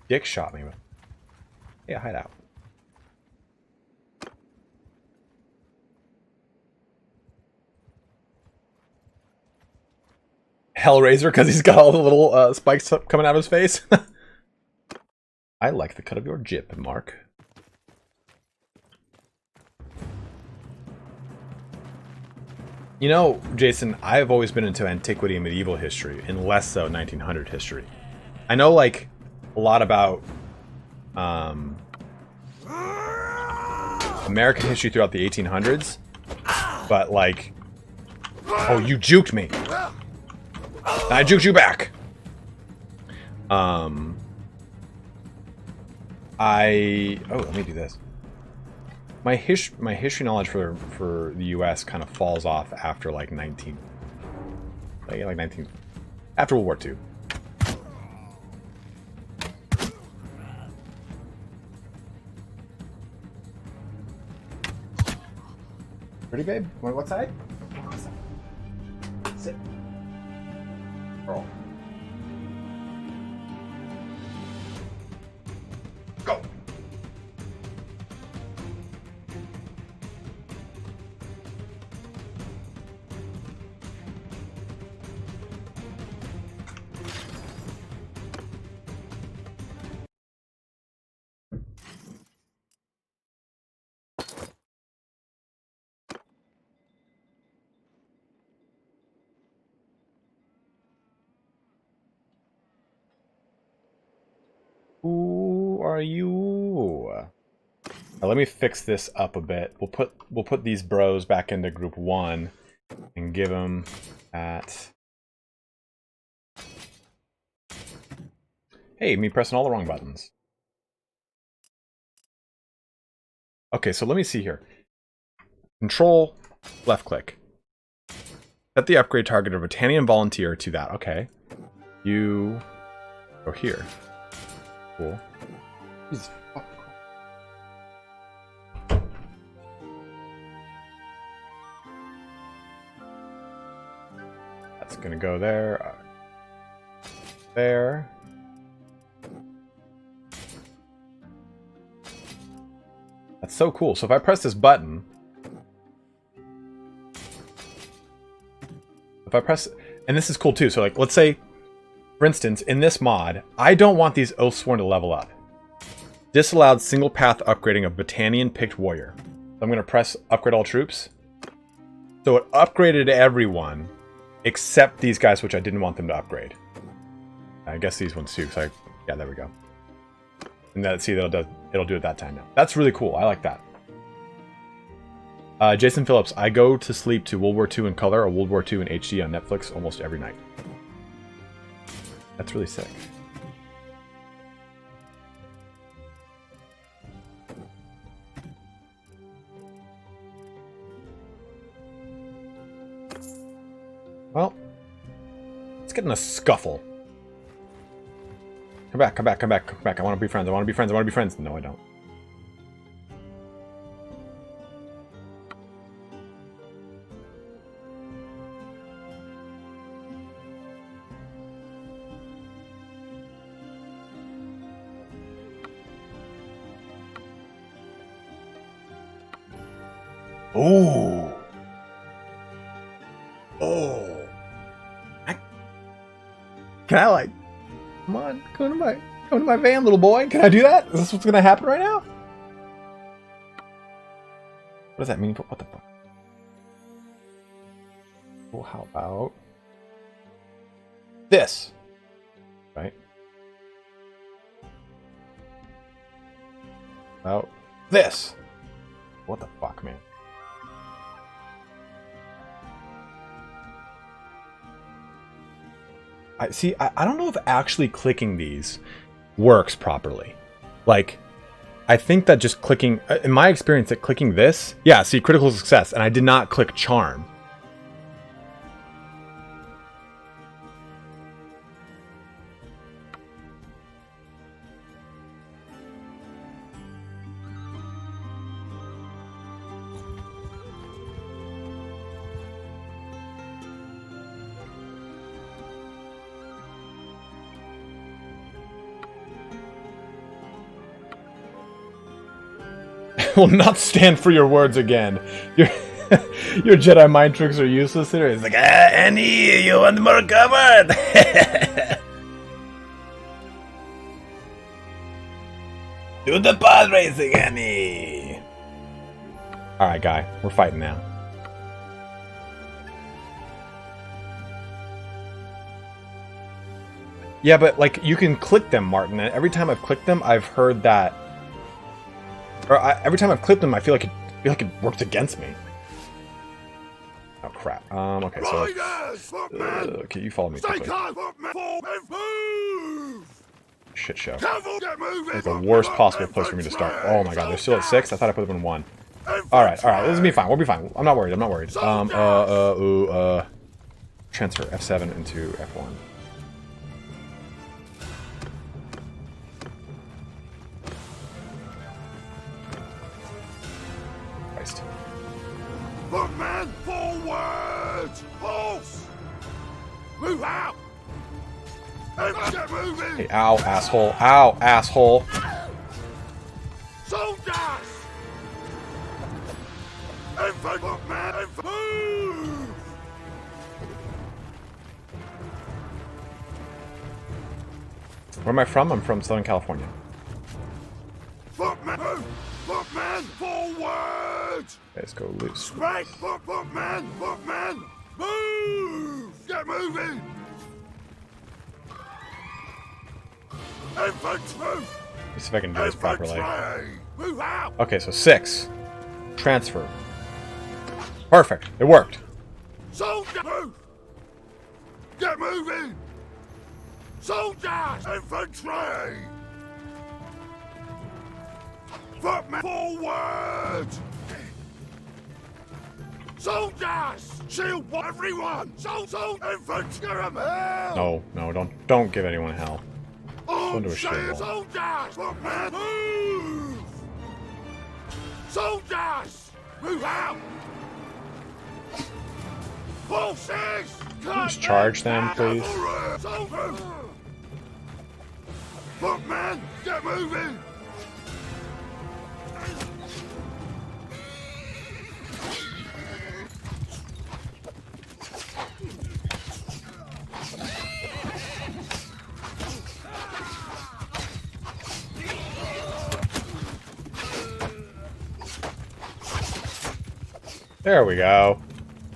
A: Dick shot me. Yeah, hide out. Hellraiser because he's got all the little spikes coming out of his face. I like the cut of your jib, Mark. You know, Jason, I've always been into antiquity and medieval history, and less so 1900 history. I know, like, a lot about American history throughout the 1800s, but, like... Oh, you juked me! I juked you back! Oh, let me do this. My history knowledge for the U.S. kind of falls off after like 19 after World War II. Ready, babe? What side? Sit. Roll. Go. Who are you? Now, let me fix this up a bit. We'll put these bros back into group 1 and give them at... Hey, me pressing all the wrong buttons. Okay, so let me see here. Control, left click. Set the upgrade target of Battanian volunteer to that. Okay. You go here. Cool. Jesus. gonna go there. There. That's so cool. So if I press this button, if I press, and this is cool too. So like, let's say, for instance, in this mod, I don't want these Oathsworn to level up. Disallowed single path upgrading of Battanian picked warrior. So I'm going to press upgrade all troops. So it upgraded everyone except these guys, which I didn't want them to upgrade. I guess these ones too. So yeah, there we go. And that, see, it'll do it that time now. That's really cool. I like that. Jason Phillips, I go to sleep to World War II in color or World War II in HD on Netflix almost every night. That's really sick. Well, let's get in a scuffle. Come back, come back, come back, come back. I want to be friends. I want to be friends. I want to be friends. No, I don't. Ooh. Oh. Can I like, come on, come to my van, little boy. Can I do that? Is this what's gonna happen right now? What does that mean? What the fuck? Well, how about this? Right? About this? What the fuck, man? I don't know if actually clicking these works properly. Like, I think that just clicking, in my experience, that clicking this, yeah, see, critical success, and I did not click charm. Will not stand for your words again. Your Jedi mind tricks are useless here. It's like, Annie, you want more covered? Do the pod racing, Annie. Alright, guy. We're fighting now. Yeah, but, like, you can click them, Martin. And every time I've clicked them, I've heard that... Or every time I've clipped them, I feel like it works against me. Oh crap. Okay, so okay, you follow me quickly. Shit show. It's the worst possible place for me to start. Oh my god, they're still at 6? I thought I put them in 1. Alright, this is me fine. We'll be fine. I'm not worried. Transfer F7 into F1.
B: Footman, forward! Pulse! Move out! Get moving!
A: Hey, ow, asshole. Ow, asshole.
B: Soldiers! Footman, move!
A: Where am I from? I'm from Southern California.
B: Footman, move! Footman, forward!
A: Let's go loose.
B: Strike! Footman! Move! Get moving! Infantry!
A: Let's see if I can do this properly.
B: Move out!
A: Okay, so 6. Transfer. Perfect. It worked.
B: Soldier! Move! Get moving! Soldiers! Infantry! Footmen forward! Soldiers! Shield everyone! Soldiers! Infantry! Hell!
A: No, don't give anyone hell. Don't do a shield wall.
B: Soldiers! Footmen move! Soldiers! Move out! Horses!
A: Just charge them, please.
B: Footman, get moving!
A: There we go.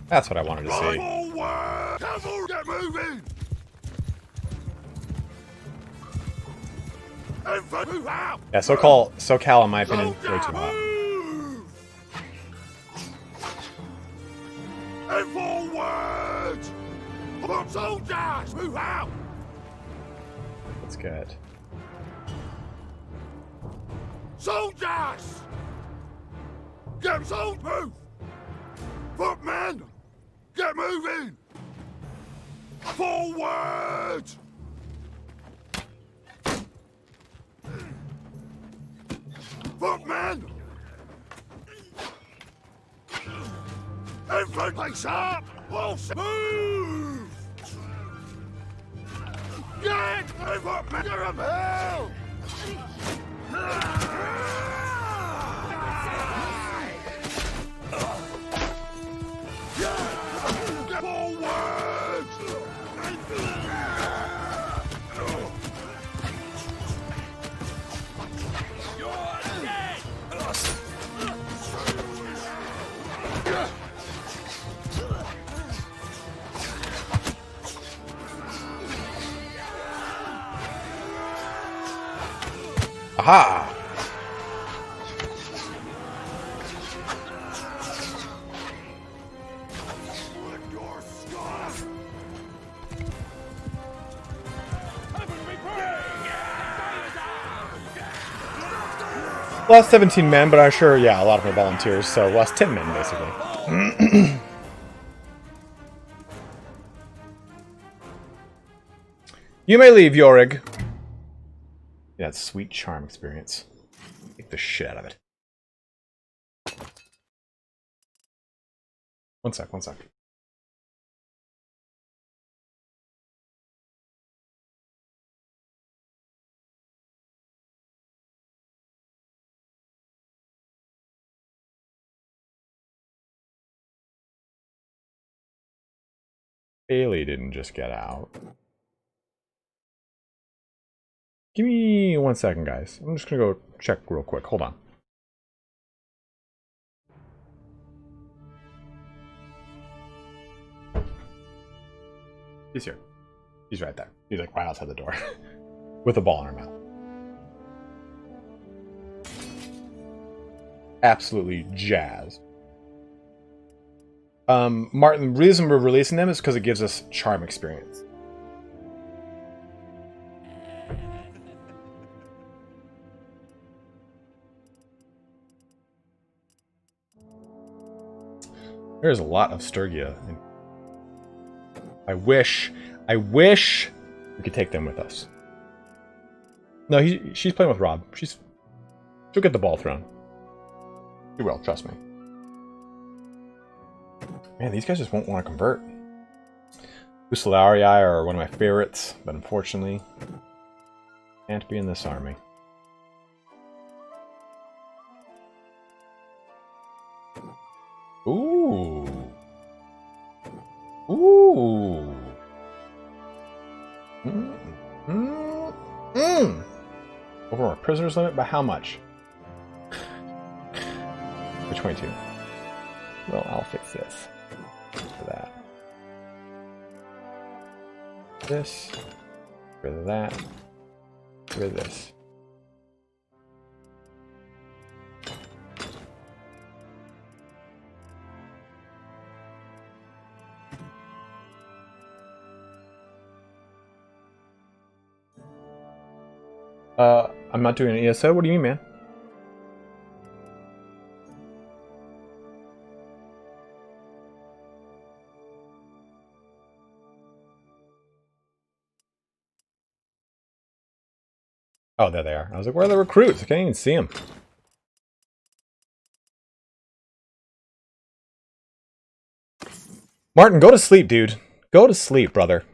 A: That's what I wanted to see.
B: Forward! Cavalry, get moving! Infantry, move out!
A: Yeah, SoCal, in my opinion, way too hot.
B: Move! And forward! Soldiers, move out!
A: That's good.
B: Soldiers! Get soldiers, move! Footmen, get moving! Forward! Footmen! Infantry sharp! Wolf, move! Get! Footmen, get a hell! Get forward! You're dead!
A: Aha! Lost 17 men, but I'm sure, yeah, a lot of them are volunteers, so lost 10 men, basically. You may leave, Yorig. Yeah, that's sweet charm experience. Take the shit out of it. One sec. Bailey didn't just get out. Give me 1 second, guys. I'm just gonna go check real quick. Hold on. He's here. He's right there. He's like right outside the door. With a ball in her mouth. Absolutely jazzed. Martin, the reason we're releasing them is because it gives us charm experience. There's a lot of Sturgia. I wish we could take them with us. No, she's playing with Rob. She'll get the ball thrown. She will, trust me. Man, these guys just won't want to convert. Fusiliarii are one of my favorites, but unfortunately, can't be in this army. Ooh. Ooh. Over our prisoner's limit by how much? For 22. Well, I'll fix this. For that. This. For that. For this. I'm not doing an ESO? What do you mean, man? Oh, there they are. I was like, where are the recruits? I can't even see them. Martin, go to sleep, dude. Go to sleep, brother.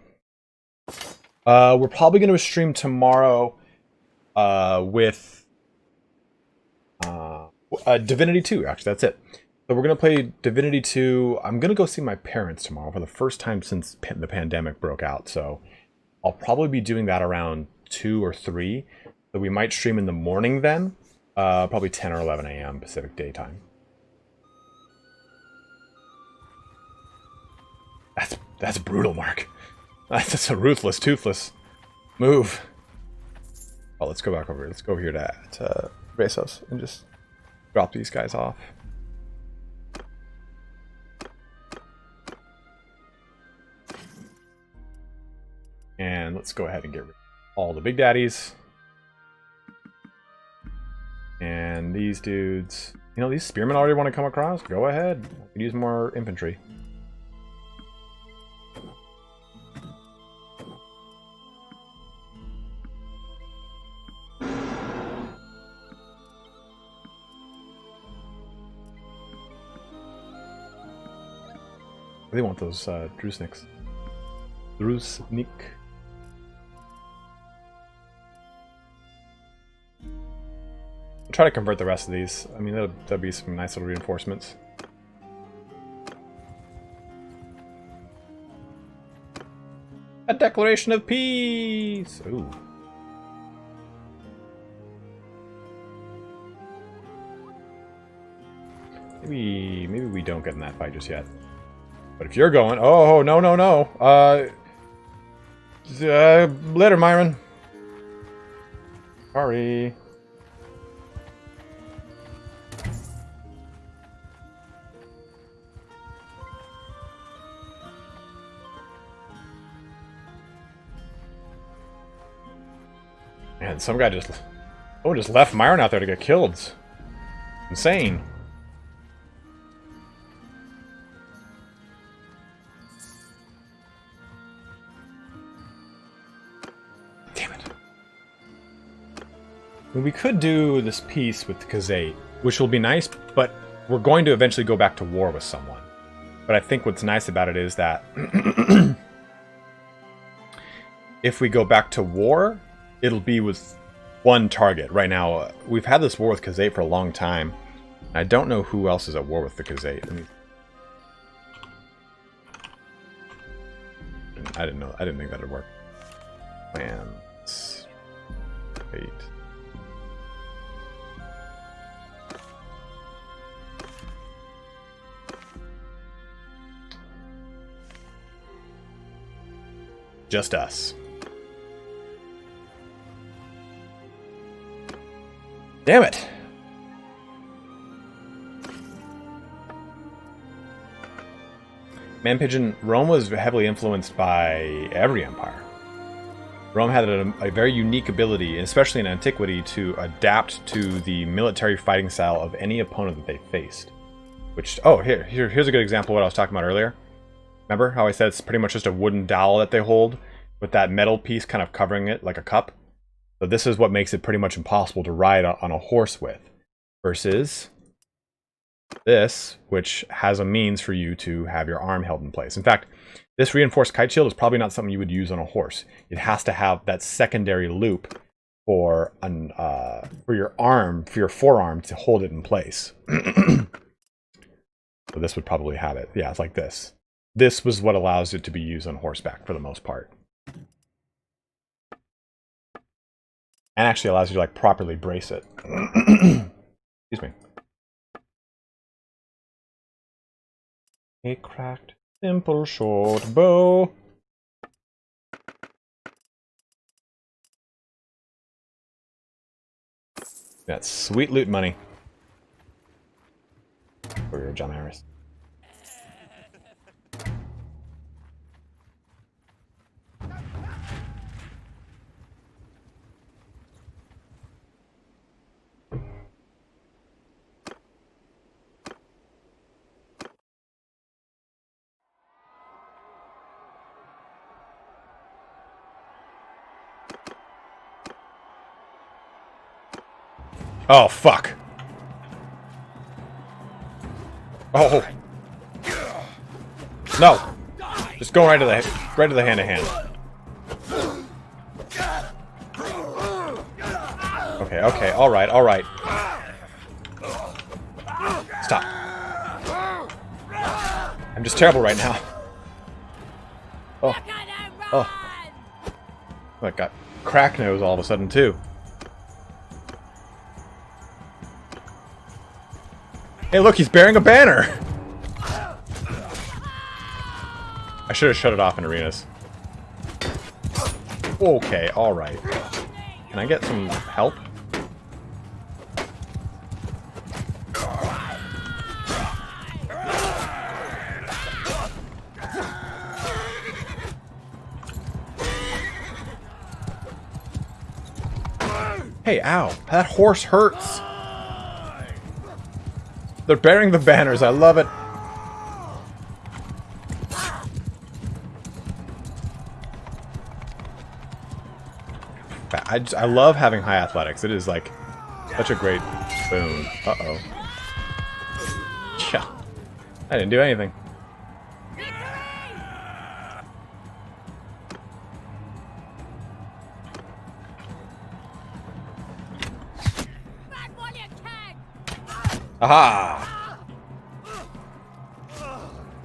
A: We're probably going to stream tomorrow with Divinity 2, actually, that's it. So we're going to play Divinity 2. I'm going to go see my parents tomorrow for the first time since the pandemic broke out. So I'll probably be doing that around 2 or 3. So we might stream in the morning then. Probably 10 or 11 a.m. Pacific daytime. That's brutal, Mark. That's a ruthless, toothless move. Oh, let's go back over here. Let's go over here to Asus and just drop these guys off. And let's go ahead and get rid of all the big daddies. And these dudes. You know, these spearmen already want to come across. Go ahead. I can use more infantry. I really want those Drusniks. Drusnik. I'll try to convert the rest of these. I mean, that'll be some nice little reinforcements. A declaration of peace! Ooh. Maybe we don't get in that fight just yet. But if you're going... Oh, no, no, no. Later, Myron. Sorry. Man, some guy just... Oh, just left Myron out there to get killed. It's insane. We could do this peace with the Khazate, which will be nice, but we're going to eventually go back to war with someone. But I think what's nice about it is that if we go back to war, it'll be with one target. Right now, we've had this war with Khazate for a long time. I don't know who else is at war with the Khazate. I didn't know. I didn't think that'd work. Plans. Wait. Just us. Damn it! Man Pigeon, Rome was heavily influenced by every empire. Rome had a very unique ability, especially in antiquity, to adapt to the military fighting style of any opponent that they faced. Which, oh, here's a good example of what I was talking about earlier. Remember how I said it's pretty much just a wooden dowel that they hold with that metal piece kind of covering it like a cup? So this is what makes it pretty much impossible to ride on a horse with. Versus this, which has a means for you to have your arm held in place. In fact, this reinforced kite shield is probably not something you would use on a horse. It has to have that secondary loop for your arm, for your forearm to hold it in place. So this would probably have it. Yeah, it's like this. This was what allows it to be used on horseback for the most part. And actually allows you to like properly brace it. Excuse me. A cracked, simple, short bow. That's sweet loot money. For your John Harris. Oh, fuck. Oh. No. Just go right to the hand to hand. Okay, okay, alright, alright. Stop. I'm just terrible right now. Oh. Oh. I got crack nose all of a sudden, too. Hey, look, he's bearing a banner! I should have shut it off in arenas. Okay, alright. Can I get some help? Hey, ow. That horse hurts. They're bearing the banners. I love it. I love having high athletics. It is like such a great boon. Uh-oh. Yeah. I didn't do anything. Aha!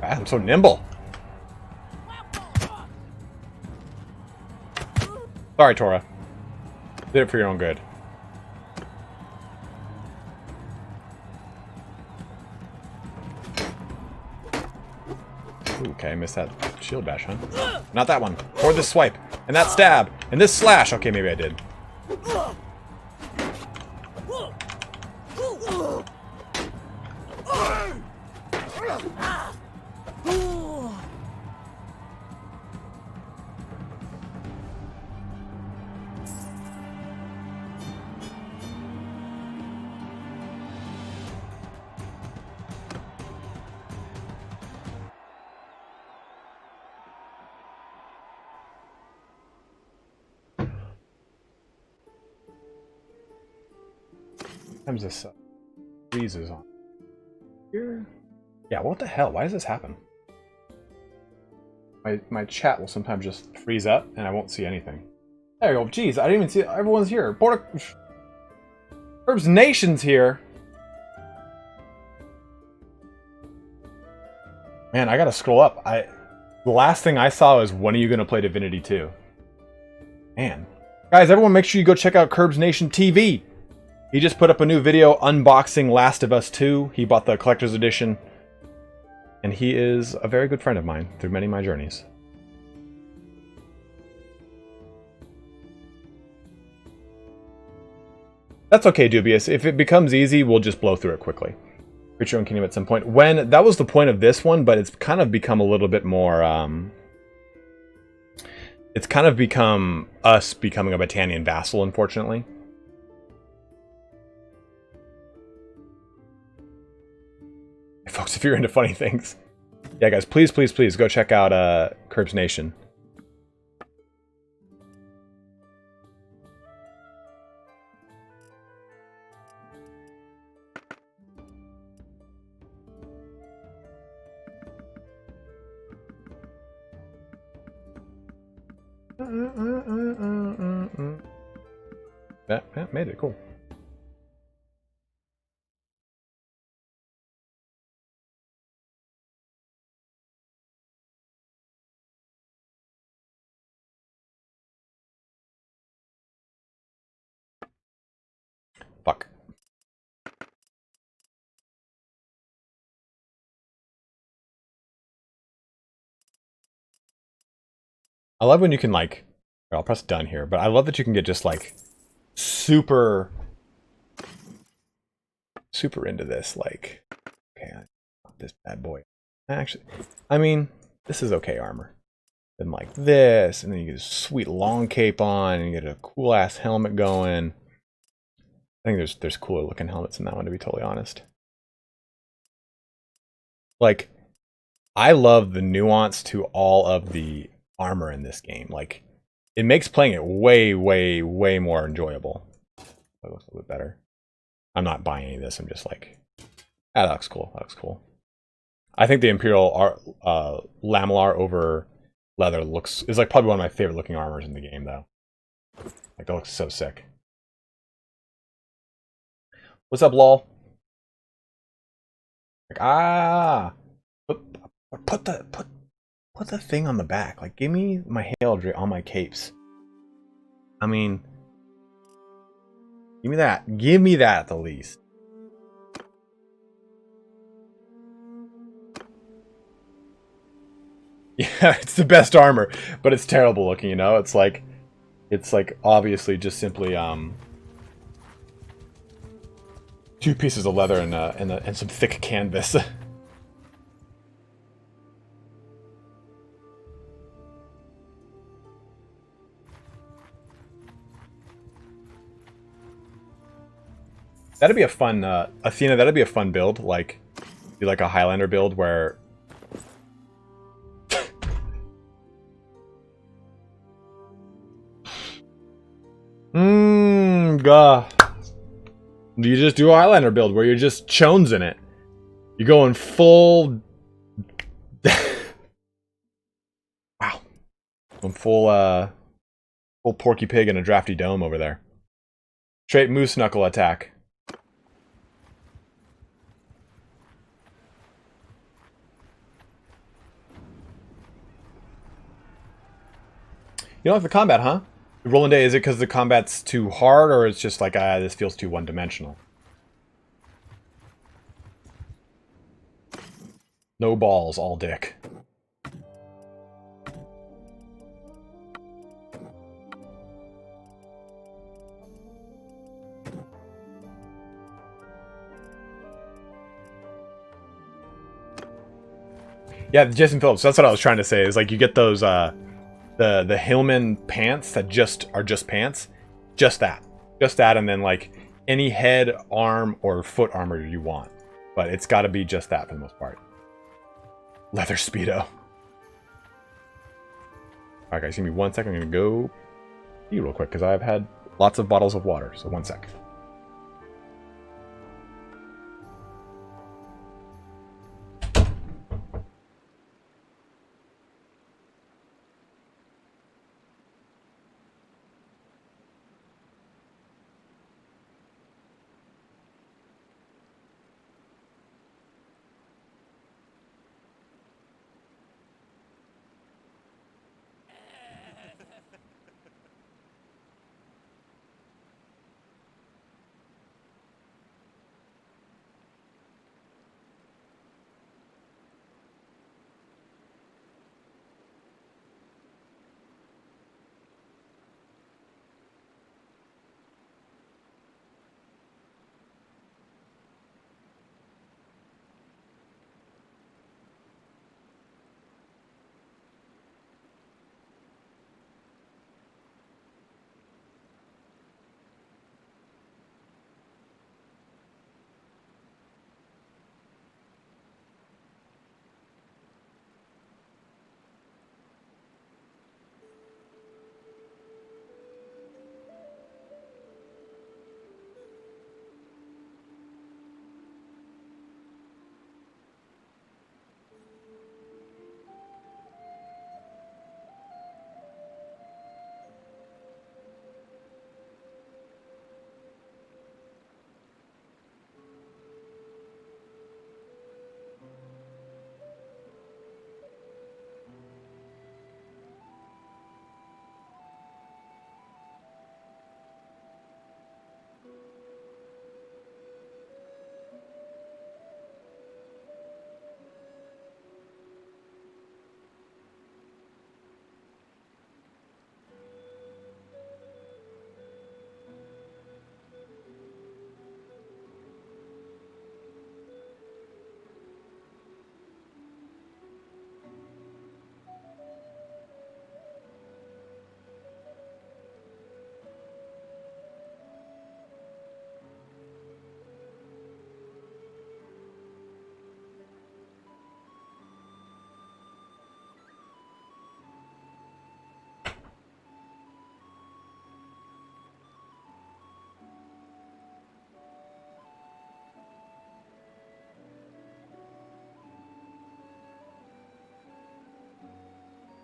A: I'm so nimble. Sorry, Tora. Did it for your own good. Ooh, okay, I missed that shield bash, huh? Not that one. Or this swipe. And that stab. And this slash. Okay, maybe I did. Sometimes this freezes on here. Yeah, what the hell? Why does this happen? My chat will sometimes just freeze up and I won't see anything. There you go. Jeez, I didn't even see it. Everyone's here. Herb's Nation's here. Man, I gotta scroll up. The last thing I saw is, when are you gonna play Divinity 2? Man. Guys, everyone make sure you go check out Curbs Nation TV. He just put up a new video unboxing Last of Us 2. He bought the collector's edition. And he is a very good friend of mine through many of my journeys. That's okay, Dubious. If it becomes easy, we'll just blow through it quickly. Create your own kingdom at some point. That was the point of this one, but it's kind of become a little bit more... it's kind of become us becoming a Battanian vassal, unfortunately. Folks, if you're into funny things. Yeah, guys, please, please, please go check out Curbs Nation. That made it cool. Fuck. I love when you can, like... I'll press done here, but I love that you can get just, like, super into this, like... Okay, I want this bad boy. Actually, I mean, this is okay armor. Then like this, and then you get a sweet long cape on, and you get a cool-ass helmet going. I think there's cooler looking helmets in that one, to be totally honest. Like, I love the nuance to all of the armor in this game. Like, it makes playing it way, way, way more enjoyable. That looks a little bit better. I'm not buying any of this. I'm just like, ah, that looks cool. That looks cool. I think the Imperial Lamellar over leather is like probably one of my favorite looking armors in the game, though. Like that looks so sick. What's up, lol? Like put the thing on the back. Like give me my heraldry on my capes. I mean, give me that. Give me that at the least. Yeah, it's the best armor, but it's terrible looking, you know? It's like obviously just simply two pieces of leather and some thick canvas. That'd be a fun Athena, that'd be a fun build, like do like a Highlander build where gah. You just do a Highlander build where you're just chones in it. You're going full wow. Going full Porky Pig in a drafty dome over there. Straight moose knuckle attack. You don't like the combat, huh? Rolling Day, is it because the combat's too hard, or it's just like, this feels too one-dimensional? No balls, all dick. Yeah, Jason Phillips, that's what I was trying to say, is like you get those, the Hillman pants that are just pants. Just that. Just that, and then like any head, arm, or foot armor you want. But it's gotta be just that for the most part. Leather Speedo. Alright guys, give me 1 second, I'm gonna go pee real quick, because I've had lots of bottles of water, so 1 sec.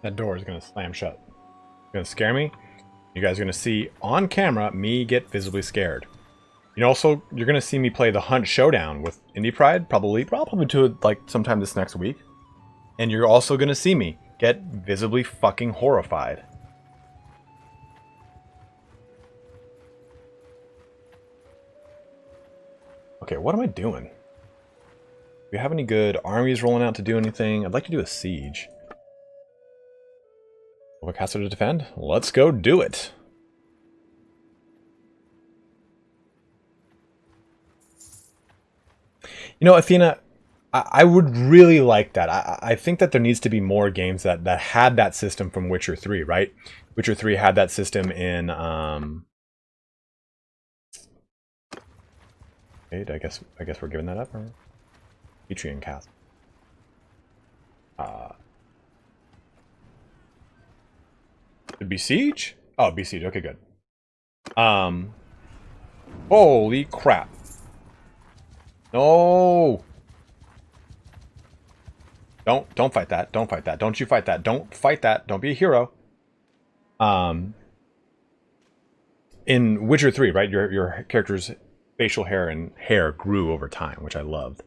A: That door is gonna slam shut. It's gonna scare me. You guys are gonna see on camera me get visibly scared. You know, also you're gonna see me play the Hunt Showdown with Indie Pride, probably to it like sometime this next week. And you're also gonna see me get visibly fucking horrified. Okay, what am I doing? Do we have any good armies rolling out to do anything? I'd like to do a siege. Castle to defend? Let's go do it. You know, Athena, I would really like that. I think that there needs to be more games that had that system from Witcher 3, right? Witcher 3 had that system in... Wait, I guess we're giving that up, or... Patrian Castle. Besiege? Oh, Besiege. Okay, good. Holy crap. No! Don't fight that. Don't fight that. Don't you fight that. Don't fight that. Don't be a hero. In Witcher 3, right, your character's facial hair grew over time, which I loved.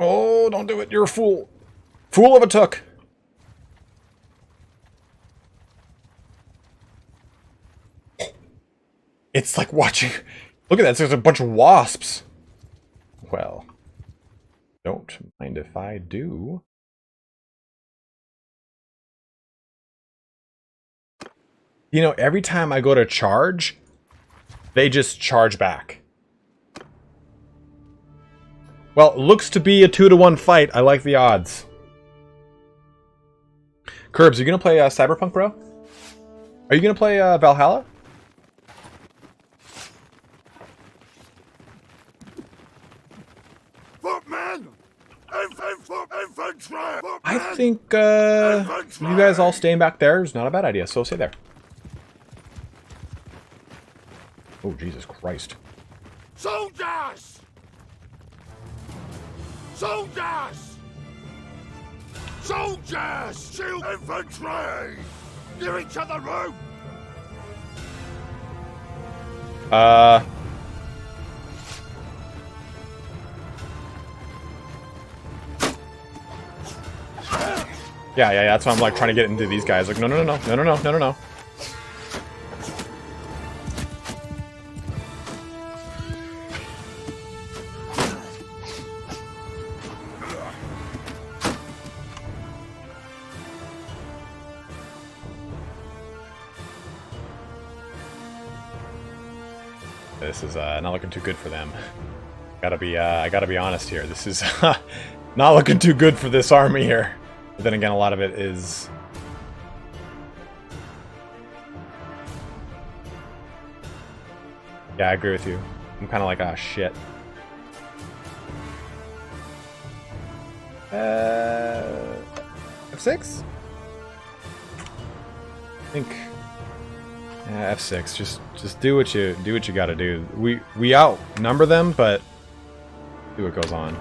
A: Oh, don't do it. You're a fool. Fool of a took. It's like watching... Look at that. There's a bunch of wasps. Well, don't mind if I do. You know, every time I go to charge, they just charge back. Well, it looks to be a 2-to-1 fight. I like the odds. Curbs, you gonna play Cyberpunk, bro? Are you gonna play Valhalla?
B: Footman! Infantry!
A: I think you guys all staying back there is not a bad idea, so stay there. Oh, Jesus Christ.
B: Soldiers! Soldiers! Soldiers! Shield infantry! Give each other room!
A: Yeah, that's why I'm like trying to get into these guys. Like, no. This is not looking too good for them. I gotta be honest here. This is not looking too good for this army here. But then again, a lot of it is... Yeah, I agree with you. I'm kind of like, ah, shit. F6? I think... Yeah, F6. Just do what you gotta do. We outnumber them, but see what goes on.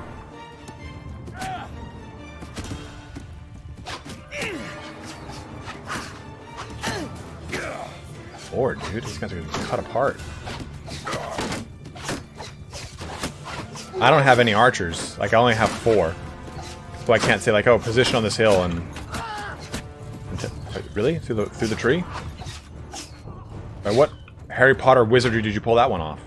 A: Lord, dude, these guys are gonna be cut apart. I don't have any archers. Like, I only have 4. So I can't say like, oh, position on this hill and really? Through the tree? By what Harry Potter wizardry did you pull that one off?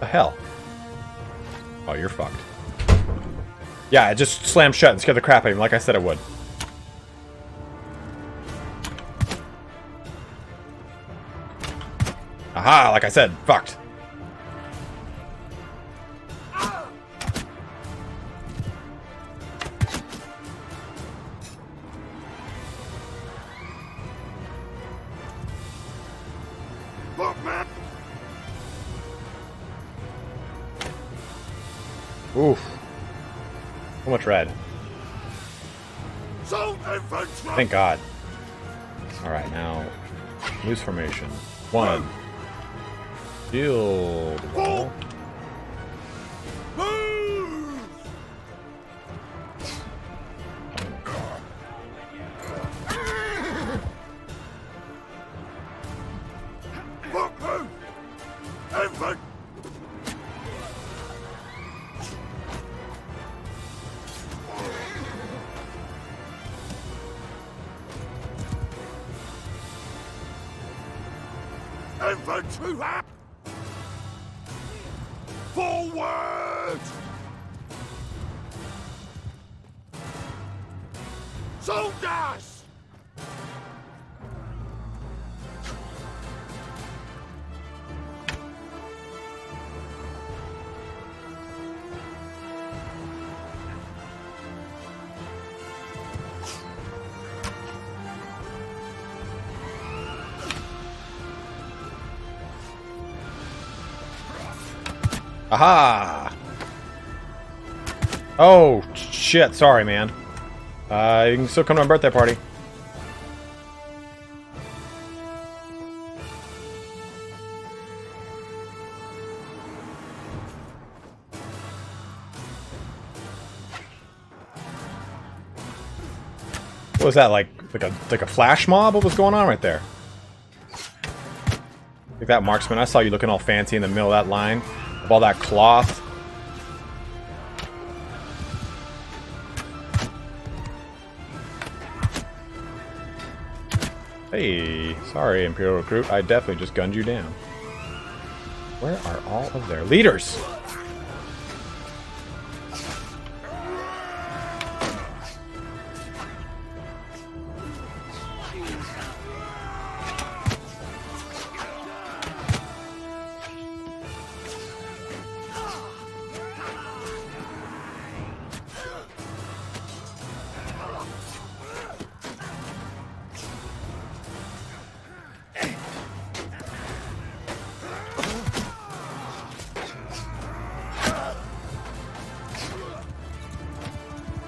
A: The hell? Oh, you're fucked. Yeah, it just slammed shut and scared the crap out of him, like I said it would. Aha, like I said, fucked. Oof. So much red. Thank God. Alright, now. Loose formation. 1. Shield wall.
B: Forward! Soldiers!
A: Aha! Oh, shit. Sorry, man. You can still come to my birthday party. What was that, like a flash mob? What was going on right there? Like that marksman, I saw you looking all fancy in the middle of that line. Of all that cloth. Hey, sorry, Imperial Recruit. I definitely just gunned you down. Where are all of their leaders?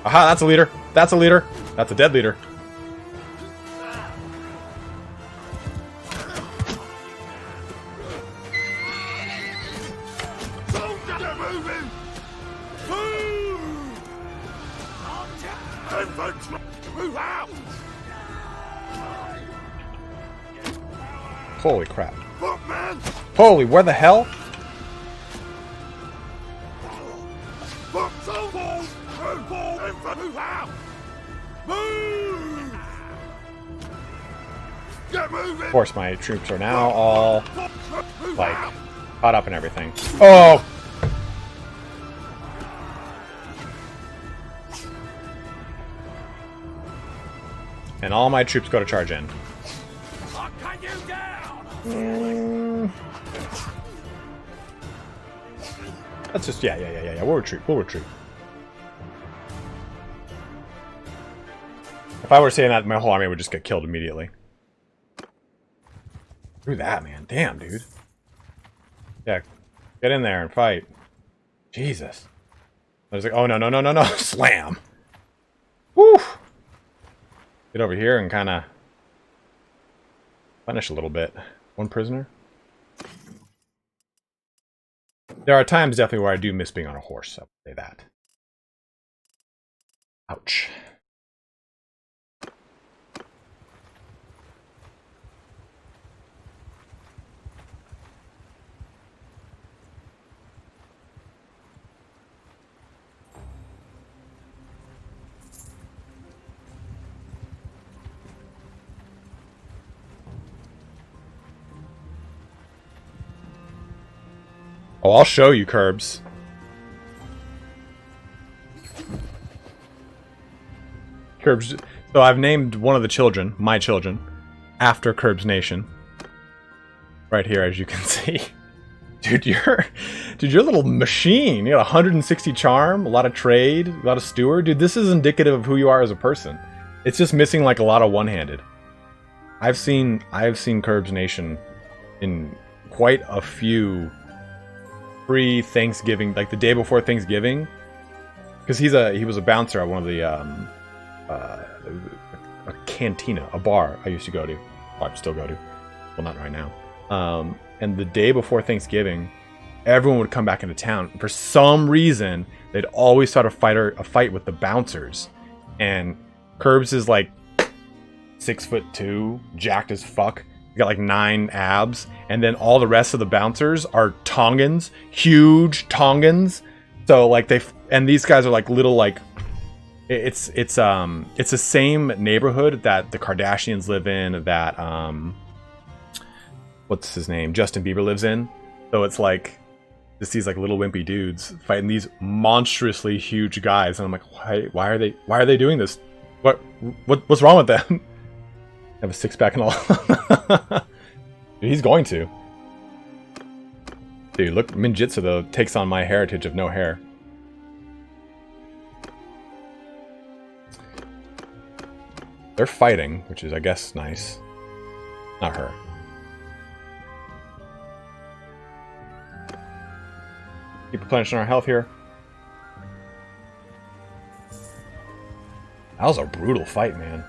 A: Aha, that's a leader. That's a leader. That's a dead leader. Holy crap. Holy, where the hell? Of course, my troops are now all, like, caught up and everything. Oh! And all my troops go to charge in. That's just, yeah. We'll retreat. If I were saying that, my whole army would just get killed immediately. Screw that, man. Damn, dude. Yeah, get in there and fight. Jesus. I was like, oh, no. Slam. Woo! Get over here and kind of punish a little bit. One prisoner. There are times definitely where I do miss being on a horse. I'll say that. Ouch. Oh, I'll show you, Curbs. Curbs. So I've named one of the children, my children, after Curbs Nation. Right here, as you can see. Dude, you're a little machine. You got 160 charm, a lot of trade, a lot of steward. Dude, this is indicative of who you are as a person. It's just missing like a lot of one-handed. I've seen Curbs Nation in quite a few pre-Thanksgiving, like the day before Thanksgiving, because he was a bouncer at one of the a cantina, a bar I used to go to, or I still go to, well, not right now. And the day before Thanksgiving, everyone would come back into town. For some reason, they'd always start a fight with the bouncers. And Curbs is like 6'2", jacked as fuck. He got like 9 abs, and then all the rest of the bouncers are Tongans, huge Tongans. So like and these guys are like little like. It's the same neighborhood that the Kardashians live in, that what's his name, Justin Bieber lives in. So it's like just these like little wimpy dudes fighting these monstrously huge guys, and I'm like, why are they doing this? What's wrong with them? Have a 6-pack and all. Dude, he's going to. Dude, look, Minjitsu though takes on my heritage of no hair. They're fighting, which is, I guess, nice. Not her. Keep replenishing our health here. That was a brutal fight, man.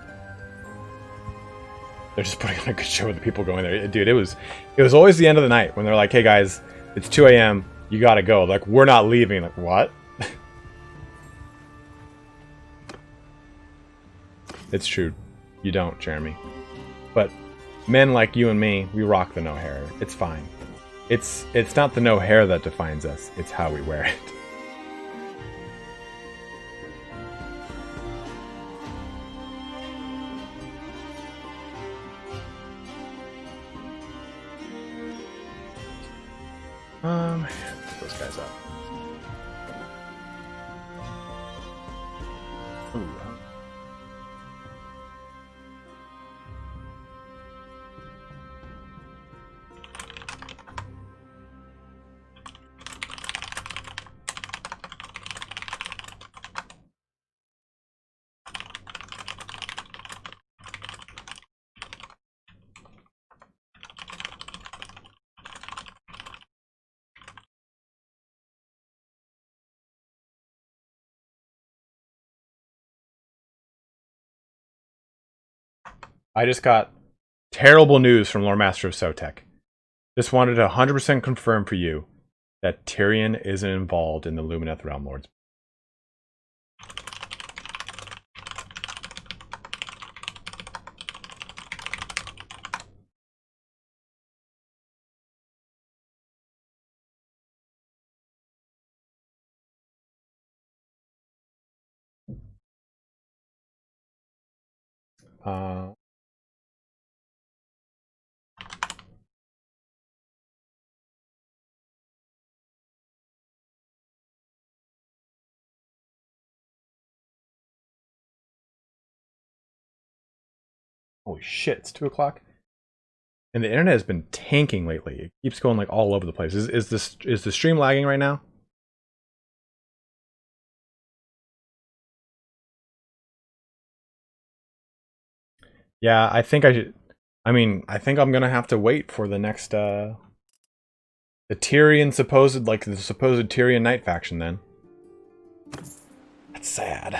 A: They're just putting on a good show with the people going there. Dude, it was always the end of the night when they're like, hey guys, it's 2 a.m., you gotta go. Like, we're not leaving. Like, what? It's true. You don't, Jeremy. But men like you and me, we rock the no hair. It's fine. It's not the no hair that defines us. It's how we wear it. Put those guys up. Ooh. I just got terrible news from Lord Master of Sotek. Just wanted to 100% confirm for you that Tyrion isn't involved in the Lumineth Realm Lords. Holy shit, it's 2 o'clock. And the internet has been tanking lately. It keeps going like all over the place. Is the stream lagging right now? Yeah, I think I should. I mean, I think I'm gonna have to wait for the next the Tyrion supposed Tyrion Knight faction then. That's sad.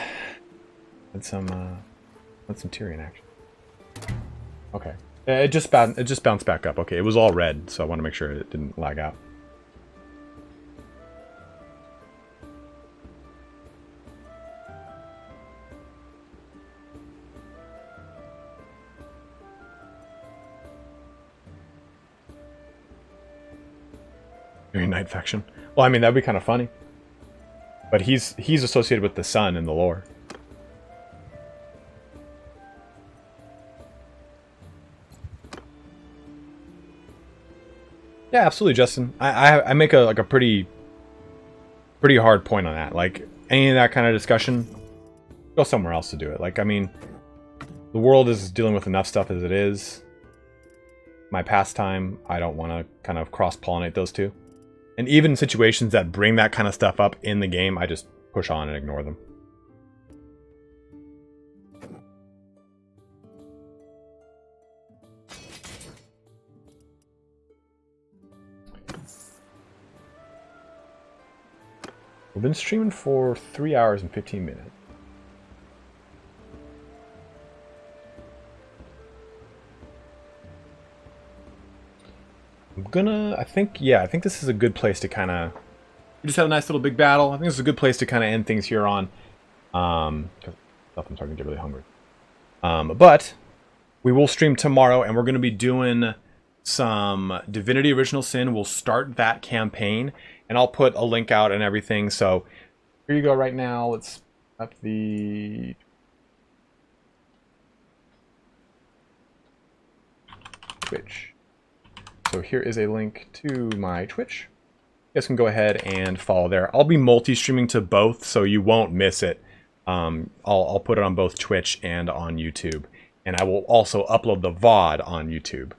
A: That's some Tyrion action. Okay. It just bounced back up. Okay, it was all red, so I want to make sure it didn't lag out. Tyrion Knight faction. Well, I mean, that'd be kind of funny. But he's associated with the sun in the lore. Yeah, absolutely, Justin. I make a pretty hard point on that. Like, any of that kind of discussion, go somewhere else to do it. Like, I mean, the world is dealing with enough stuff as it is. My pastime, I don't want to kind of cross-pollinate those two. And even situations that bring that kind of stuff up in the game, I just push on and ignore them. We've been streaming for 3 hours and 15 minutes. I think this is a good place to kind of... We just had a nice little big battle. I think this is a good place to kind of end things here on. I'm starting to get really hungry. But we will stream tomorrow, and we're going to be doing some Divinity Original Sin. We'll start that campaign, and I'll put a link out and everything. So here you go right now. Let's up the... Twitch. So here is a link to my Twitch. You guys can go ahead and follow there. I'll be multi-streaming to both, so you won't miss it. I'll put it on both Twitch and on YouTube. And I will also upload the VOD on YouTube.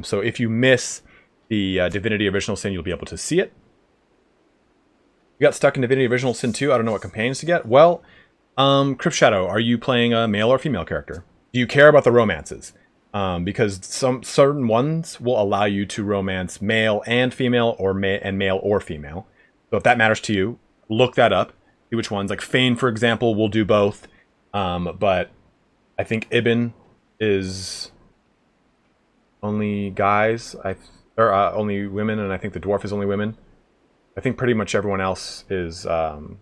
A: So if you miss the Divinity Original Sin, you'll be able to see it. You got stuck in Divinity Original Sin 2. I don't know what companions to get. Well, Crypt Shadow, are you playing a male or female character? Do you care about the romances? Because some certain ones will allow you to romance male and female, or male or female. So if that matters to you, look that up. See which ones. Like Fane, for example, will do both. But I think Ibn is only guys, or only women, and I think the Dwarf is only women. I think pretty much everyone else is both.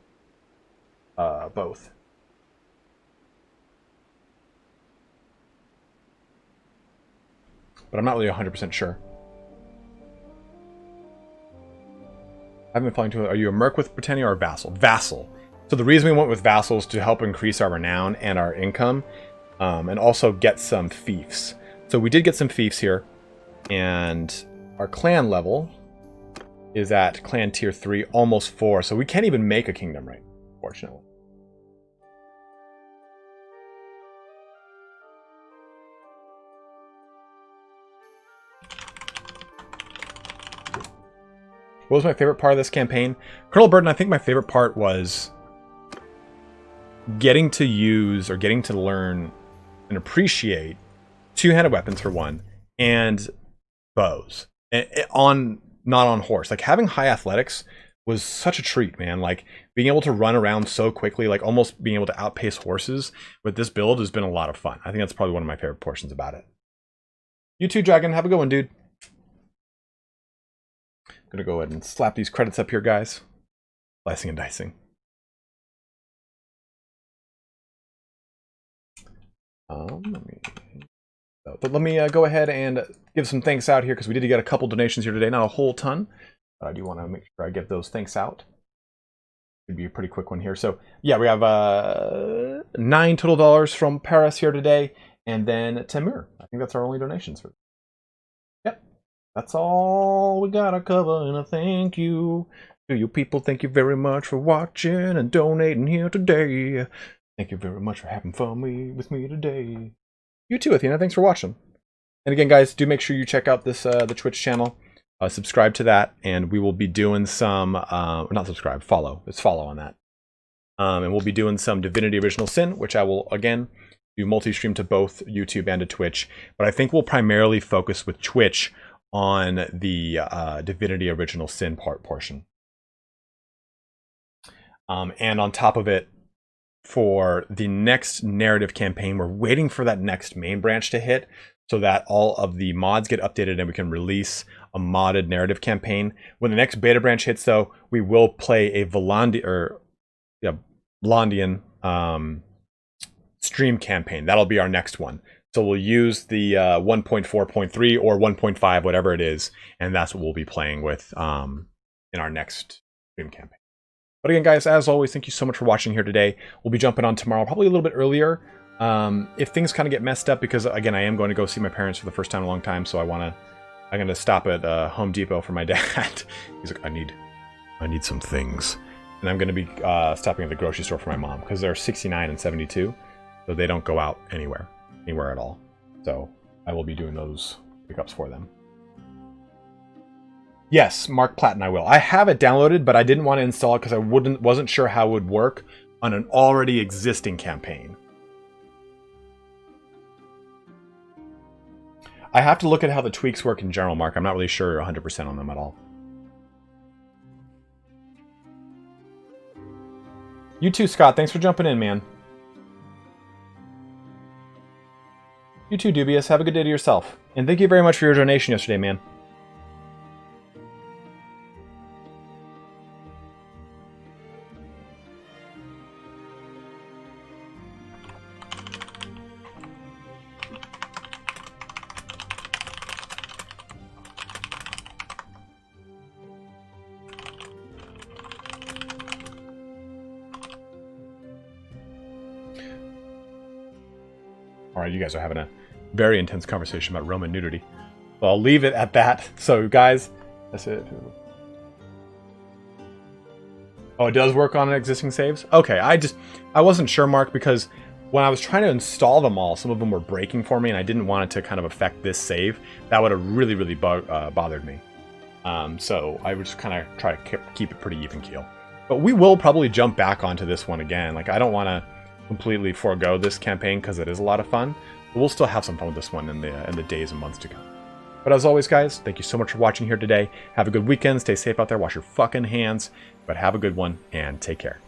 A: But I'm not really 100% sure. I've been following to. Are you a merc with Battanian or a vassal? Vassal. So the reason we went with vassals to help increase our renown and our income, and also get some fiefs. So we did get some fiefs here, and our clan level is at clan tier 3, almost 4. So we can't even make a kingdom right, fortunately. What was my favorite part of this campaign? Colonel Burden, I think my favorite part was getting to use, or getting to learn and appreciate two-handed weapons for one, and bows. Not on horse. Like, having high athletics was such a treat, man. Like, being able to run around so quickly, like almost being able to outpace horses with this build has been a lot of fun. I think that's probably one of my favorite portions about it. You too, Dragon. Have a good one, dude. Gonna go ahead and slap these credits up here, guys. Slicing and dicing. Let me go ahead and give some thanks out here, because we did get a couple donations here today. Not a whole ton, but I do want to make sure I get those thanks out. It'd be a pretty quick one here. So yeah, we have $9 total from Paris here today, and then Timur. I think that's our only donations for. Yep. That's all we gotta cover, and a thank you to you people. Thank you very much for watching and donating here today. Thank you very much for having fun with me today. You too, Athena. Thanks for watching. And again, guys, do make sure you check out this the Twitch channel. Subscribe to that, and we will be doing some not subscribe, follow. It's follow on that. And we'll be doing some Divinity Original Sin, which I will again do multi-stream to both YouTube and to Twitch. But I think we'll primarily focus with Twitch on the Divinity Original Sin portion. And on top of it, for the next narrative campaign, we're waiting for that next main branch to hit so that all of the mods get updated and we can release a modded narrative campaign. When the next beta branch hits, though, we will play a Blondian stream campaign. That'll be our next one. So we'll use the 1.4.3 or 1.5, whatever it is, and that's what we'll be playing with in our next stream campaign. But again, guys, as always, thank you so much for watching here today. We'll be jumping on tomorrow, probably a little bit earlier. If things kind of get messed up, because again, I am going to go see my parents for the first time in a long time, so I'm going to stop at Home Depot for my dad. He's like, I need some things. And I'm going to be stopping at the grocery store for my mom, because they're 69 and 72, so they don't go out anywhere at all. So I will be doing those pickups for them. Yes, Mark Platten, I will. I have it downloaded, but I didn't want to install it because I wasn't sure how it would work on an already existing campaign. I have to look at how the tweaks work in general, Mark. I'm not really sure 100% on them at all. You too, Scott. Thanks for jumping in, man. You too, Dubious. Have a good day to yourself. And thank you very much for your donation yesterday, man. Alright, you guys are having a very intense conversation about Roman nudity. So I'll leave it at that. So, guys, that's it. Oh, it does work on existing saves? Okay, I wasn't sure, Mark, because when I was trying to install them all, some of them were breaking for me, and I didn't want it to kind of affect this save. That would have really, really bothered me. So I would just kind of try to keep it pretty even keel. But we will probably jump back onto this one again. Like, I don't want to completely forego this campaign because it is a lot of fun. But we'll still have some fun with this one in the days and months to come. But as always, guys, thank you so much for watching here today. Have a good weekend. Stay safe out there. Wash your fucking hands. But have a good one and take care.